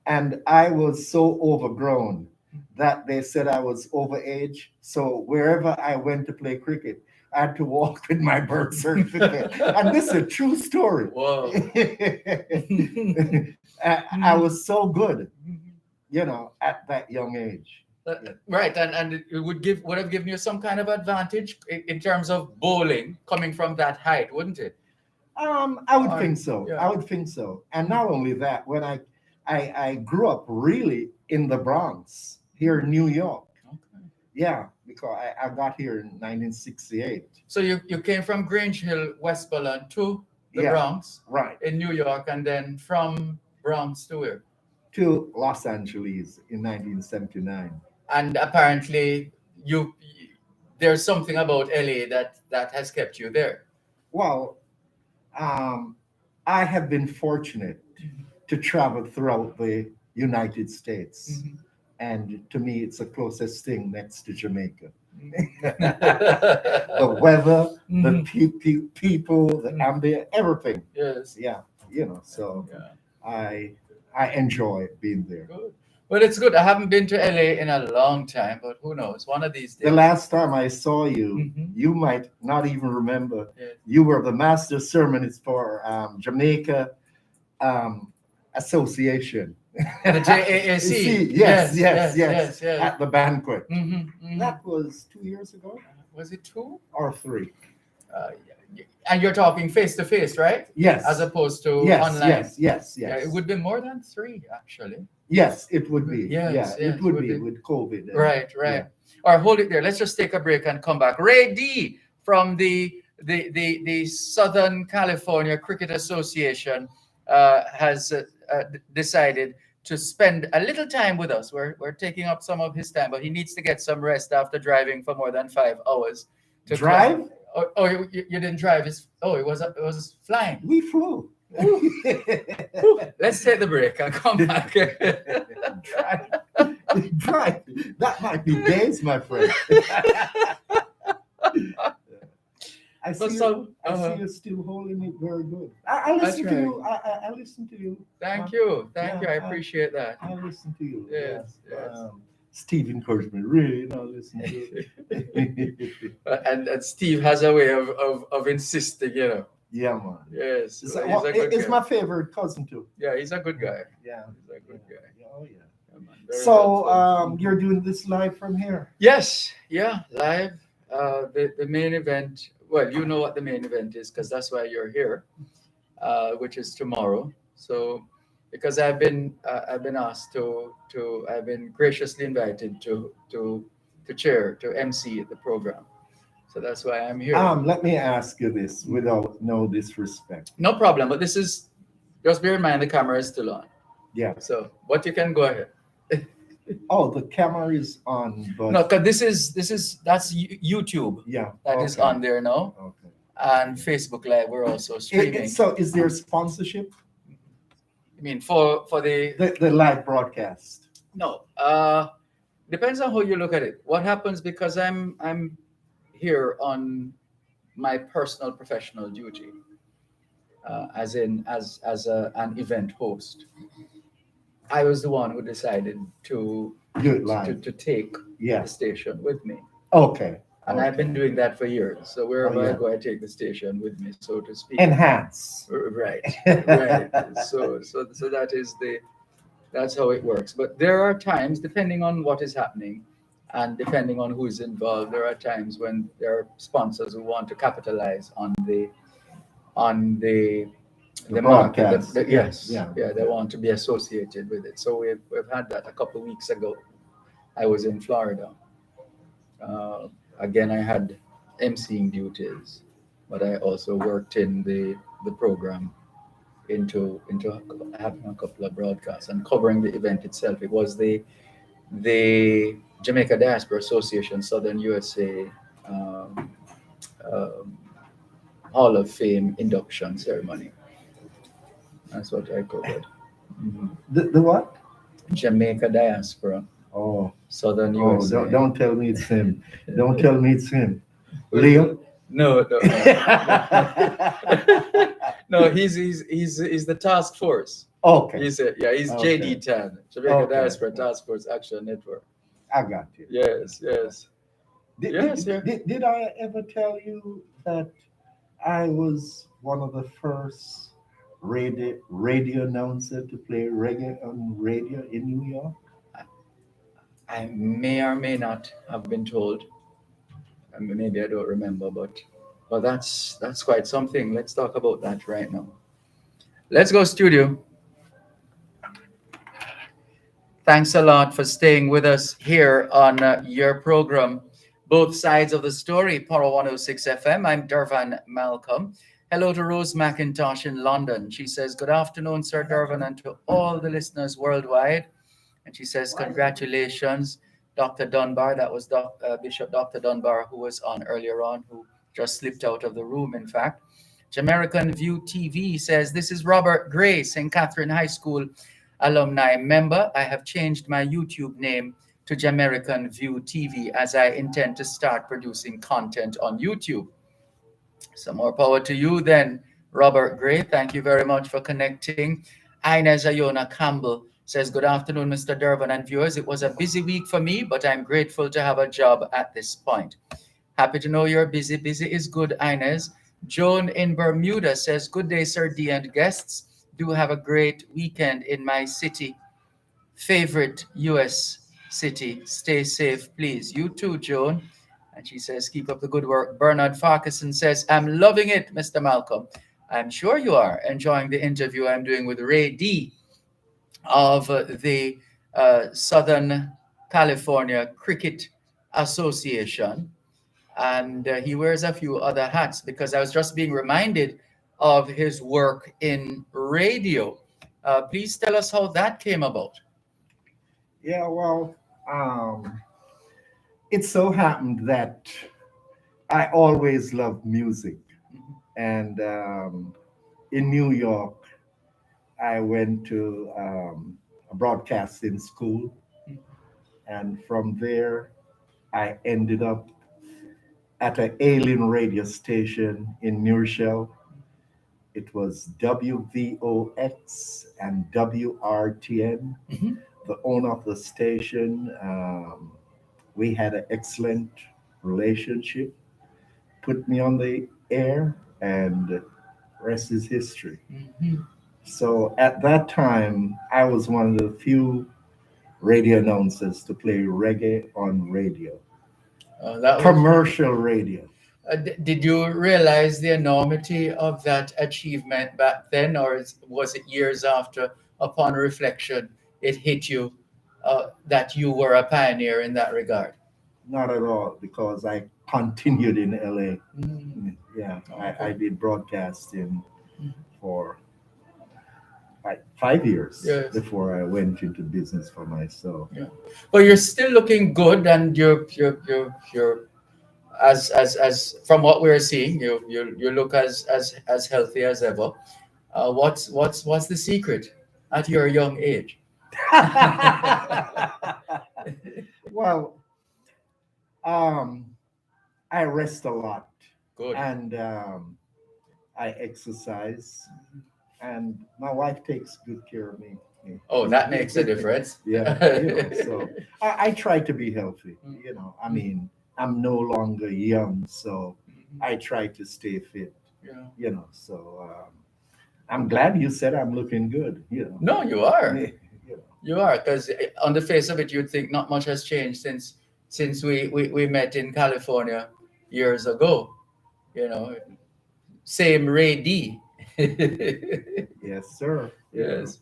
and I was so overgrown that they said I was overage. So wherever I went to play cricket, I had to walk with my birth certificate. And this is a true story. Whoa. I was so good, at that young age. Right, and it would have given you some kind of advantage in terms of bowling coming from that height, wouldn't it? I would think so. Yeah. I would think so. And not only that, when I grew up really in the Bronx here in New York. Okay. Yeah, because I got here in 1968. So you came from Grange Hill, Westmoreland to the Yeah. Bronx Right. in New York, and then from Bronx to where? To Los Angeles in 1979. And apparently, there's something about LA that has kept you there. Well, I have been fortunate to travel throughout the United States. Mhm. And to me, it's the closest thing next to Jamaica. the The weather, the Mhm. people, the ambient, everything. Yes. Yeah, so Yeah. I enjoy being there. Good. Well, it's good. I haven't been to LA in a long time, but who knows? One of these days. The last time I saw you, Mhm. you might not even remember. Yes. You were the master sermonist for Jamaica Association. The JAAC. See, yes. Yes. At the banquet. Mhm. That was 2 years ago Was it 2? or 3. And you're talking face to face, right? Yes. As opposed to yes, online. yes. Yeah, it would be more than 3, actually. Yes, it would be. Yes, it would be with COVID. Right. All right, hold it there. Let's just take a break and come back. Ray D from the Southern California Cricket Association has decided to spend a little time with us. We're taking up some of his time, but he needs to get some rest after driving for more than 5 hours. To Drive? You didn't drive. It was flying. We flew. Let's take the break and come back. Drive. That might be days, my friend. I see you still holding it very good. I listen to you. I listen to you. Thank you. I Yeah, appreciate that. I listen to you. Yes. Steve encouraged me. Really, listen to you. And Steve has a way of insisting, Yeah, man. Yes. It's, he's a good it's guy. my favorite cousin too. Yeah, he's a good guy. Yeah. He's a good guy. Yeah, oh yeah. Yeah, man. Very So helpful. you're doing this live from here? Yes, yeah, live. The main event. Well, you know what the main event is because that's why you're here, which is tomorrow. So, because I've been asked I've been graciously invited to chair, to MC the program. So that's why I'm here. Let me ask you this without no disrespect. No problem, but this is just bear in mind the camera is still on. Yeah. So, but you can go ahead. Oh, the camera is on, but No, because that's YouTube. yeah, That is on there now, Okay. and Facebook Live. We're also streaming. So, is there sponsorship? I mean, for The live broadcast. no. Depends on how you look at it. What happens because I'm here on my personal professional duty, as an event host. I was the one who decided to Do it live. to take the Yes. station with me. Okay. And I've been doing that for years. So wherever yeah. I go, I take the station with me, so to speak. Enhance. Right. So that's how it works. But there are times, depending on what is happening and depending on who is involved, there are times when there are sponsors who want to capitalize on the market. broadcast. Yes. Yeah. They want to be associated with it. So we've had that a couple of weeks ago. I was in Florida. Again, I had emceeing duties, but I also worked in the program into having a couple of broadcasts and covering the event itself. It was the Jamaica Diaspora Association Southern USA Hall of Fame induction ceremony. That's what I covered. Mhm. The what? Jamaica Diaspora Oh, Southern USA. don't tell me it's him. Don't tell me it's him. Leo? No. No, he's the task force. Okay. He's Okay. JD TAN, Jamaica Okay. Diaspora Task Force Action Network. I got you. Yes. Did I ever tell you that I was one of the first radio announcer to play reggae on radio in New York? I may or may not have been told. I mean, maybe I don't remember, but that's quite something. Let's talk about that right now. Let's go studio. Thanks a lot for staying with us here on your program, Both Sides of the Story, Power 106 FM. I'm Dervan Malcolm. Hello to Rose McIntosh in London. She says, good afternoon, Sir Dervan, and to all the listeners worldwide. And she says, congratulations, Dr. Dunbar. That was Bishop Dr. Dunbar, who was on earlier on, who just slipped out of the room, in fact. Jamaican View TV says, this is Robert Gray, St. Catherine High School alumni member. I have changed my YouTube name to Jamaican View TV as I intend to start producing content on YouTube. So more power to you then, Robert Gray. Thank you very much for connecting. Inez Ayona Campbell says, good afternoon, Mr. Dervan and viewers. It was a busy week for me, but I'm grateful to have a job at this point. Happy to know you're busy. Busy is good, Inez. Joan in Bermuda says, good day, Sir D and guests. Do have a great weekend in my city. Favorite U.S. city. Stay safe, please. You too, Joan. And she says, keep up the good work. Bernard Farquharson says, I'm loving it, Mr. Malcolm. I'm sure you are enjoying the interview I'm doing with Ray D of the Southern California Cricket Association. And he wears a few other hats because I was just being reminded of his work in radio. Please tell us how that came about. Yeah, well, it so happened that I always loved music. And in New York, I went to a broadcasting school. And from there, I ended up at an alien radio station in New Rochelle. It was WVOX and WRTN. The owner of the station, we had an excellent relationship, put me on the air, and rest is history. So at that time, I was one of the few radio announcers to play reggae on radio. Commercial radio. Did you realize the enormity of that achievement back then, or was it years after, upon reflection, it hit you that you were a pioneer in that regard? Not at all, because I continued in LA. Yeah, I did broadcasting for like 5 years before I went into business for myself. Yeah, but you're still looking good, and you're as from what we're seeing, you look as healthy as ever. What's the secret at your young age? Well, I rest a lot. Good. And I exercise, and my wife takes good care of me. Oh, that makes a difference. Yeah, so I try to be healthy. I mean, I'm no longer young, so I try to stay fit. So I'm glad you said I'm looking good. No, you are. You are, because on the face of it, you'd think not much has changed since we met in California years ago. Same Ray D. Yes, sir. Yes.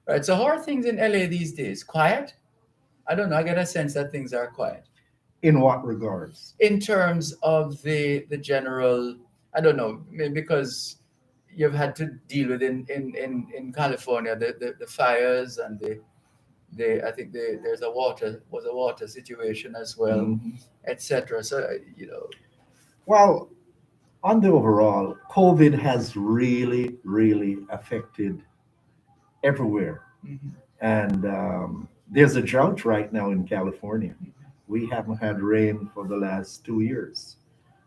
Right. So how are things in LA these days? Quiet? I don't know. I get a sense that things are quiet. In what regards? In terms of the general, I don't know, maybe because you've had to deal with in California the fires and I think there's a water situation as well, etc. So Well, on the overall, COVID has really, really affected everywhere. And there's a drought right now in California. We haven't had rain for the last 2 years.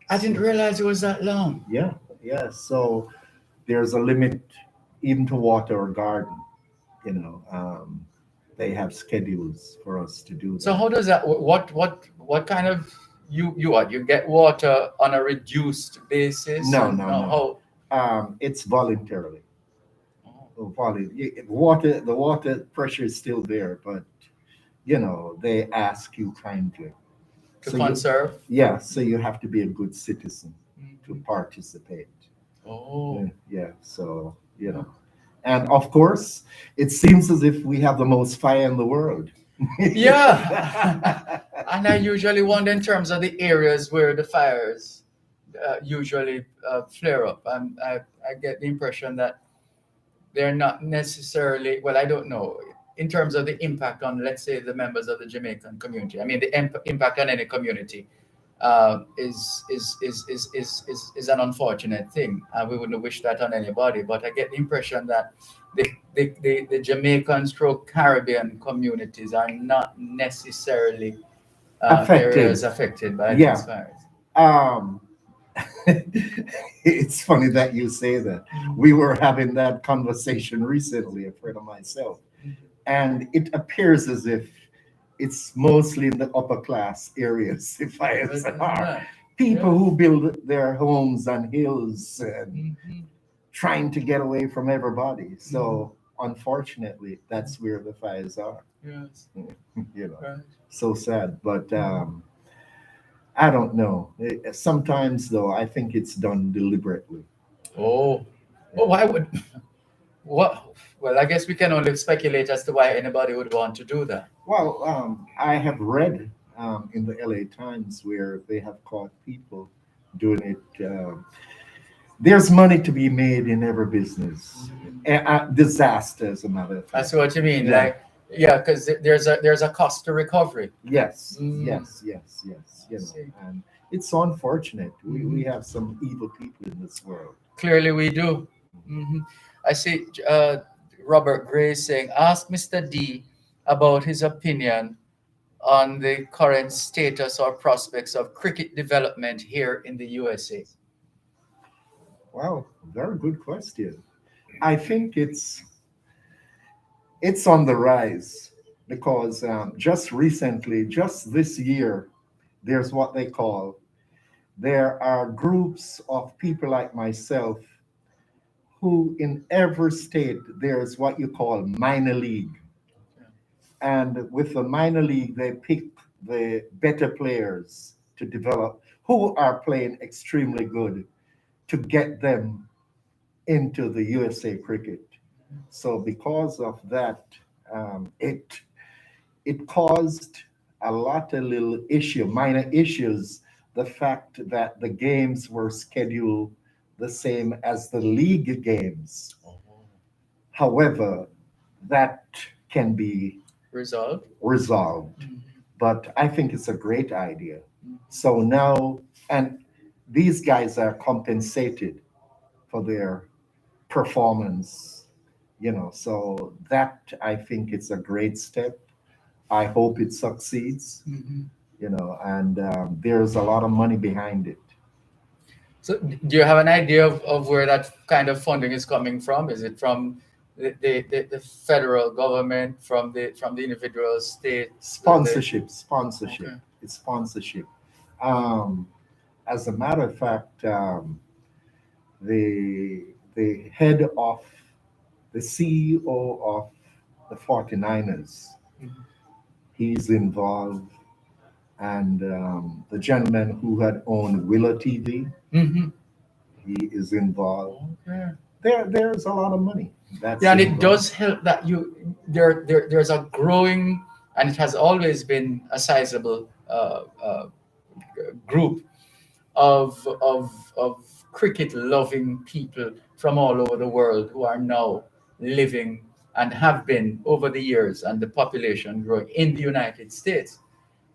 I didn't realize it was that long. Yeah. So there's a limit even to water or garden. They have schedules for us to do that. So how does that? What kind of you get water on a reduced basis? No. It's voluntarily. The water pressure is still there, but they ask you kindly to conserve. So you have to be a good citizen to participate. So and of course it seems as if we have the most fire in the world. Yeah. And I usually wonder in terms of the areas where the fires usually flare up. I get the impression that they're not necessarily, well, I don't know, in terms of the impact on, let's say, the members of the Jamaican community. I mean, the impact on any community is an unfortunate thing. We wouldn't wish that on anybody, but I get the impression that the Jamaican stroke Caribbean communities are not necessarily areas affected by this virus. Um, it's funny that you say that. We were having that conversation recently, a friend of myself, and it appears as if it's mostly in the upper class areas, if I are. People who build their homes on hills and trying to get away from everybody. So unfortunately, that's where the fires are. Yes. You know, so sad. But I don't know. Sometimes, though, I think it's done deliberately. Oh, well, why would? What? Well, I guess we can only speculate as to why anybody would want to do that. Well, I have read in the LA Times where they have caught people doing it. There's money to be made in every business. Disaster, as a matter of fact. That's what you mean, Yeah. like, because there's a cost to recovery. Yes, Mm. yes. You know, See. and it's unfortunate. We have some evil people in this world. Clearly, we do. I see Robert Gray saying, ask Mr. D about his opinion on the current status or prospects of cricket development here in the USA. Wow, very good question. I think it's on the rise because just recently, just this year, there's what they call, there are groups of people like myself who in every state, there's what you call minor league. And with the minor league, they pick the better players to develop who are playing extremely good to get them into the USA cricket. So because of that, it caused a lot of little minor issues. The fact that the games were scheduled the same as the league games. However, that can be resolved. But I think it's a great idea. So now, and these guys are compensated for their performance, so that I think it's a great step. I hope it succeeds, and there's a lot of money behind it. So, do you have an idea of where that kind of funding is coming from? Is it from the federal government, from the individual state? Sponsorship. Okay. It's sponsorship. As a matter of fact, the head of the CEO of the 49ers, he's involved, and the gentleman who had owned Willow TV, he is involved. Okay. There's a lot of money. And it does help that there's a growing, and it has always been a sizable group of cricket loving people from all over the world who are now living and have been over the years, and the population growing in the United States,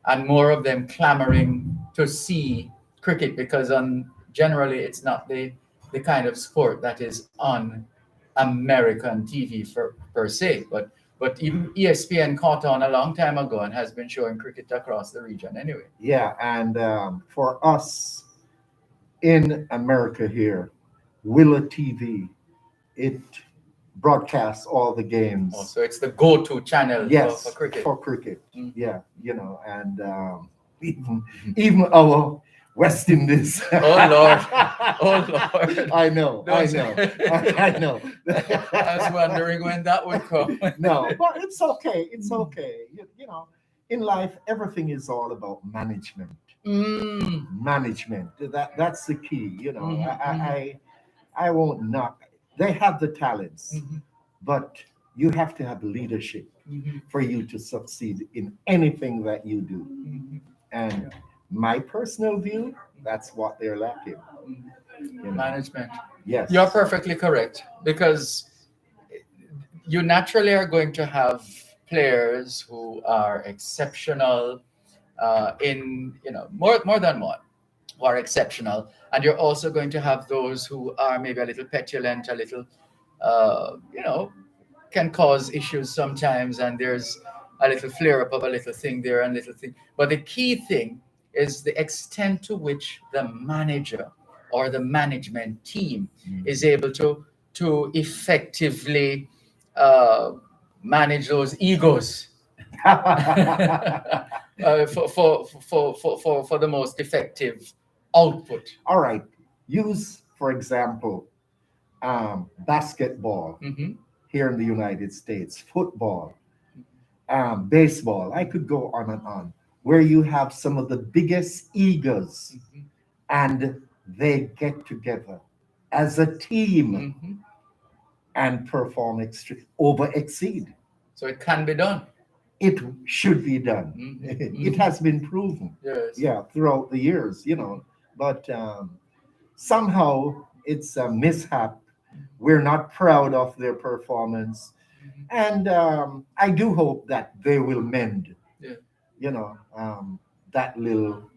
and more of them clamoring to see cricket because generally it's not the kind of sport that is on American TV per se, but even ESPN caught on a long time ago and has been showing cricket across the region anyway. Yeah, and for us in America here, Willow TV, it broadcasts all the games. Oh, so it's the go-to channel for cricket. For cricket. Yeah, and even our West Indies. Oh Lord! I know. I was wondering when that would come. No, but it's okay. It's okay. In life, everything is all about management. Management. That's the key. I won't knock. They have the talents, but you have to have leadership for you to succeed in anything that you do. And my personal view, that's what they're lacking. You know? Management. Yes. You're perfectly correct, because you naturally are going to have players who are exceptional in, more than one, who are exceptional, and you're also going to have those who are maybe a little petulant, a little, can cause issues sometimes, and there's a little flare up of a little thing there and little thing. But the key thing is the extent to which the manager or the management team is able to effectively manage those egos for the most effective output. All right. Use, for example, basketball Mhm. here in the United States, football, baseball. I could go on, where you have some of the biggest egos Mhm. and they get together as a team Mhm. and perform over exceed. So it can be done. It should be done. Mhm. It has been proven, Yes. yeah, throughout the years, but somehow it's a mishap. We're not proud of their performance, and I do hope that they will mend, Yeah. that little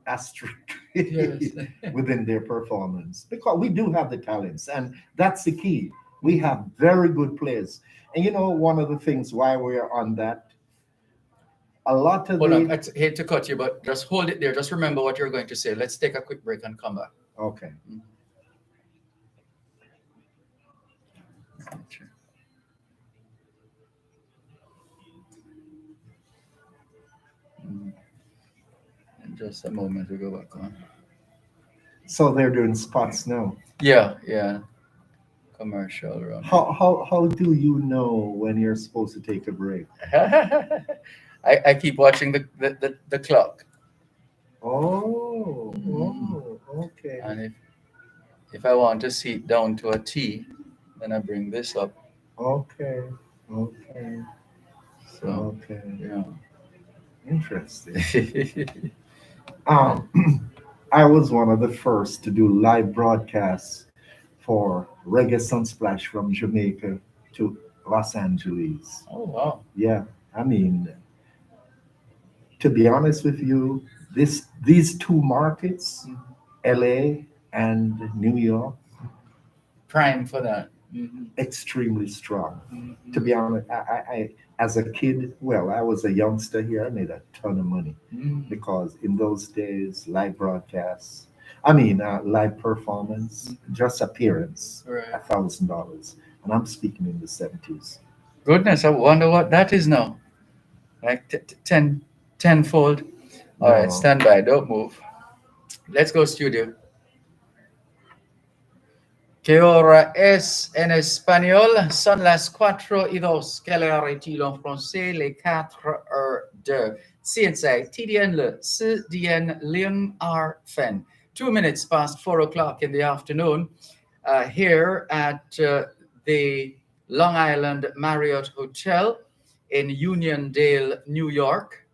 asterisk Yes. within their performance, because we do have the talents, and that's the key. We have very good players, and one of the things why we're on that, a lot of Hold on. the I hate to cut you, but just hold it there. Just remember what you're going to say. Let's take a quick break and come back. okay. In just a moment, we go back on. So they're doing spots now. Yeah. Commercial run. How do you know when you're supposed to take a break? I keep watching the clock, Oh, okay. and if I want to see it down to a T, then I bring this up. Okay. So Yeah. Interesting. yeah. I was one of the first to do live broadcasts for Reggae Sunsplash from Jamaica to Los Angeles. Oh wow. Yeah, I mean, to be honest with you, these two markets, LA and New York, Prime for that. extremely strong. To be honest, I as a kid, well, I was a youngster here. I made a ton of money because in those days, live broadcasts, live performance, just appearance, Right. $1,000, and I'm speaking in the 70s. Goodness, I wonder what that is now. Like tenfold. All right, No. stand by. Don't move. Let's go studio. ¿Qué hora es en español? Son las 4:02. Quelle heure est-il en français? Les 4:02. CNC, TDN le, CDN Liang R Fen. 2 minutes past 4 o'clock in the afternoon, here at the Long Island Marriott Hotel in Uniondale, New York.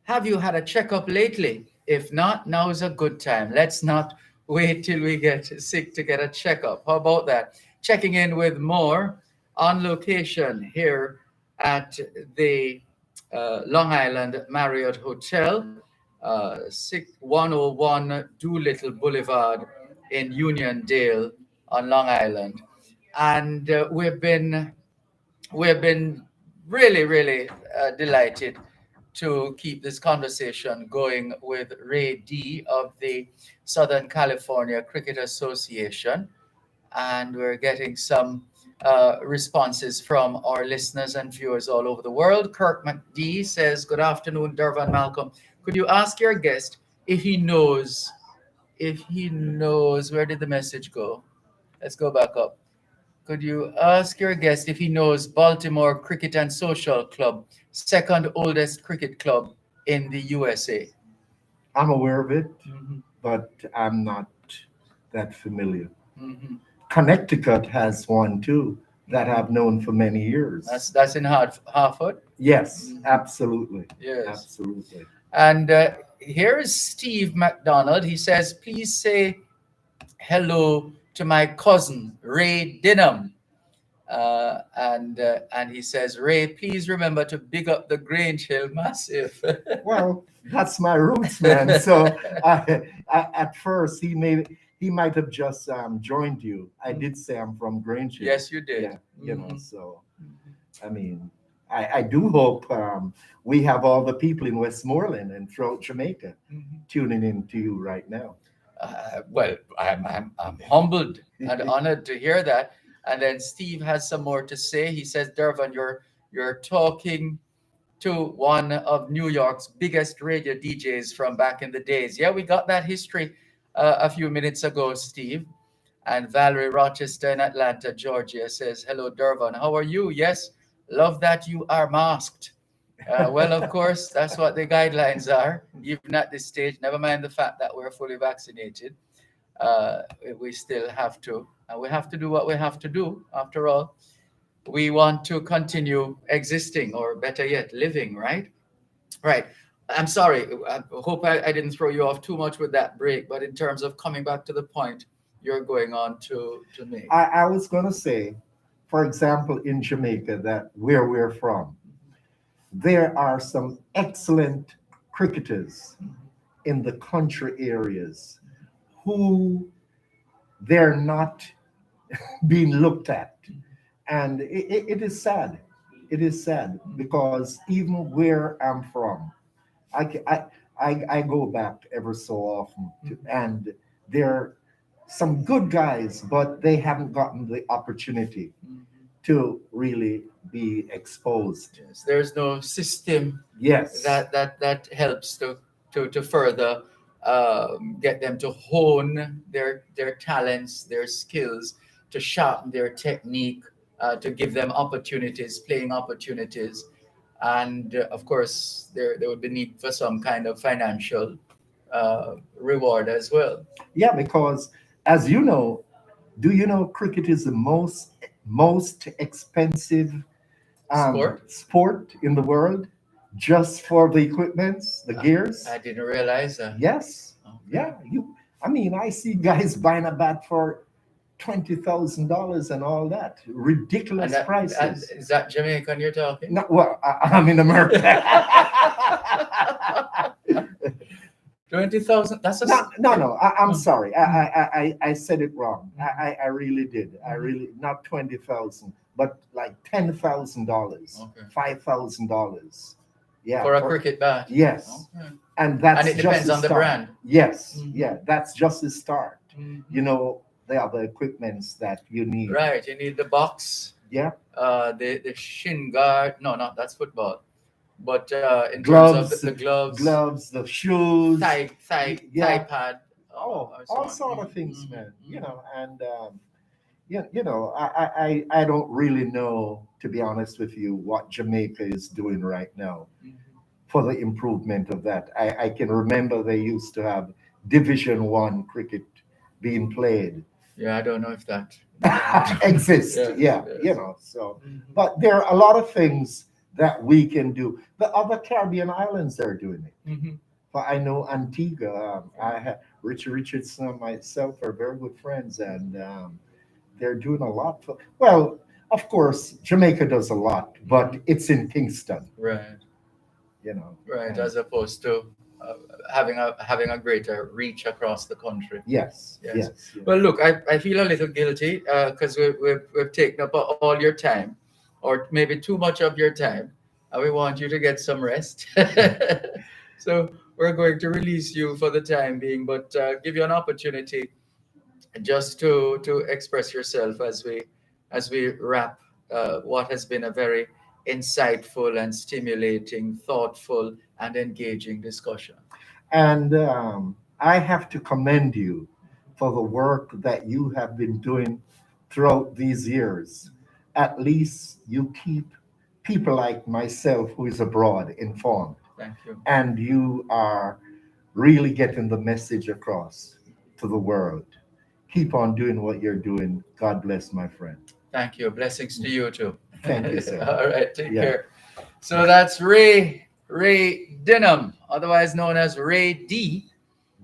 Have you had a checkup lately? If not, now is a good time. Let's not wait till we get sick to get a checkup. How about that? Checking in with more on location here at the Long Island Marriott Hotel, 101 Doolittle Boulevard in Uniondale on Long Island. And we've been really delighted to keep this conversation going with Ray D of the Southern California Cricket Association. And we're getting some responses from our listeners and viewers all over the world. Kirk McD says, "Good afternoon, Dervan Malcolm. Could you ask your guest if he knows, where did the message go? Let's go back up. Could you ask your guest if he knows Baltimore Cricket and Social Club, second oldest cricket club in the USA?" I'm aware of it, Mhm. but I'm not that familiar. Mhm. Connecticut has one too that I've known for many years. That's in Hartford. Yes, absolutely. Yes. Absolutely. And here is Steve McDonald. He says, please say hello to my cousin, Ray Dinham. And he says, Ray, please remember to big up the Grange Hill Massive. Well, that's my roots, man. So at first he might have just joined you. I did say I'm from Grange Hill. Yes, you did. Yeah, you know. So I mean, I do hope we have all the people in Westmoreland and throughout Jamaica tuning in to you right now. Well, I'm humbled and honored to hear that. And then Steve has some more to say. He says, Dervan, you're talking to one of New York's biggest radio DJs from back in the days. Yeah, we got that history a few minutes ago, Steve. And Valerie Rochester in Atlanta, Georgia says, hello, Dervan. How are you? Yes, love that you are masked. Well, of course, that's what the guidelines are, even at this stage. Never mind the fact that we're fully vaccinated. We still have to, and we have to do what we have to do. After all, we want to continue existing, or better yet, living, right? Right. I'm sorry. I hope I didn't throw you off too much with that break, but in terms of coming back to the point you're going on to make. I was going to say, for example, in Jamaica, that where we're from, there are some excellent cricketers in the country areas who they're not being looked at. And it is sad. It is sad because even where I'm from, I go back ever so often, and there are some good guys, but they haven't gotten the opportunity to really be exposed. Yes, there's no system Yes. that helps to further get them to hone their talents, their skills, to sharpen their technique, to give them opportunities, playing opportunities. And of course, there would be need for some kind of financial reward as well. Yeah, because as you know, do you know cricket is the most expensive sport in the world, just for the equipments, the gears? I didn't realize that. Yes. Okay. Yeah. I mean, I see guys buying a bat for $20,000 and all that. Ridiculous prices. And is that Jamaican you're talking? No, well, I'm in America. 20,000. That's a No. I'm sorry. I said it wrong. I really did. I really, not 20,000, but like $10,000, Okay. $5,000. Yeah. for a cricket bat. Yes. Okay. And that's And it depends just on the start. brand. Yes. Mhm. Yeah. That's just the start. Mhm. You know, the other equipments that you need. Right. You need the box, Yeah. the shin guard. No, not that's football. But in Gloves, terms of the gloves, the shoes. thigh Yeah. pad. Oh, or so all on. sort of things, Mhm. man. Mhm. You know, and I don't really know, to be honest with you, what Jamaica is doing right now Mhm. for the improvement of that. I can remember they used to have Division One cricket being played. Yeah, I don't know if that Exist. Yes, Yeah, yes. you know. So, Mhm. but there are a lot of things that we can do. The other Caribbean islands are doing it. Mhm. But I know Antigua. I have Richard Richardson and myself are very good friends, and they're doing a lot for. Well, of course, Jamaica does a lot, but it's in Kingston, Right. you know. Right. and- As opposed to having a greater reach across the country. yes, Yes. yes. Well, look, I feel a little guilty because we've taken up all your time, or maybe too much of your time, and we want you to get some rest. So we're going to release you for the time being, but give you an opportunity just to express yourself as we wrap what has been a very insightful and stimulating, thoughtful, and engaging discussion. And I have to commend you for the work that you have been doing throughout these years. At least you keep people like myself, who is abroad, informed, Thank you. and you are really getting the message across to the world. Keep on doing what you're doing. God bless, my friend. Thank you. Blessings to you too. Thank you, sir. All right. Take Yeah. care. So that's Ray Ray Denham, otherwise known as Ray D.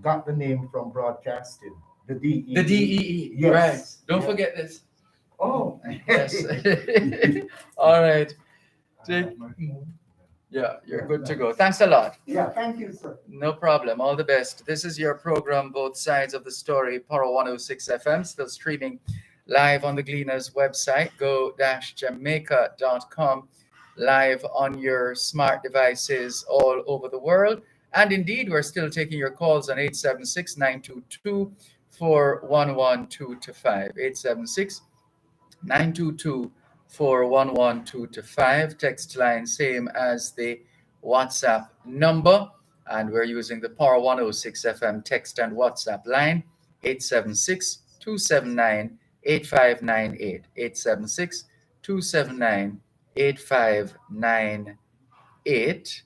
Got the name from broadcasting. The DEE. The DEE. Yes. Right. Don't Yeah. forget this. Oh. Yes. All right. Yeah, you're good to go. Thanks a lot. Yeah, thank you, sir. No problem. All the best. This is your program, Both Sides of the Story, Power 106 FM, still streaming live on the Gleaners website, go-jamaica.com, live on your smart devices all over the world. And indeed, we're still taking your calls on 876-922-411225. 876-922-411225. Text line same as the WhatsApp number. And we're using the Power 106 FM text and WhatsApp line 876-279-8598. 876-279-8598.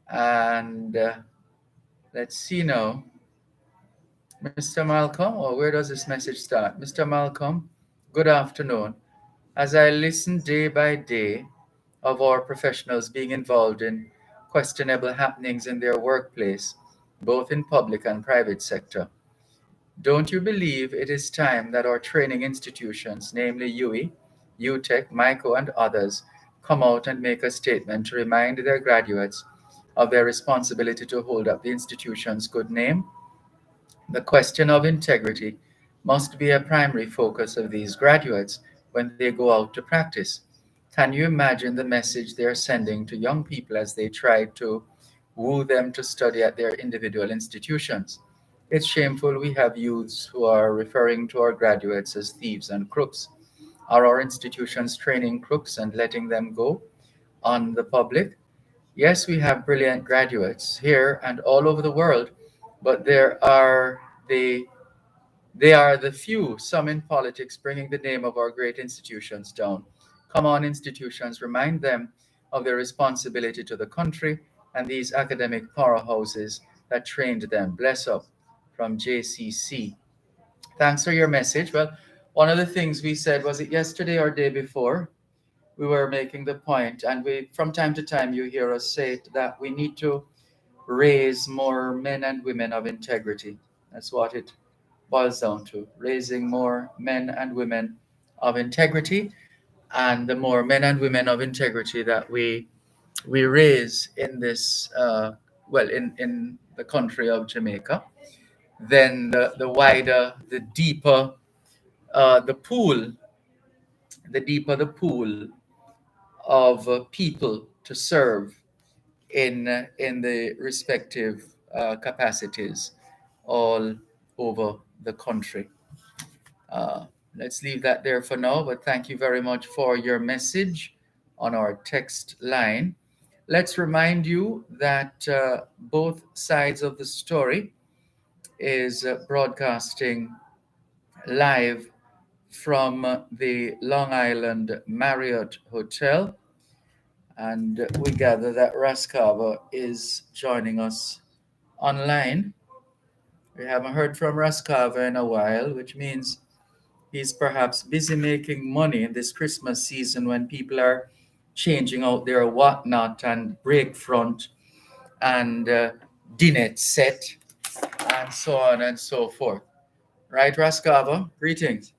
And let's see now. Mr. Malcolm, or where does this message start? Mr. Malcolm, good afternoon. As I listen day by day of our professionals being involved in questionable happenings in their workplace, both in public and private sector, don't you believe it is time that our training institutions, namely UE, UTech, MICO, and others, come out and make a statement to remind their graduates of their responsibility to hold up the institution's good name? The question of integrity must be a primary focus of these graduates when they go out to practice. Can you imagine the message they are sending to young people as they try to woo them to study at their individual institutions? It's shameful we have youths who are referring to our graduates as thieves and crooks. Are our institutions training crooks and letting them go on the public? Yes, we have brilliant graduates here and all over the world, but the they are the few, some in politics, bringing the name of our great institutions down. Come on, institutions, remind them of their responsibility to the country and these academic powerhouses that trained them. Bless up from JCC. Thanks for your message. Well, one of the things we said, was it yesterday or day before? We were making the point, and we, from time to time, you hear us say it, that we need to raise more men and women of integrity. That's what it boils down to, raising more men and women of integrity. And the more men and women of integrity that we raise in this, in the country of Jamaica, then the wider, the deeper the pool, the deeper the pool of people to serve in the respective capacities all over the country. Uh, let's leave that there for now, but thank you very much for your message on our text line. Let's remind you that both sides of the story is broadcasting live from the Long Island Marriott Hotel. And we gather that Raskava is joining us online. We haven't heard from Raskava in a while, which means he's perhaps busy making money in this Christmas season when people are changing out their whatnot and break front and dinette set and so on and so forth. Right, Raskava? Greetings.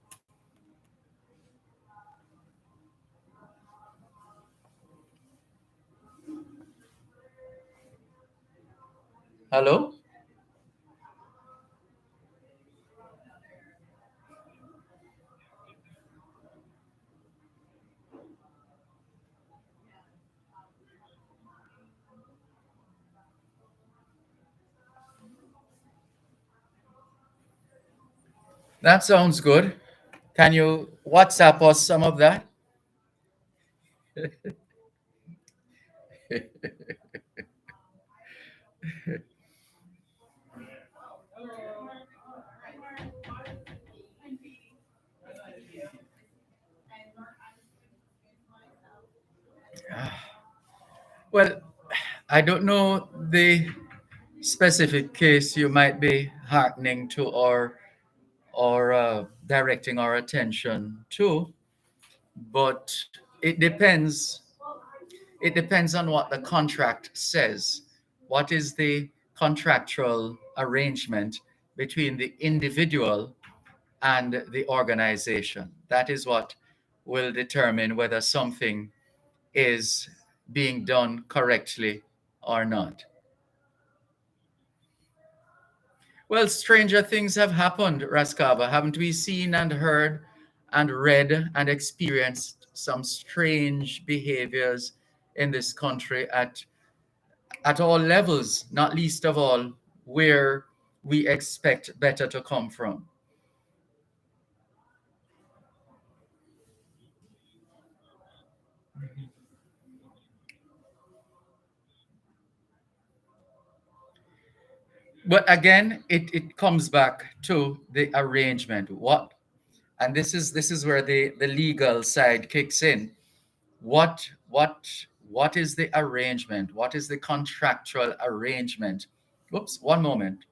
Hello? That sounds good. Can you WhatsApp us some of that? Well, I don't know the specific case you might be hearkening to or directing our attention to, but it depends. It depends on what the contract says. What is the contractual arrangement between the individual and the organization? That is what will determine whether something is being done correctly or not. Well, stranger things have happened, Raskava. Haven't we seen and heard and read and experienced some strange behaviors in this country at all levels, not least of all where we expect better to come from? But again, it comes back to the arrangement. And this is where the legal side kicks in. What is the arrangement? What is the contractual arrangement? Oops, one moment.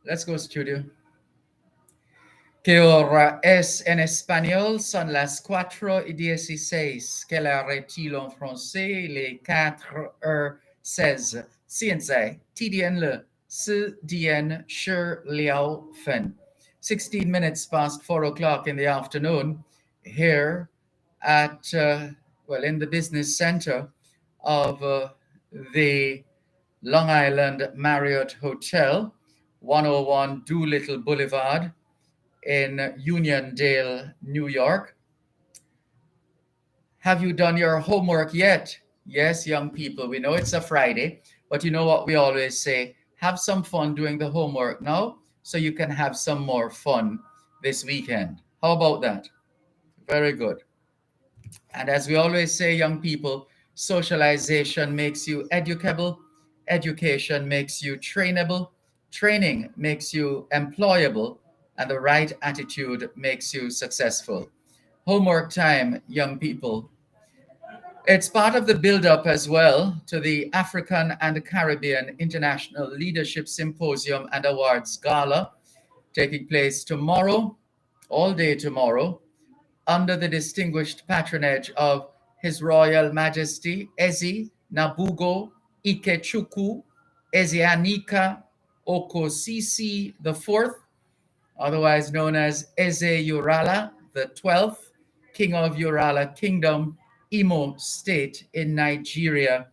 Let's go, studio. ¿Qué hora es en español? Son las 4:16. Quelle heure est-il en français? Les 4:16. 现在几点了？4点16分. 16 minutes past 4 o'clock in the afternoon here at, in the business center of the Long Island Marriott Hotel, 101 Doolittle Boulevard in Uniondale, New York. Have you done your homework yet? Yes, young people, we know it's a Friday, but you know what we always say? Have some fun doing the homework now so you can have some more fun this weekend. How about that? Very good. And as we always say, young people, socialization makes you educable, education makes you trainable, training makes you employable, and the right attitude makes you successful. Homework time, young people. It's part of the build-up as well to the African and Caribbean International Leadership Symposium and Awards Gala, taking place tomorrow, all day tomorrow, under the distinguished patronage of His Royal Majesty Eze Nabugo Ikechukwu Ezeanika Okosisi IV, otherwise known as Eze Urala the 12th, King of Urala Kingdom, Imo State in Nigeria,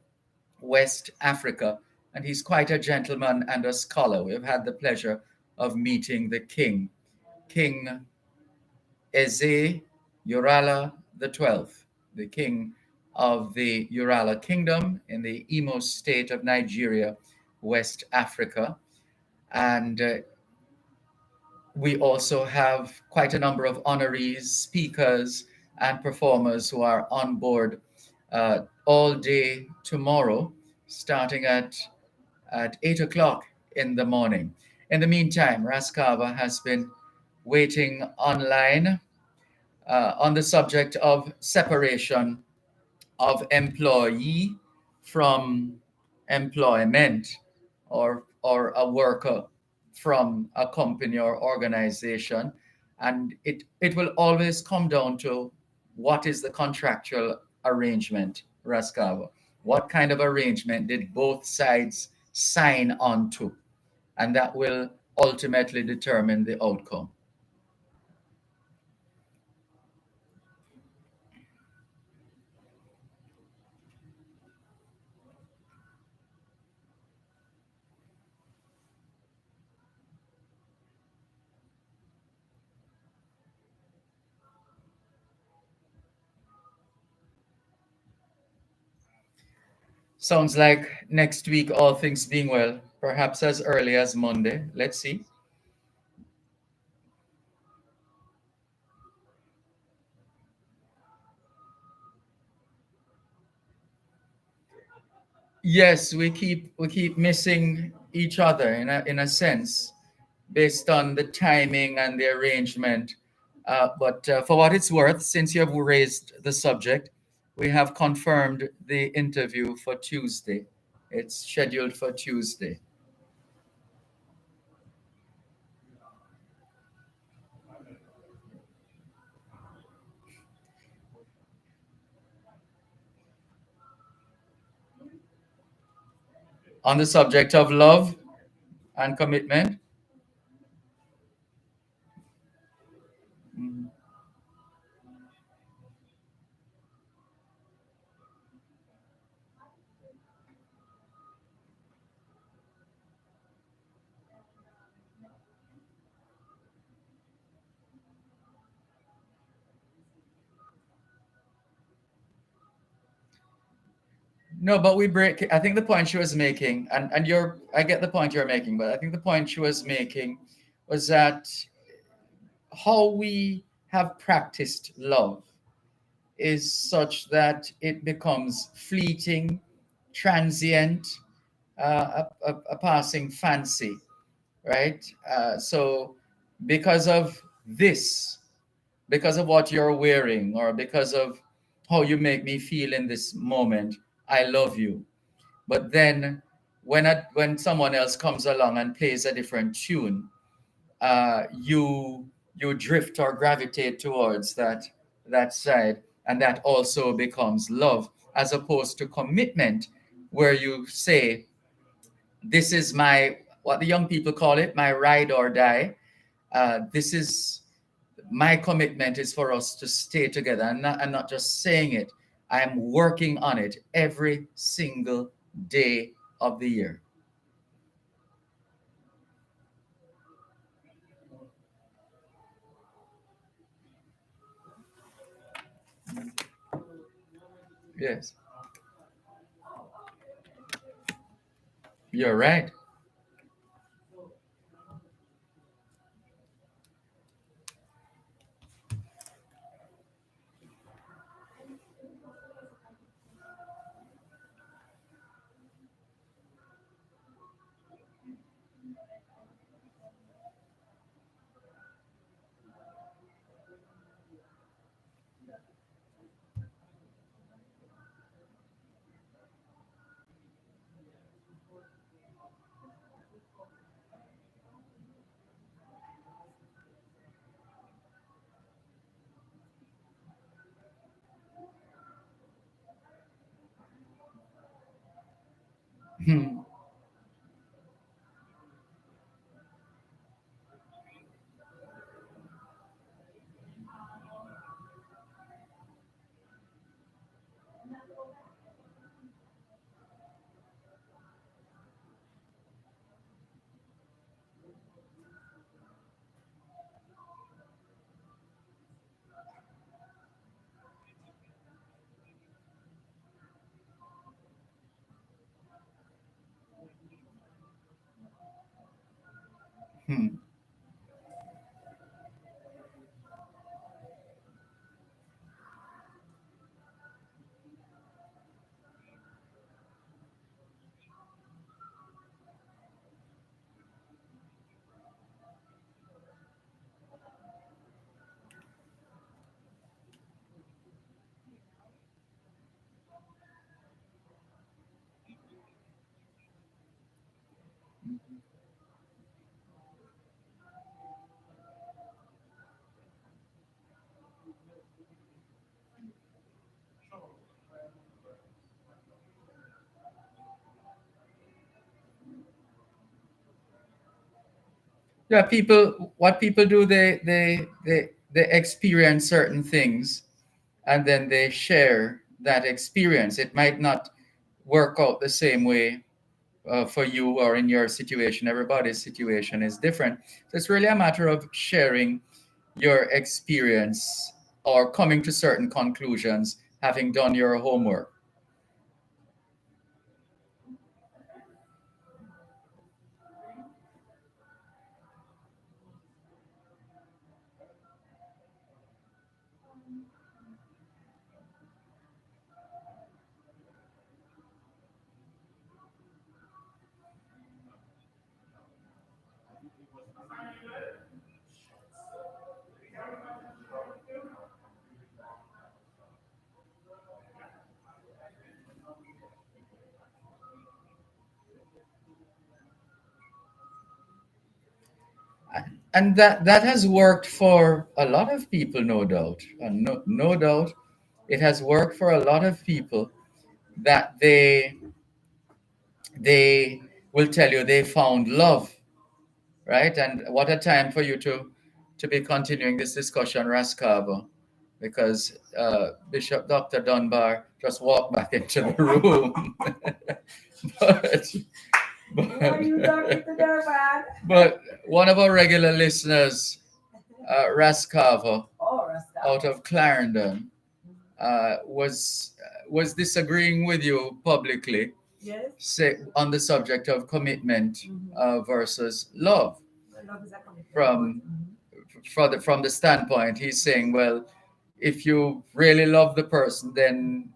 West Africa. And he's quite a gentleman and a scholar. We've had the pleasure of meeting the king, King Eze Urala the 12th, the king of the Urala Kingdom in the Imo State of Nigeria, West Africa. And we also have quite a number of honorees, speakers, and performers who are on board all day tomorrow, starting at 8 o'clock in the morning. In the meantime, Raskava has been waiting online on the subject of separation of employee from employment, or a worker from a company or organization. And it will always come down to what is the contractual arrangement, Raskava? What kind of arrangement did both sides sign on to? And that will ultimately determine the outcome. Sounds like next week, all things being well, perhaps as early as Monday. Let's see. Yes, we keep missing each other in a sense, based on the timing and the arrangement. But for what it's worth, since you have raised the subject, we have confirmed the interview for Tuesday. It's scheduled for Tuesday. On the subject of love and commitment. Mhm. No, but we break. I think the point she was making, and I get the point you're making, but I think the point she was making was that how we have practiced love is such that it becomes fleeting, transient, a passing fancy, right? So, because of this, because of what you're wearing, or because of how you make me feel in this moment, I love you. But then, when someone else comes along and plays a different tune, you drift or gravitate towards that side, and that also becomes love, as opposed to commitment, where you say, this is my, what the young people call it, my ride or die. This is my commitment, is for us to stay together, and not just saying it. I am working on it every single day of the year. Yes, you're right. Hmm. Hmm. Yeah, what people do, they experience certain things, and then they share that experience. It might not work out the same way for you or in your situation. Everybody's situation is different. So it's really a matter of sharing your experience, or coming to certain conclusions, having done your homework. and that has worked for a lot of people, no doubt, and no doubt, it has worked for a lot of people that they will tell you they found love, right? And what a time for you to be continuing this discussion, Rascava, because Bishop Dr. Dunbar just walked back into the room. but, Who are you talking to, Dervan? but one of our regular listeners, Rascava, Oh, Rasta. out of Clarendon, was disagreeing with you publicly, Yes. say, on the subject of commitment versus love. Love is a commitment. From the standpoint, he's saying, well, if you really love the person, then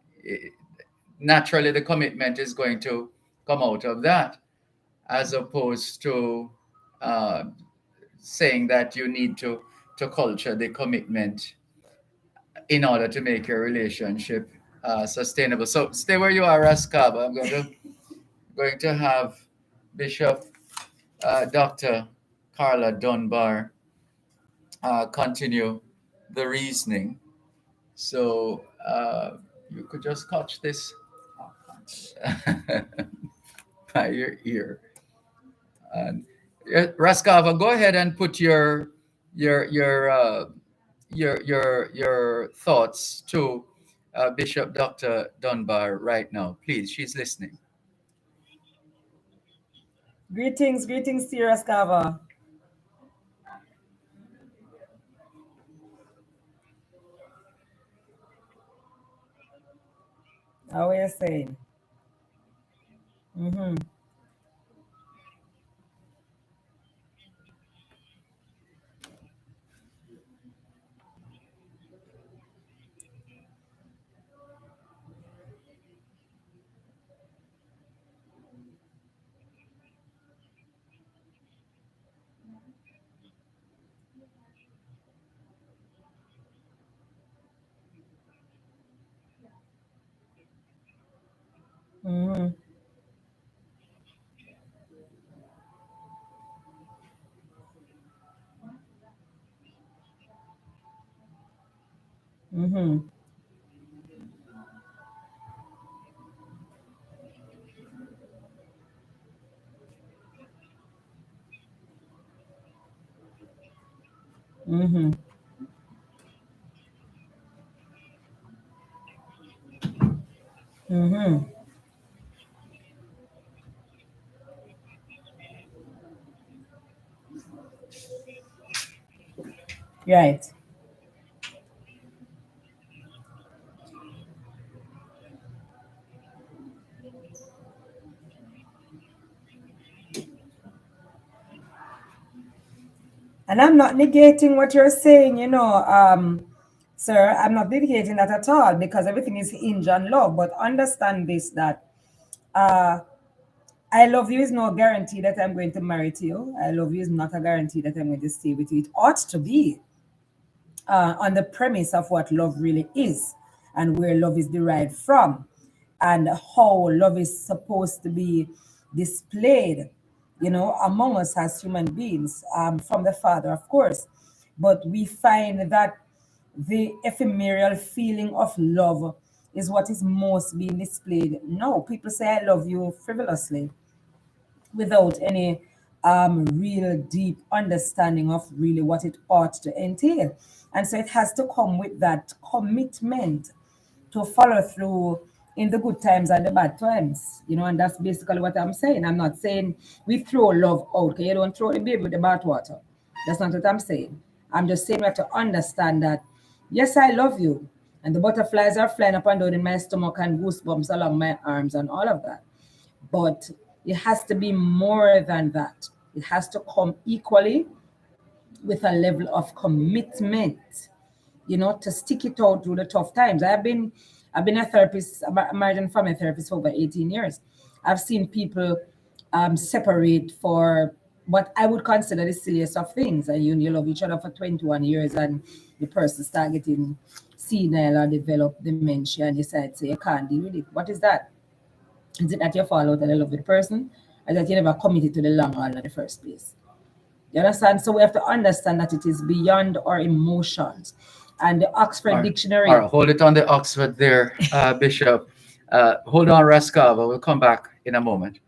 naturally the commitment is going to come out of that, as opposed to saying that you need to culture the commitment in order to make your relationship sustainable. So stay where you are, Rascaba. I'm going to have Bishop Dr. Carla Dunbar continue the reasoning. So you could just catch this by your ear. And Rascava, go ahead and put your thoughts to Bishop Dr. Dunbar right now, please. She's listening. Greetings to you, Rascava. How are you saying? Mm-hmm. Mm-hmm. Mm-hmm. Mm-hmm. Mm-hmm. Right. And I'm not negating what you're saying, sir. I'm not negating that at all because everything is hinged on love. But understand this that uh, I love you is no guarantee that I'm going to marry to you. I love you is not a guarantee that I'm going to stay with you. It ought to be on the premise of what love really is and where love is derived from and how love is supposed to be displayed, among us as human beings, from the Father, of course. But we find that the ephemeral feeling of love is what is most being displayed. No, people say I love you frivolously without any real deep understanding of really what it ought to entail. And so it has to come with that commitment to follow through in the good times and the bad times, and that's basically what I'm saying. I'm not saying we throw love out, okay? You don't throw the baby with the bathwater. That's not what I'm saying. I'm just saying we have to understand that, yes, I love you, and the butterflies are flying up and down in my stomach and goosebumps along my arms and all of that. But it has to be more than that. It has to come equally with a level of commitment, to stick it out through the tough times. I've been a therapist, a marriage and family therapist for over 18 years. I've seen people separate for what I would consider the silliest of things. And you love each other for 21 years and the person start getting senile or develop dementia and you say you can't deal with it. What is that? Is it that you fall out of love with the person, or that you never committed to the long haul in the first place? You understand? So we have to understand that it is beyond our emotions. And the Oxford Dictionary. All right, hold it on the Oxford there, Bishop. Hold on, Raskava. We'll come back in a moment.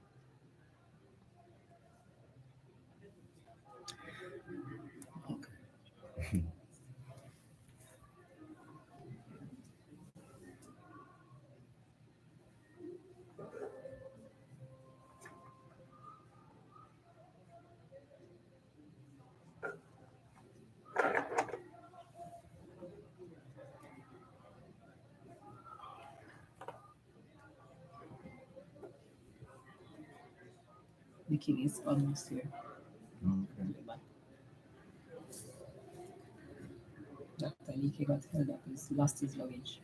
The king is almost here. Dr. Leakey got held up. He's lost his luggage.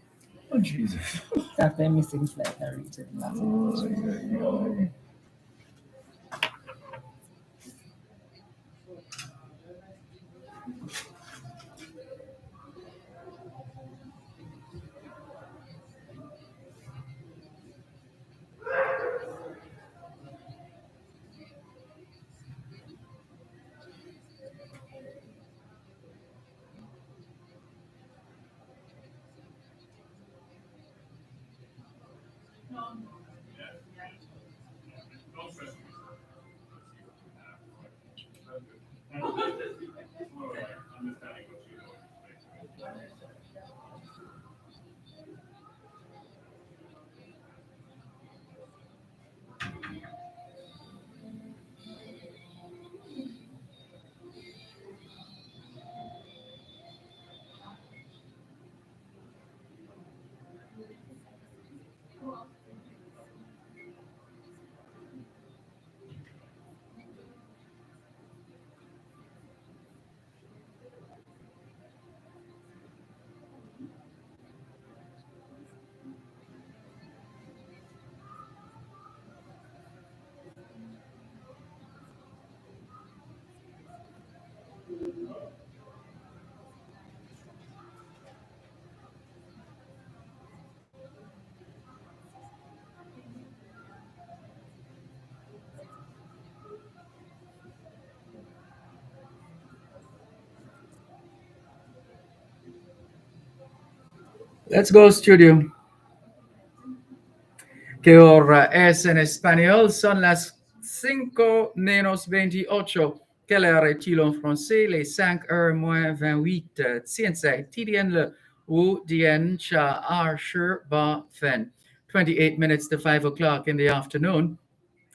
Oh, Jesus. After a missing flight, I reached it last night. Let's go, studio. Que ahora es en español, son las 5 menos 28. Quelle heure est-il en français? Les 5h moins 28. Tiensai, TDN le ou dien cha archer ba fen. 28 minutes to 5 o'clock in the afternoon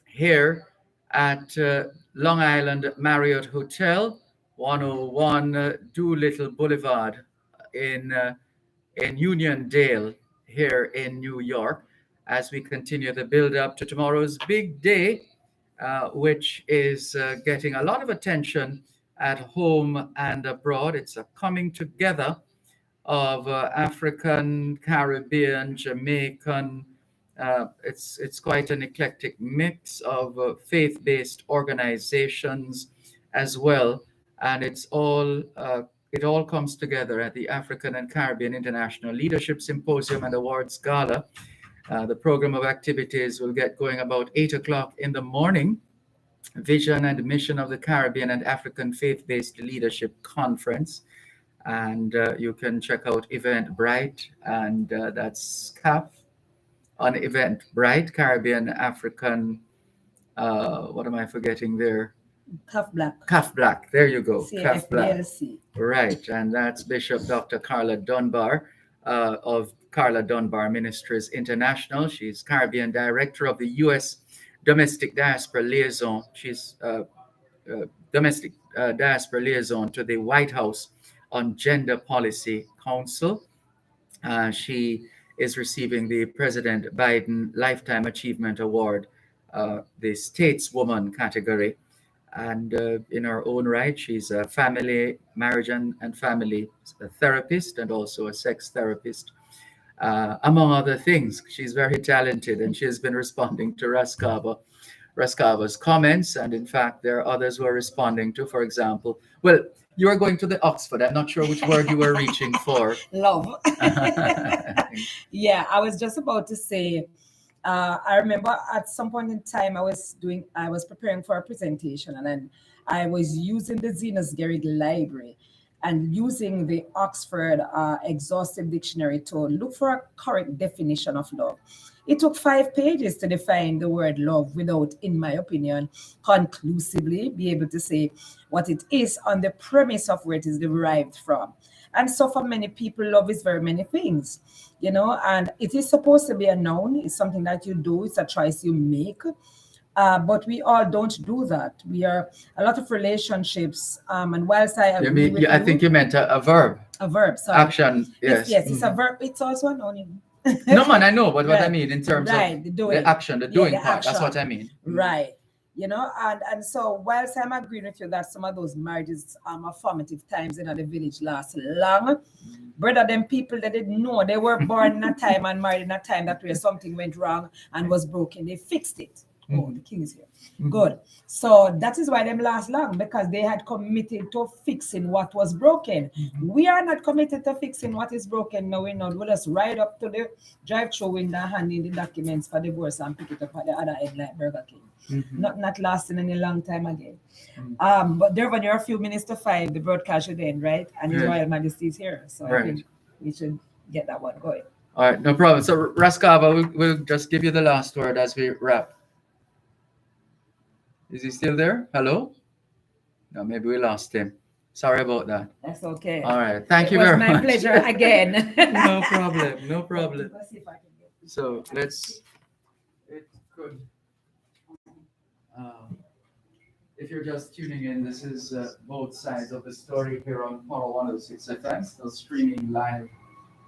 here at Long Island Marriott Hotel, 101 Doolittle Boulevard in Uniondale here in New York, as we continue the build up to tomorrow's big day, which is getting a lot of attention at home and abroad. It's a coming together of African, Caribbean, Jamaican. It's quite an eclectic mix of faith-based organizations as well, and it all comes together at the African and Caribbean International Leadership Symposium and Awards Gala. The program of activities will get going about 8 o'clock in the morning. Vision and Mission of the Caribbean and African Faith-Based Leadership Conference. And you can check out Eventbrite, and that's CAF on Eventbrite, Caribbean African, what am I forgetting there? CAF Black. CAF Black, there you go. CAF Black. CFBLC. Right, and that's Bishop Dr. Carla Dunbar of Carla Dunbar Ministries International. She's Caribbean Director of the U.S. Domestic Diaspora Liaison. She's Domestic Diaspora Liaison to the White House on Gender Policy Council. She is receiving the President Biden Lifetime Achievement Award, the Stateswoman category. And in her own right, she's a family, marriage and family therapist, and also a sex therapist, among other things. She's very talented, and she has been responding to Raskava's comments. And in fact, there are others who are responding to, for example, well, you are going to the Oxford. I'm not sure which word you were reaching for. Love. Yeah, I was just about to say, I remember at some point in time I was preparing for a presentation, and then I was using the Zenas-Gerrig library and using the Oxford Exhaustive Dictionary to look for a correct definition of love. It took 5 pages to define the word love without, in my opinion, conclusively be able to say what it is on the premise of where it is derived from. And so for many people, love is very many things, and it is supposed to be a noun. It's something that you do. It's a choice you make. But we all don't do that. We are a lot of relationships. And whilst I You agree mean, with I think you meant a verb, a verb, sorry. action. Yes. Yes, it's a verb. It's also a noun. No, man, I know, but what I Right. mean in terms Right, of the doing. the action, the Yeah, doing the part. That's action. what I mean. Right. And so whilst I'm agreeing with you that some of those marriages are formative times in the village last long, brother, them people that didn't know they were born in a time and married in a time that where something went wrong and was broken. They fixed it. Oh, the king is here. Good. So that is why them last long, because they had committed to fixing what was broken. We are not committed to fixing what is broken. No, we're not. We'll just ride up to the drive-through window, hand in the documents for divorce and pick it up at the other end like Burger King. Not lasting any long time again. But Dervan, you're a few minutes to 5. The broadcast should end, right? And His Yes. Royal Majesty is here. So I Right. think we should get that one going. All right, no problem. So, Raskava, we'll just give you the last word as we wrap. Is he still there? Hello? No, maybe we lost him. Sorry about that. That's okay. All right. Thank you It was very my much. pleasure again. No problem. No problem. Let's see if I can get this. So it could. If you're just tuning in, this is both sides of the story here on Power 106 FM, still streaming live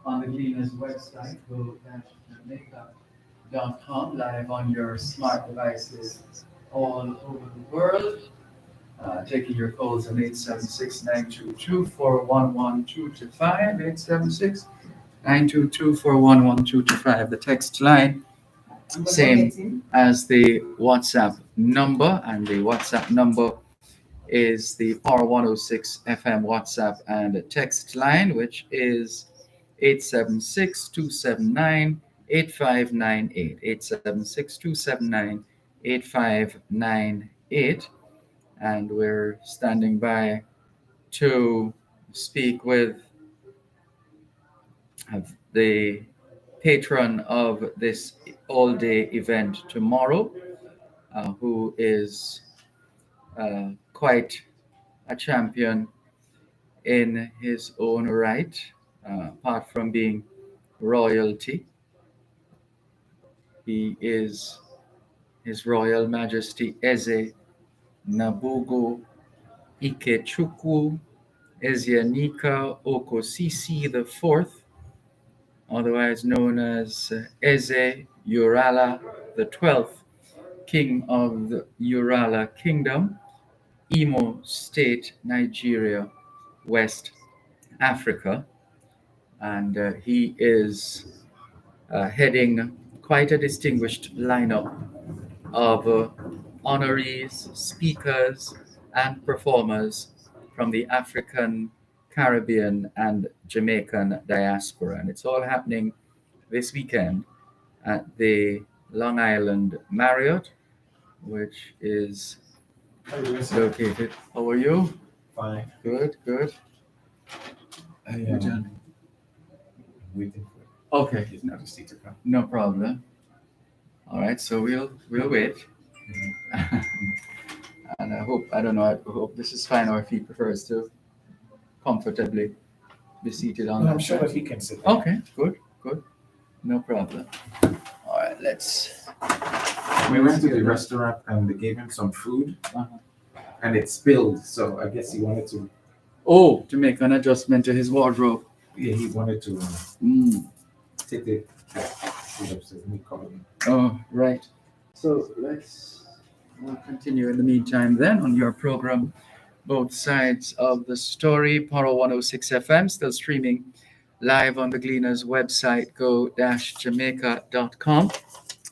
on the Gleaners website, go-jamaica.com, live on your smart devices all over the world. Taking your calls on 876-922-411225, 876-922-411225, the text line. Same as the WhatsApp number, and the WhatsApp number is the Power 106 FM WhatsApp and text line, which is 876-279-8598, 876-279-8598, and we're standing by to speak with the patron of this all-day event tomorrow, who is quite a champion in his own right, apart from being royalty. He is His Royal Majesty Eze Nabugo Ikechukwu Ezianika Okosisi IV, otherwise known as Eze Urala the 12th, King of the Urala Kingdom, Imo State, Nigeria, West Africa. And he is heading quite a distinguished lineup of honorees, speakers, and performers from the African, Caribbean, and Jamaican diaspora. And it's all happening this weekend at the Long Island Marriott, which is located. How are you? Fine. Good, good. I am waiting for Okay, his majesty to come. no problem. All right, so we'll wait. And I hope this is fine, or if he prefers to comfortably be seated on No, that I'm sure side. that he can sit there. Okay, good, no problem. All right, let's. We went to the restaurant and they gave him some food Uh-huh. and it spilled. So I guess he wanted to, To make an adjustment to his wardrobe. he wanted to take the food upstairs and he called me. Oh, right. So we'll continue in the meantime then on your program, both sides of the story, Power 106 FM, still streaming live on the Gleaners website, go-jamaica.com,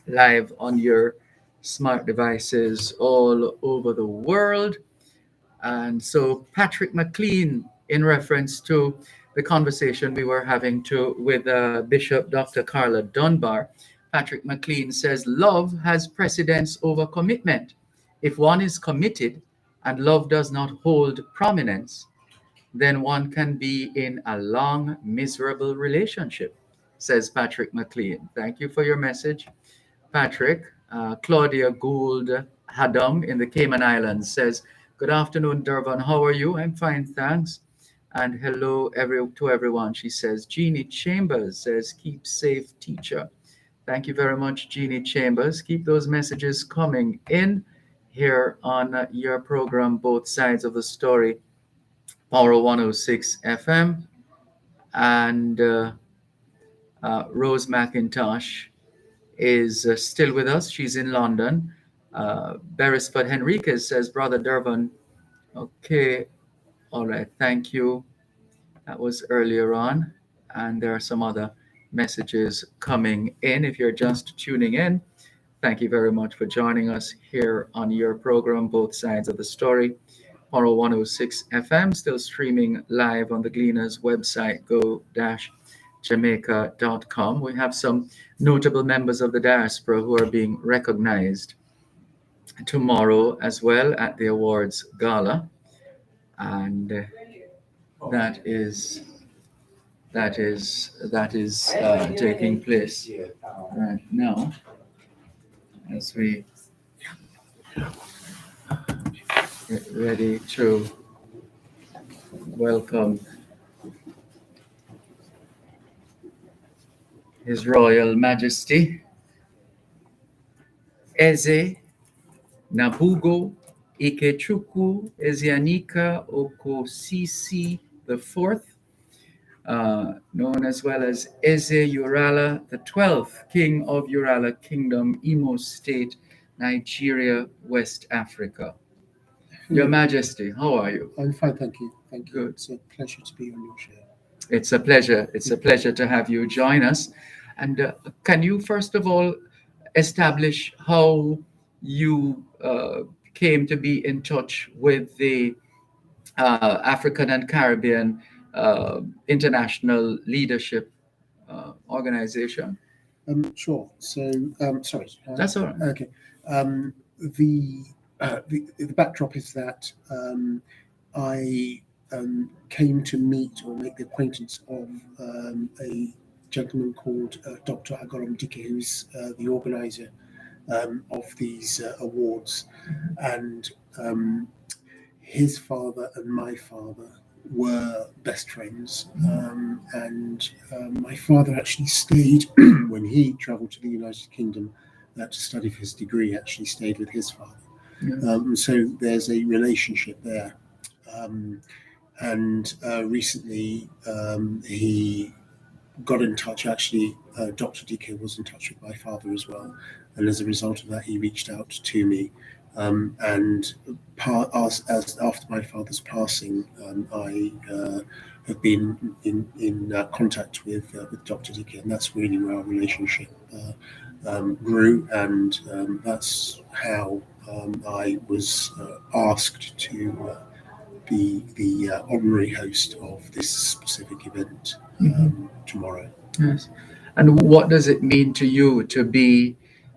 live on your smart devices all over the world. And so Patrick McLean, in reference to the conversation we were having with Bishop Dr. Carla Dunbar, Patrick McLean says, love has precedence over commitment. If one is committed and love does not hold prominence, then one can be in a long, miserable relationship, says Patrick McLean. Thank you for your message, Patrick. Claudia Gould Hadam in the Cayman Islands says, good afternoon, Dervan. How are you? I'm fine, thanks. And hello to everyone. She says, Jeannie Chambers says, keep safe, teacher. Thank you very much, Jeannie Chambers. Keep those messages coming in here on your program, Both Sides of the Story, Power 106 FM. And Rose McIntosh is still with us. She's in London. Beresford Henriquez says, Brother Dervan, okay, all right, thank you. That was earlier on. And there are some other messages coming in. If you're just tuning in, thank you very much for joining us here on your program, Both Sides of the Story. Power 106 FM, still streaming live on the Gleaners website, go-jamaica.com. We have some notable members of the diaspora who are being recognized tomorrow as well at the awards gala. And that is taking place right now as we get ready to welcome His Royal Majesty Eze Nabugo Ikechukwu Ezeanika Okosisi IV, known as well as Eze Urala the 12th, King of Urala Kingdom, Imo State, Nigeria, West Africa. Your Majesty, how are you? I'm fine, thank you. Thank you. Good. It's a pleasure to be on your show. It's a pleasure. It's a pleasure to have you join us. And can you first of all establish how you came to be in touch with the African and Caribbean International Leadership Organization? Sure. So, sorry. That's all right. Okay. The backdrop is that I came to meet or make the acquaintance of a gentleman called Dr. Agorom Dike, who's the organizer of these awards. And his father and my father were best friends. And my father actually stayed, when he traveled to the United Kingdom to study for his degree, actually stayed with his father. Yeah. So there's a relationship there. And recently he got in touch. Actually, Dr. DK was in touch with my father as well. And as a result of that, he reached out to me. And after my father's passing, I have been in contact with Dr. DK, and that's really where our relationship grew. And that's how I was asked to be the honorary host of this specific event tomorrow. Yes. And what does it mean to you to be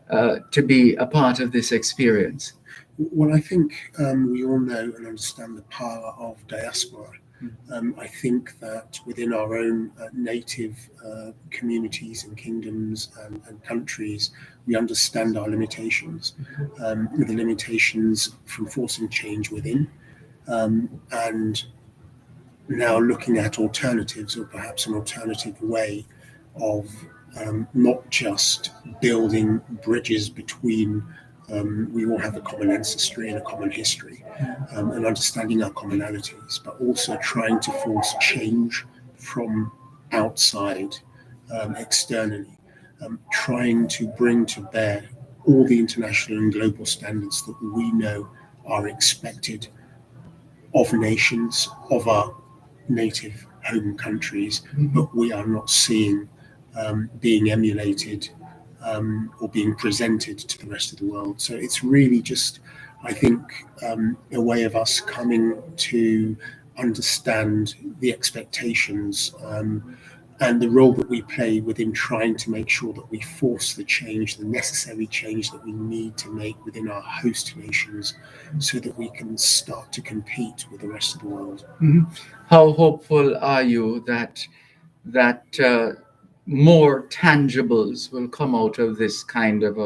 a part of this experience? Well, I think we all know and understand the power of diaspora. I think that within our own native communities and kingdoms and countries, we understand our limitations, the limitations from forcing change within, and now looking at alternatives, or perhaps an alternative way of not just building bridges between. We all have a common ancestry and a common history, and understanding our commonalities, but also trying to force change from outside, externally, trying to bring to bear all the international and global standards that we know are expected of nations, of our native home countries, but we are not seeing being emulated or being presented to the rest of the world. So it's really just, I think, a way of us coming to understand the expectations and the role that we play within trying to make sure that we force the change, the necessary change that we need to make within our host nations so that we can start to compete with the rest of the world. How hopeful are you that more tangibles will come out of this kind of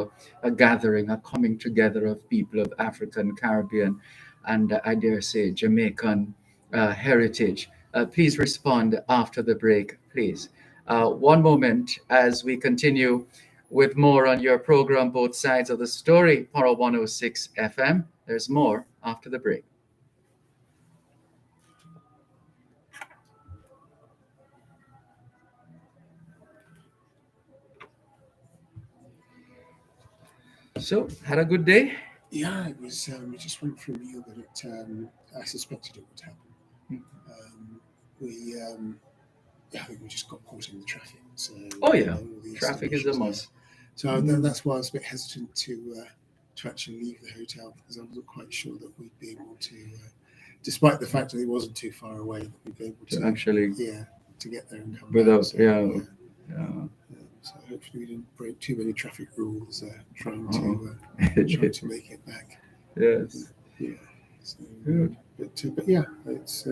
a gathering, a coming together of people of African, Caribbean, and I dare say Jamaican heritage? Please respond after the break, please. One moment as we continue with more on your program, Both Sides of the Story, Power 106 FM. There's more after the break. So, had a good day? Yeah, it was. It just went through me that it. I suspected it would happen. I think we just got caught in the traffic. So, Oh yeah, all the traffic is a installations must. there. So that's why I was a bit hesitant to actually leave the hotel, because I wasn't quite sure that we'd be able to, despite the fact that it wasn't too far away, that we'd be able to actually to get there and come without back. So, yeah. So hopefully we didn't break too many traffic rules trying to make it back. Yes. Yeah. So, Good. But yeah, it's I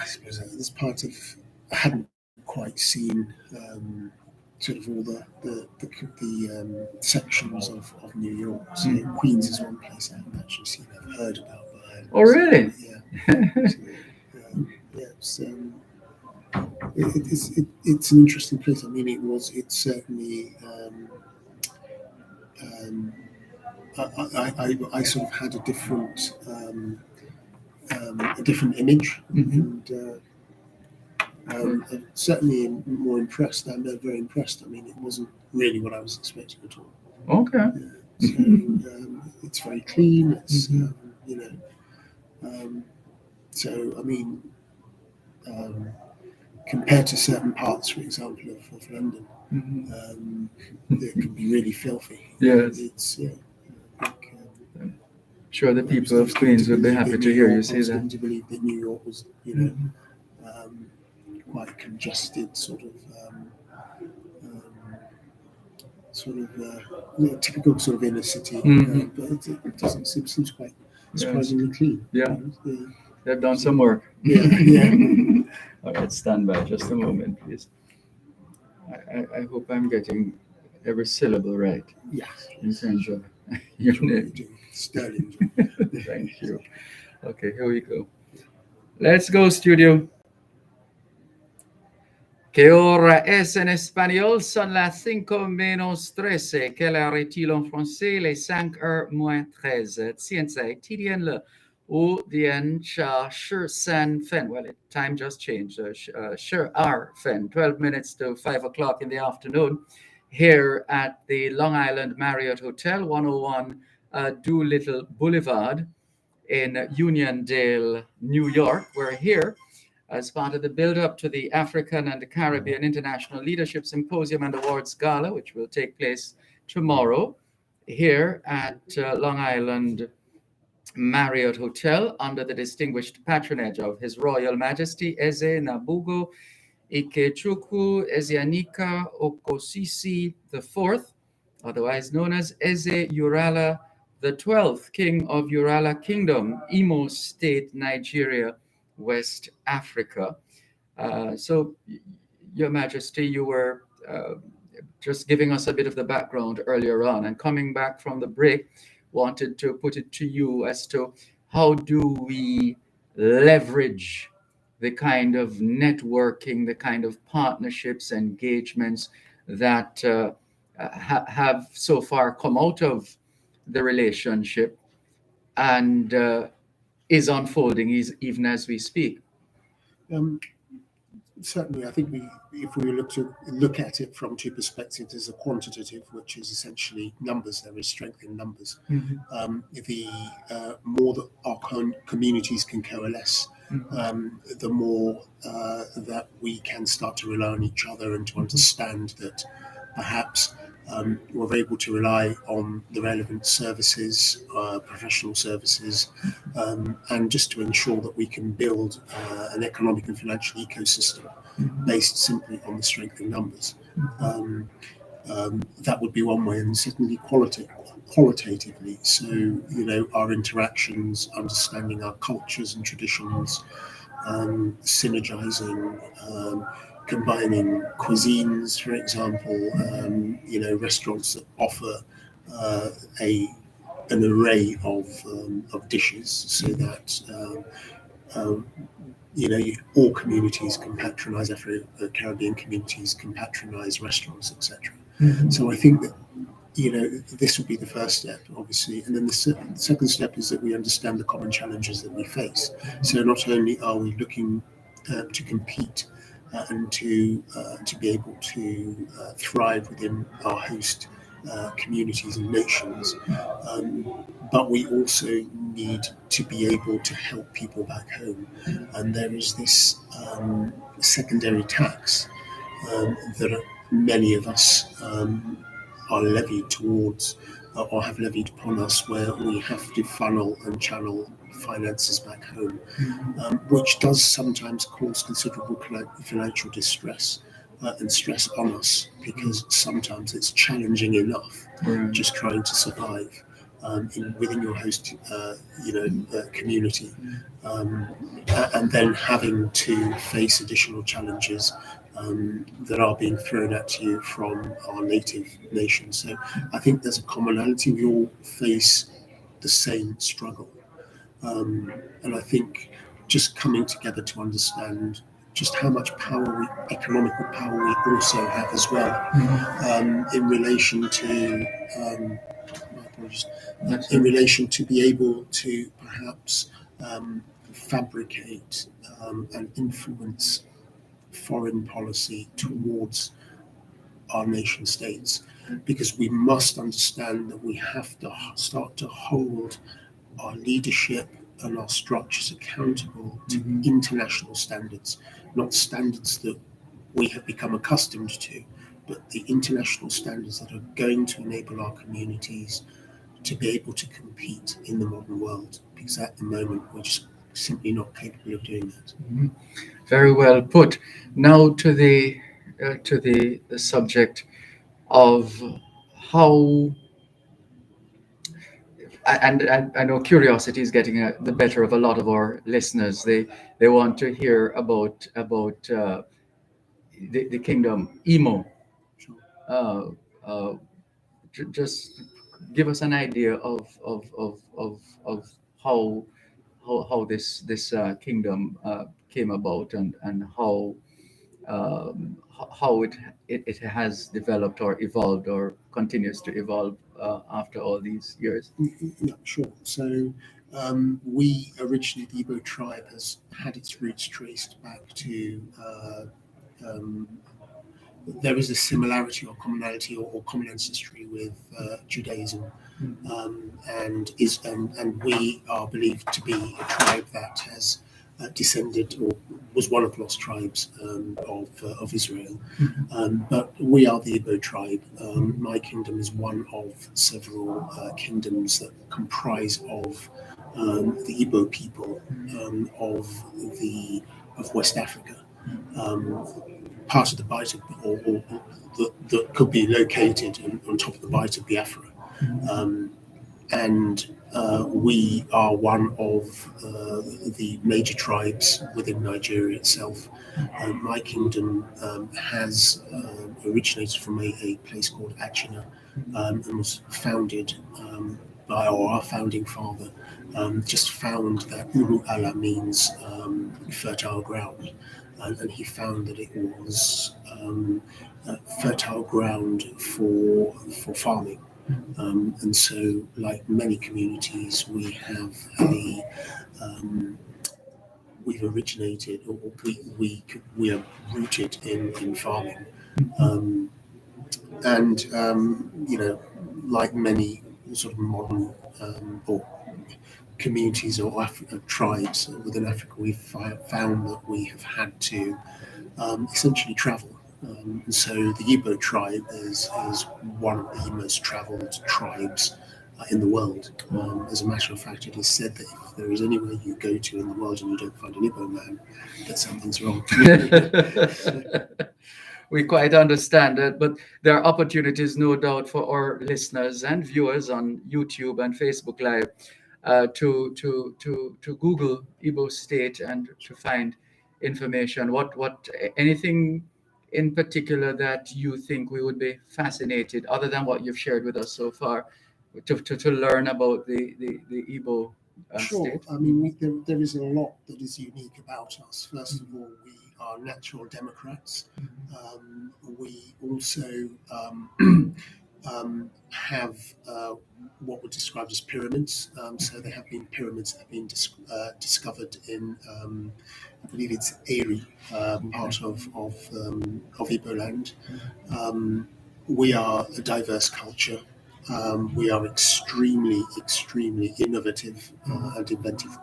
suppose it's part of, I hadn't quite seen sort of all the sections of New York. So Queens is one place I haven't actually seen. I've heard about. Oh really? Yeah. So, it's an interesting place. I mean, it's certainly. I sort of had a different image, and I'm certainly more impressed. I'm very impressed. I mean, it wasn't really what I was expecting at all. Okay. So it's very clean. It's so I mean, compared to certain parts, for example, of London, it can be really filthy. Yes. It's sure the people of Queens would be happy to hear you say that. I was to believe that New York was, quite congested, sort of typical sort of inner city, but it doesn't seems quite surprisingly clean. Yeah. They've done some work. Yeah. All right, stand by just a moment, please. I hope I'm getting every syllable right. Yes. In terms of your name. Sterling. Thank you. Okay, here we go. Let's go, studio. ¿Qué hora es en espagnol? Son las 5:13. Quelle heure est-il en français? Les 5:13. 现在几点了？5点10分. Well, time just changed. 12 分. 12 minutes to 5 o'clock in the afternoon here at the Long Island Marriott Hotel, 101 Doolittle Boulevard in Uniondale, New York. We're here as part of the build-up to the African and the Caribbean International Leadership Symposium and Awards Gala, which will take place tomorrow here at Long Island Marriott Hotel under the distinguished patronage of His Royal Majesty Eze Nabugo Ikechukwu Ezeanika Okosisi IV, otherwise known as Eze Urala the 12th, King of Urala Kingdom, Imo State, Nigeria, West Africa. So, Your Majesty, you were just giving us a bit of the background earlier on, and coming back from the break, wanted to put it to you as to how do we leverage the kind of networking, the kind of partnerships, engagements that have so far come out of the relationship and is unfolding even as we speak. Certainly, I think if we look at it from two perspectives, there's a quantitative, which is essentially numbers. There is strength in numbers. The more that our communities can coalesce, the more that we can start to rely on each other and to understand that perhaps we're able to rely on the relevant services, professional services, and just to ensure that we can build an economic and financial ecosystem based simply on the strength in numbers. That would be one way, and secondly, qualitatively. So, our interactions, understanding our cultures and traditions, synergizing, combining cuisines, for example, restaurants that offer an array of dishes, so that all communities can patronize, Afro-Caribbean communities can patronize restaurants, etc. So I think that this would be the first step, obviously, and then the second step is that we understand the common challenges that we face. So not only are we looking to compete and to be able to thrive within our host communities and nations, but we also need to be able to help people back home. And there is this secondary tax that many of us are levied towards or have levied upon us, where we have to funnel and channel finances back home, which does sometimes cause considerable financial distress and stress on us, because sometimes it's challenging enough just trying to survive within your host community, and then having to face additional challenges that are being thrown at you from our native nation. So I think there's a commonality. We all face the same struggle, and I think just coming together to understand just how much economical power we also have as well, in relation to my apologies, in relation to be able to perhaps fabricate and influence foreign policy towards our nation states, because we must understand that we have to start to hold our leadership and our structures accountable to international standards, not standards that we have become accustomed to, but the international standards that are going to enable our communities to be able to compete in the modern world, because at the moment we're just simply not capable of doing that. Very well put. Now to the subject of how, and I know curiosity is getting the better of a lot of our listeners. They want to hear about the kingdom, Imo. Just give us an idea of how this kingdom came about, and how it has developed or evolved or continues to evolve after all these years. Yeah, sure. So we originally, the Igbo tribe has had its roots traced back to there is a similarity or commonality or common ancestry with Judaism, and we are believed to be a tribe that has descended or was one of the lost tribes of Israel. But we are the Igbo tribe. My kingdom is one of several kingdoms that comprise of the Igbo people of West Africa. Part of the Bight or that could be located on top of the Bight of Biafra. And we are one of the major tribes within Nigeria itself. My kingdom has originated from a place called Achina, and was founded by our founding father. Just found that Uru Allah means fertile ground. And he found that it was fertile ground for farming. And so, like many communities, we have we've originated, or we are rooted in farming. And like many sort of modern or communities or tribes within Africa, we've found that we have had to essentially travel And so the Igbo tribe is one of the most travelled tribes in the world. As a matter of fact, it is said that if there is anywhere you go to in the world and you don't find an Igbo man, that something's wrong. We quite understand that, but there are opportunities, no doubt, for our listeners and viewers on YouTube and Facebook Live to Google Igbo State and to find information. What anything in particular that you think we would be fascinated, other than what you've shared with us so far, to learn about the Igbo Sure. state? I mean, there is a lot that is unique about us. First of all, we are natural democrats. We also have what were described as pyramids. So there have been pyramids that have been discovered in, I believe it's Erie, part of Igbo land. We are a diverse culture. We are extremely innovative and inventive.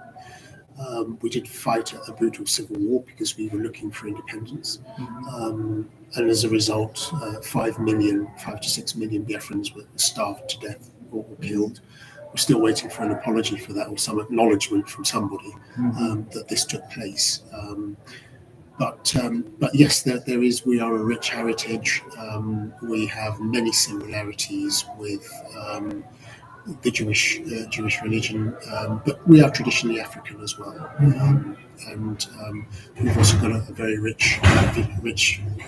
We did fight a brutal civil war because we were looking for independence. And as a result, 5 to 6 million Biafrans were starved to death or killed. We're still waiting for an apology for that or some acknowledgement from somebody that this took place. But yes, there is. We are a rich heritage. We have many similarities with the Jewish religion, but we are traditionally African as well, and we've also got a very rich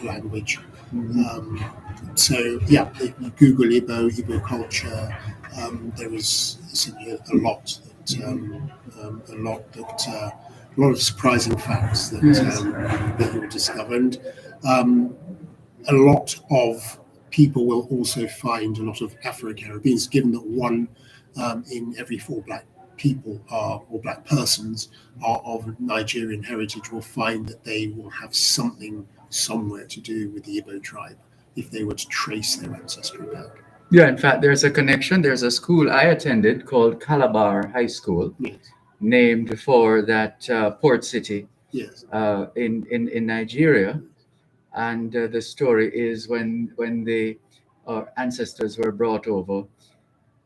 language. So yeah, if you Google Igbo culture, there is simply a lot of surprising facts that you will discover, and a lot of people will also find a lot of Afro-Caribbeans, given that 1 in every 4 black people or black persons are of Nigerian heritage, will find that they will have something somewhere to do with the Igbo tribe if they were to trace their ancestry back. Yeah, in fact, there's a connection. There's a school I attended called Calabar High School, Yes. named for that port city Yes. in Nigeria. And the story is when our ancestors were brought over,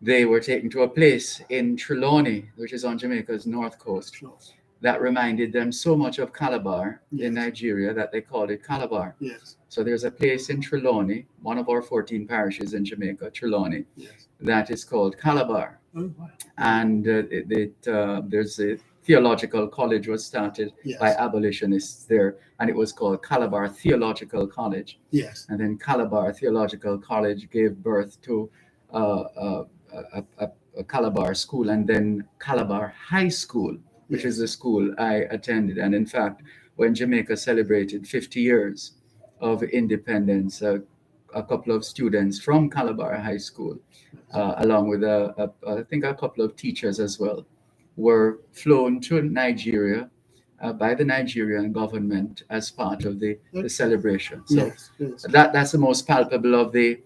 they were taken to a place in Trelawney, which is on Jamaica's north coast, Sure. that reminded them so much of Calabar in Yes. Nigeria that they called it Calabar. Yes. So there's a place in Trelawney, one of our 14 parishes in Jamaica, Trelawney, Yes. that is called Calabar. Oh, wow. And there's a theological college was started Yes. by abolitionists there, and it was called Calabar Theological College. Yes. And then Calabar Theological College gave birth to a Calabar school, and then Calabar High School, which Yes. is the school I attended. And in fact, when Jamaica celebrated 50 years of independence, a couple of students from Calabar High School, along with I think a couple of teachers as well, were flown to Nigeria by the Nigerian government as part of the celebration. So Yes. Yes. that's the most palpable of the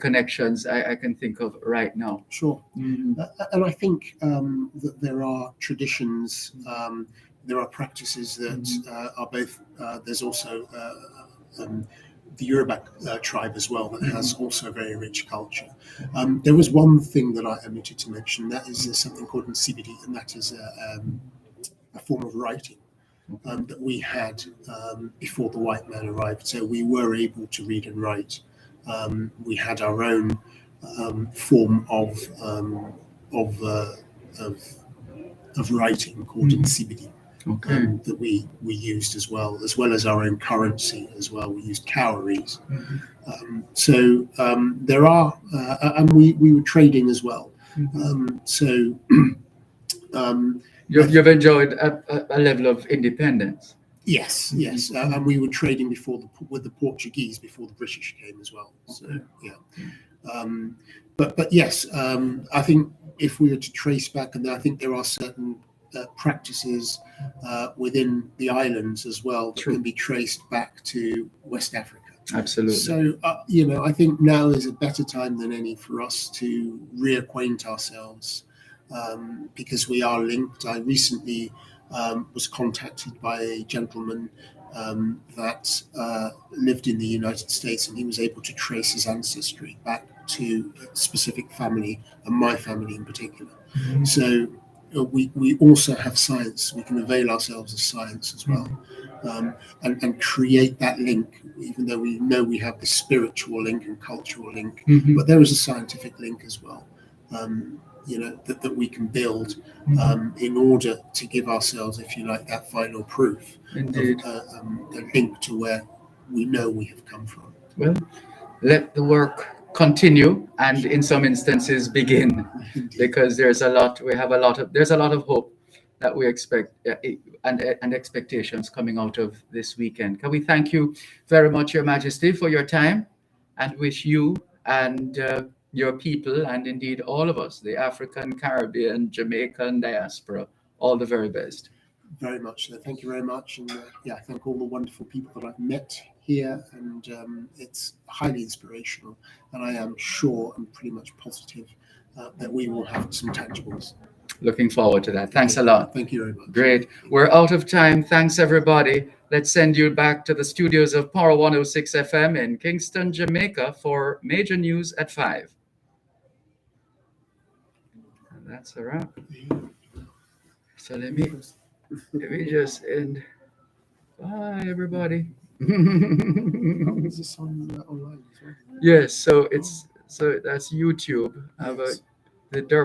connections I can think of right now. Sure. Mhm. And I think that there are traditions, there are practices that are both, there's also the Yoruba tribe as well that has also a very rich culture. There was one thing that I omitted to mention, that is there's something called Nsibidi, and that is a form of writing that we had before the white man arrived. So we were able to read and write. We had our own form of writing called Nsibidi. Okay. That we used as well as our own currency as well. We used cowries. So there are, and we were trading as well. You've enjoyed a level of independence. Yes, and we were trading with the Portuguese before the British came as well. So yeah, but yes, I think if we were to trace back, and I think there are certain practices within the islands as well that can be traced back to West Africa. Absolutely. So I think now is a better time than any for us to reacquaint ourselves because we are linked. I recently was contacted by a gentleman that lived in the United States, and he was able to trace his ancestry back to a specific family, and my family in particular. So we also have science. We can avail ourselves of science as well, and create that link, even though we know we have the spiritual link and cultural link, but there is a scientific link as well. That we can build in order to give ourselves, if you like, that final proof. Indeed. Of a link to where we know we have come from. Well, let the work continue, and in some instances begin, because there's a lot of hope that we expect, and expectations coming out of this weekend. Can we thank you very much, Your Majesty, for your time, and wish you and your people, and indeed all of us, the African, Caribbean, Jamaican diaspora, all the very best. Very much so. Thank you very much. And I thank all the wonderful people that I've met here, and it's highly inspirational. And I am sure and pretty much positive that we will have some tangibles. Looking forward to that. Thanks a lot. Thank you very much. Great. We're out of time. Thanks, everybody. Let's send you back to the studios of Power 106 FM in Kingston, Jamaica for major news at 5. And that's a wrap. So let me just end. Bye, everybody. Is this online as well? Yes, so that's YouTube. The Dervan